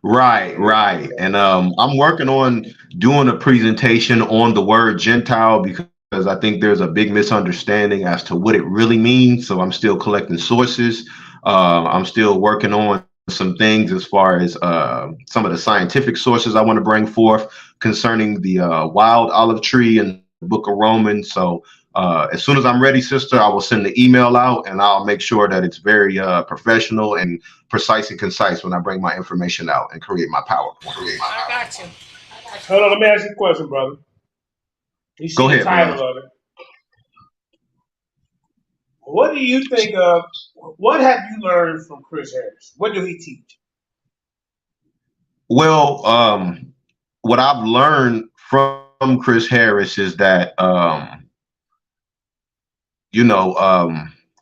Right. And I'm working on doing a presentation on the word Gentile, because I think there's a big misunderstanding as to what it really means. So I'm still collecting sources. I'm still working on some things as far as some of the scientific sources I want to bring forth concerning the wild olive tree in the book of Romans. So as soon as I'm ready, sister, I will send the email out, and I'll make sure that it's very professional and precise and concise when I bring my information out and create my PowerPoint. I got you. Hold on, let me ask you a question, brother. You see Go ahead, the title brother. of it. What do you think of? What have you learned from Chris Harris? What do he teach? Well, what I've learned from Chris Harris is that, I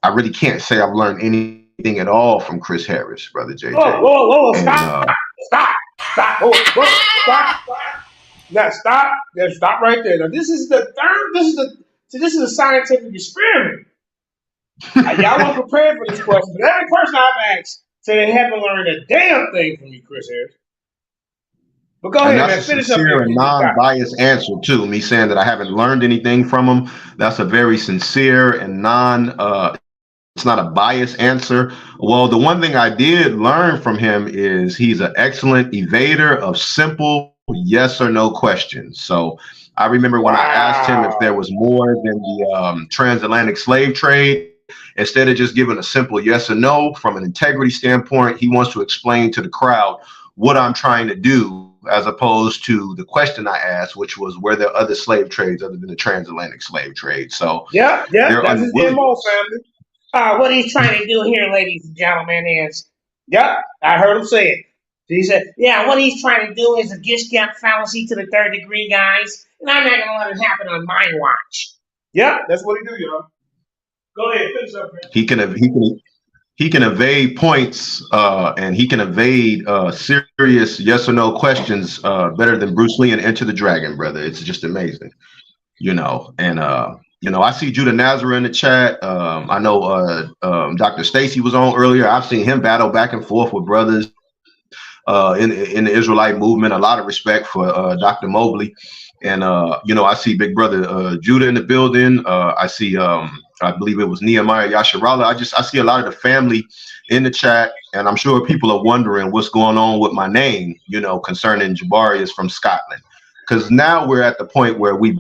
really can't say I've learned anything at all from Chris Harris, brother JJ. Whoa, stop. Now stop. Then stop right there. Now this is a scientific experiment. Y'all weren't prepared for this question, but every person I've asked said they haven't learned a damn thing from you, Chris Harris. But go And ahead, that's man. a Finish up sincere your and non-biased answer too. Me saying that I haven't learned anything from him. That's a very sincere and it's not a biased answer. Well, the one thing I did learn from him is he's an excellent evader of simple yes or no questions. So I remember when I asked him if there was more than the transatlantic slave trade, instead of just giving a simple yes or no from an integrity standpoint, he wants to explain to the crowd what I'm trying to do, as opposed to the question I asked, which was, were there other slave trades other than the transatlantic slave trade? So Yeah, they're that's his unwilling. MO, family. What he's trying to do here, ladies and gentlemen, is, I heard him say it. He said, what he's trying to do is a gift gap fallacy to the third degree, guys, and I'm not going to let it happen on my watch. That's what he do, y'all. Go ahead, finish up, man. He can evade points, and he can evade serious yes or no questions better than Bruce Lee and Enter the Dragon, brother. It's just amazing, And I see Judah Nazareth in the chat. I know Dr. Stacy was on earlier. I've seen him battle back and forth with brothers in the Israelite movement. A lot of respect for Dr. Mobley. And, I see big brother Judah in the building. I see, I believe it was Nehemiah Yasharala. I see a lot of the family in the chat, and I'm sure people are wondering what's going on with my name, concerning Jabari is from Scotland. Because now we're at the point where we've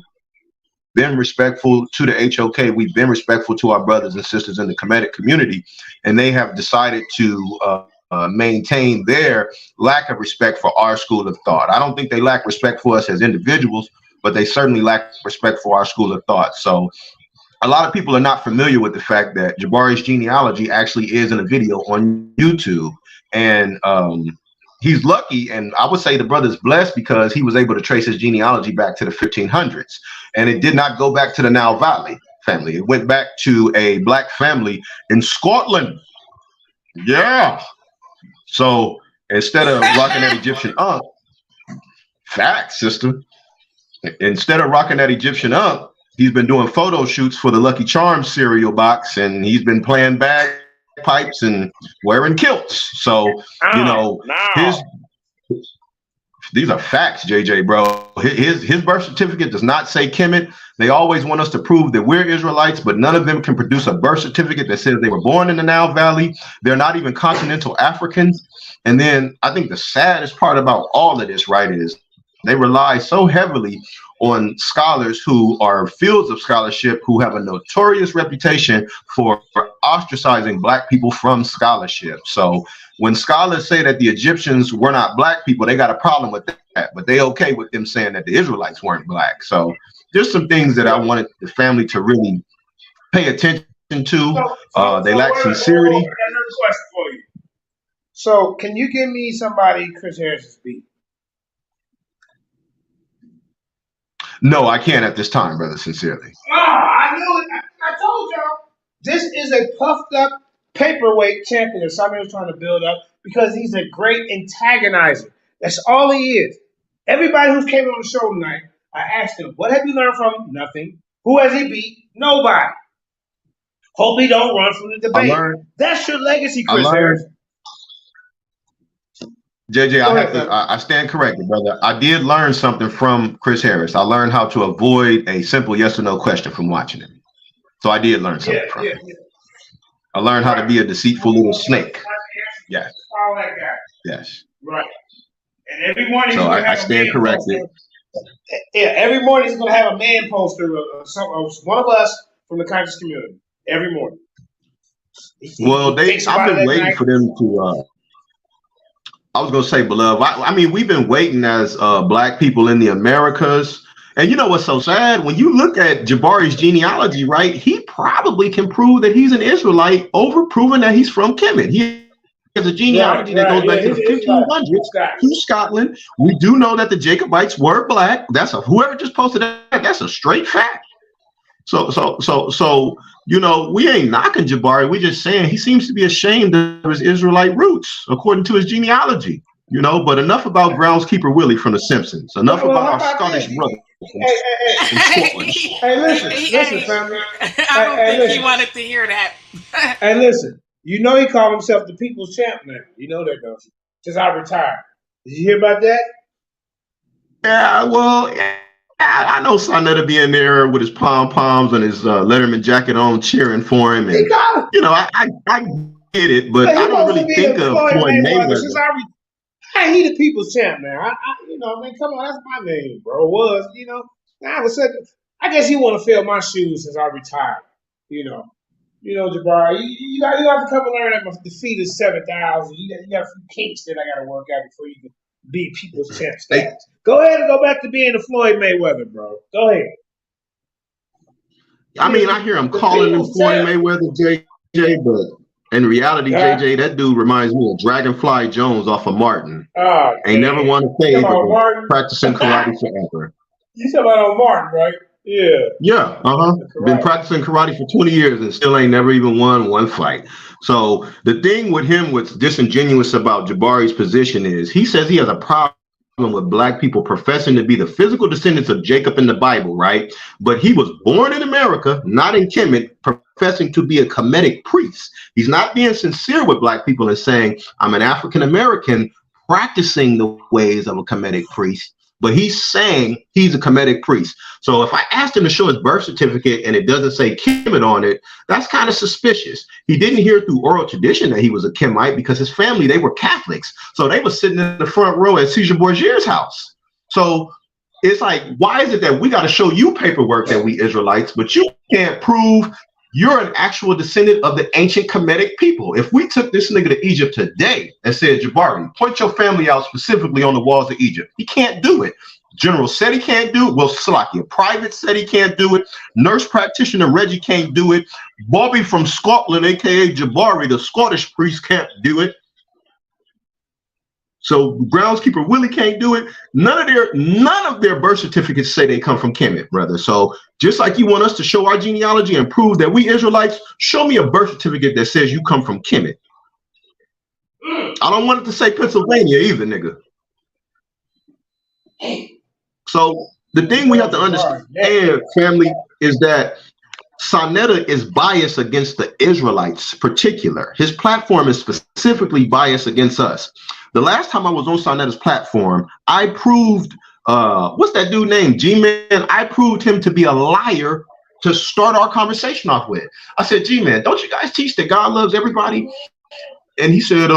been respectful to the HOK. We've been respectful to our brothers and sisters in the Kemetic community, and they have decided to maintain their lack of respect for our school of thought. I don't think they lack respect for us as individuals, but they certainly lack respect for our school of thought. So a lot of people are not familiar with the fact that Jabari's genealogy actually is in a video on YouTube. And he's lucky, and I would say the brother's blessed, because he was able to trace his genealogy back to the 1500s. And it did not go back to the Nile Valley family. It went back to a black family in Scotland. Yeah. So instead of rocking that Egyptian up, facts, sister. Instead of rocking that Egyptian up, he's been doing photo shoots for the Lucky Charms cereal box, and he's been playing bagpipes and wearing kilts. So, these are facts, JJ, bro. His birth certificate does not say Kemet. They always want us to prove that we're Israelites, but none of them can produce a birth certificate that says they were born in the Nile Valley. They're not even continental Africans. And then I think the saddest part about all of this, right, is they rely so heavily on scholars who are fields of scholarship who have a notorious reputation for ostracizing black people from scholarship. So when scholars say that the Egyptians were not black people, they got a problem with that, but they okay with them saying that the Israelites weren't black. So there's some things that I wanted the family to really pay attention to. They lack sincerity. I got another question for you. So can you give me somebody Chris Harris's beat? No, I can't at this time, brother, sincerely. I knew it. I told y'all. This is a puffed up paperweight champion that Simon was trying to build up, because he's a great antagonizer. That's all he is. Everybody who's came on the show tonight, I asked him, what have you learned from him? Nothing. Who has he beat? Nobody. Hope he don't run from the debate. That's your legacy, Chris Harris. JJ, I stand corrected, brother. I did learn something from Chris Harris. I learned how to avoid a simple yes or no question from watching him. So I did learn something from him. I learned how to be a deceitful little snake. Yes. All that guy. Yes. Right. And every morning, so I stand corrected. Every morning he's going to have a man poster of one of us from the conscious community. Every morning. Well, I've been waiting for them to. I was going to say, beloved. I mean, we've been waiting as black people in the Americas. And you know what's so sad? When you look at Jabari's genealogy, right, he probably can prove that he's an Israelite over proving that he's from Kemet. He has a genealogy that goes back to the 1500s to Scotland. We do know that the Jacobites were black. That's whoever just posted that. That's a straight fact. So we ain't knocking Jabari. We're just saying he seems to be ashamed of his Israelite roots, according to his genealogy. But enough about groundskeeper Willie from The Simpsons. Enough about our Scottish brother. Hey, listen, family. I don't think he wanted to hear that. Hey, listen. You know he called himself the people's champ now. You know that, don't you? Since I retired. Did you hear about that? Yeah, well, I know SANETER be in there with his pom-poms and his Letterman jacket on, cheering for him, and I get it, but He I don't supposed to really be think the of Floyd Floyd Mayweather. Mayweather. Hey, he the people's champ, man. Man, come on, that's my name, bro. It was, Now I was second. I guess he want to fill my shoes since I retired. Jabbar, you got to come and learn that my defeat is 7,000. You got a few kinks that I got to work out before you can be people's champ status. Go ahead and go back to being the Floyd Mayweather, bro. Go ahead. I mean, I hear him calling him Floyd Mayweather, JJ, but in reality, JJ, that dude reminds me of Dragonfly Jones off of Martin. Ain't never won a fade, but practicing karate forever. You talking about Martin, right? Yeah. Yeah, been practicing karate for 20 years and still ain't never even won one fight. So the thing with him, what's disingenuous about Jabari's position is he says he has a problem with black people professing to be the physical descendants of Jacob in the Bible, right? But he was born in America, not in Kemet, professing to be a Kemetic priest. He's not being sincere with black people and saying, I'm an African American practicing the ways of a Kemetic priest. But he's saying he's a Kemetic priest. So if I asked him to show his birth certificate and it doesn't say Kemet on it, that's kind of suspicious. He didn't hear through oral tradition that he was a Kemite because his family, they were Catholics. So they were sitting in the front row at Caesar Borgia's house. So it's like, why is it that we got to show you paperwork that we Israelites, but you can't prove you're an actual descendant of the ancient Kemetic people? If we took this nigga to Egypt today and said, Jabari, point your family out specifically on the walls of Egypt, he can't do it. General said he can't do it. Well, Salakia Private said he can't do it. Nurse practitioner Reggie can't do it. Bobby from Scotland, aka Jabari, the Scottish priest, can't do it. So groundskeeper Willie can't do it. None of their birth certificates say they come from Kemet, brother. So just like you want us to show our genealogy and prove that we Israelites, show me a birth certificate that says you come from Kemet. I don't want it to say Pennsylvania either, nigga. So the thing we have to understand, family, is that SANETER is biased against the Israelites, particular. His platform is specifically biased against us. The last time I was on SANETER's platform, I proved, what's that dude named? G-Man. I proved him to be a liar to start our conversation off with. I said, G-Man, don't you guys teach that God loves everybody? And he said,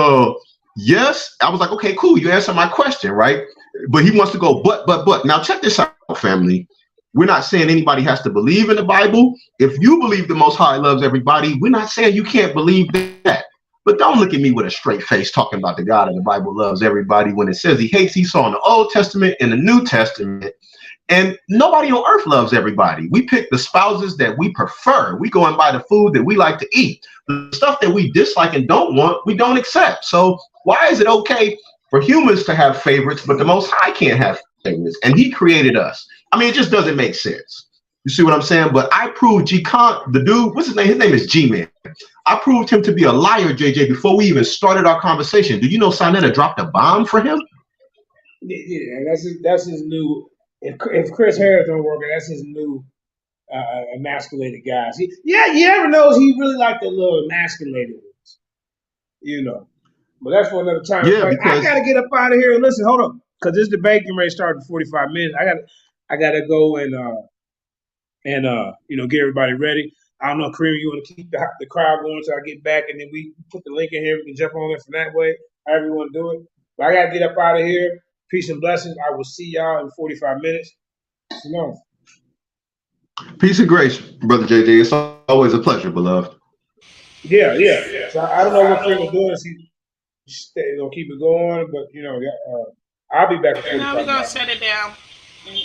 yes. I was like, okay, cool. You answered my question, right? But he wants to go, but. Now check this out, family. We're not saying anybody has to believe in the Bible. If you believe the Most High loves everybody, we're not saying you can't believe that. But don't look at me with a straight face talking about the God of the Bible loves everybody when it says he hates Esau in the Old Testament and the New Testament. And nobody on earth loves everybody. We pick the spouses that we prefer. We go and buy the food that we like to eat. The stuff that we dislike and don't want, we don't accept. So why is it okay for humans to have favorites, but the Most High can't have favorites? And he created us. I mean, it just doesn't make sense. You see what I'm saying? But I proved G-Con, the dude, what's his name? His name is G-Man. I proved him to be a liar, JJ, before we even started our conversation. Do you know SANETER dropped a bomb for him? Yeah, that's his new. If Chris Harris don't work, that's his new emasculated guys. You ever knows he really like the little emasculated ones, But that's for another time. Yeah, I gotta get up out of here and listen. Hold on, because this debate can start in 45 minutes. I gotta go and get everybody ready. I don't know, Kareem, you want to keep the crowd going until I get back, and then we put the link in here. We can jump on it from that way. However you want to do it. But I gotta get up out of here. Peace and blessings. I will see y'all in 45 minutes. Peace and grace, brother JJ. It's always a pleasure, beloved. Yeah. So I don't know what Kareem will do. Is he gonna keep it going? But I'll be back in 45 minutes. No, we're gonna set it down.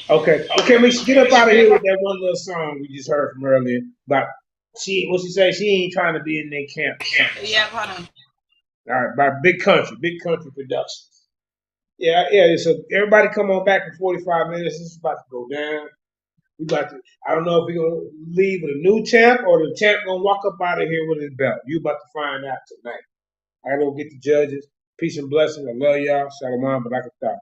Okay, we should get up out of here with that one little song we just heard from earlier. But what she say? She ain't trying to be in their camp. Yeah, hold on. All right, by Big Country Productions. Yeah. So everybody come on back in 45 minutes. This is about to go down. I don't know if we're gonna leave with a new champ or the champ gonna walk up out of here with his belt. You about to find out tonight. I gotta go get the judges. Peace and blessings. I love y'all. Shalom, barakatah.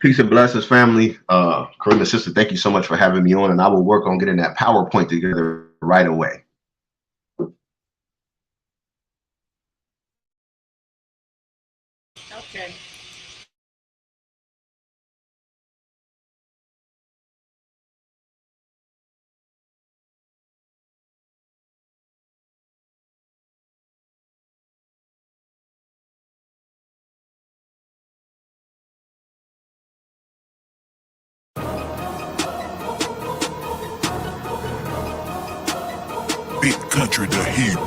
Peace and blessings, family. Kareem, sister, thank you so much for having me on, and I will work on getting that PowerPoint together right away. big country to hate rule.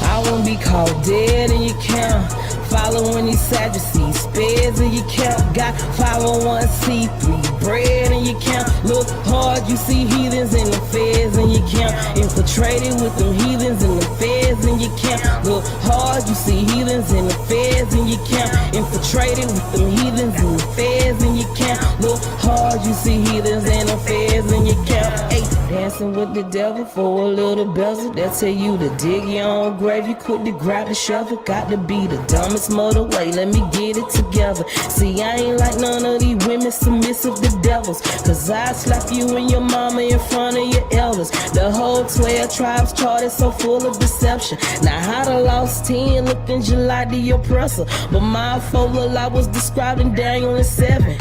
I won't be called dead in your count. Following these Sadducees, spares in your count. Got 501c3 bread in your count. Look hard, you see heathens in the feds in your count. Infiltrated with them heathens in the feds in your count. Look hard, you see heathens in the feds in your count. Infiltrated with them heathens in the feds in your count. Look hard, you see heathens in the feds in your count. Hey, dancing with the devil for a little bezel. They'll tell you to dig your own grave. You quit to grab the shovel. Got to be the dumbest mother way. Let me get it together. See, I ain't like none of these women submissive to devils. Cause I slap you and your mama in front of your elders. The whole 12 tribes chart is so full of deception. Now how the lost 10 looking just like the oppressor. But my folk look like was described in Daniel and 7.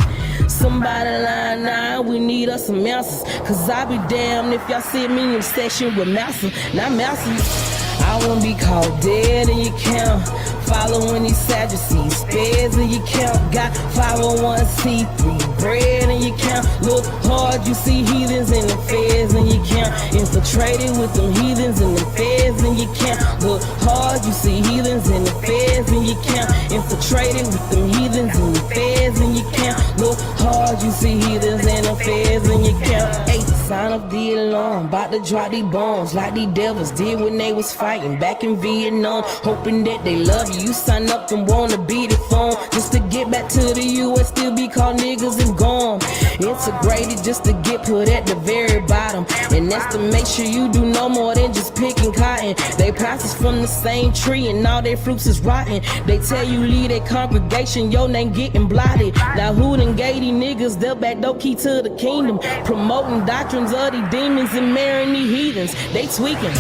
Somebody line 9, we need us some answers. Cause I be damned if y'all see me in session with Massa. Not Massa. I won't be called dead in your count. Following these Sadducees, spares in your count. Got 501c3 bread in your count. Look hard, you see heathens in the feds in your count. Infiltrated with them heathens in the feds in your count. Look hard, you see heathens in the feds in your count. Infiltrated with them heathens in the feds in your count. Look hard, you see heathens in the feds in your count. Hey, sign up the alarm, about to drop these bombs like these devils did when they was fighting back in Vietnam. Hoping that they love you. You sign up and wanna beat it for 'em. Just to get back to the US, still be called niggas and gone. Integrated just to get put at the very bottom. And that's to make sure you do no more than just picking cotton. They pastors from the same tree and all their fruits is rotten. They tell you leave their congregation, your name getting blotted. Now who done gave these niggas their back door key to the kingdom? Promoting doctrines of these demons and marrying these heathens. They tweaking.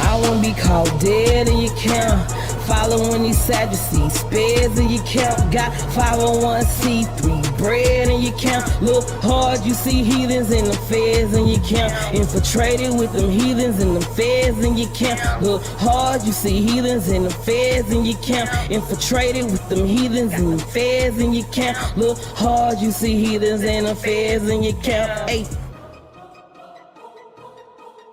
I won't be called dead in your count. Following these Sadducees, spares in your count. Got 501c3 bread in your count. Look hard, you see heathens in the feds in your count. Infiltrated with them heathens in the feds in your count. Look hard, you see heathens in the feds in your count. Infiltrated with them heathens in the feds in your count. Look hard, you see heathens in the feds in your count. Hey.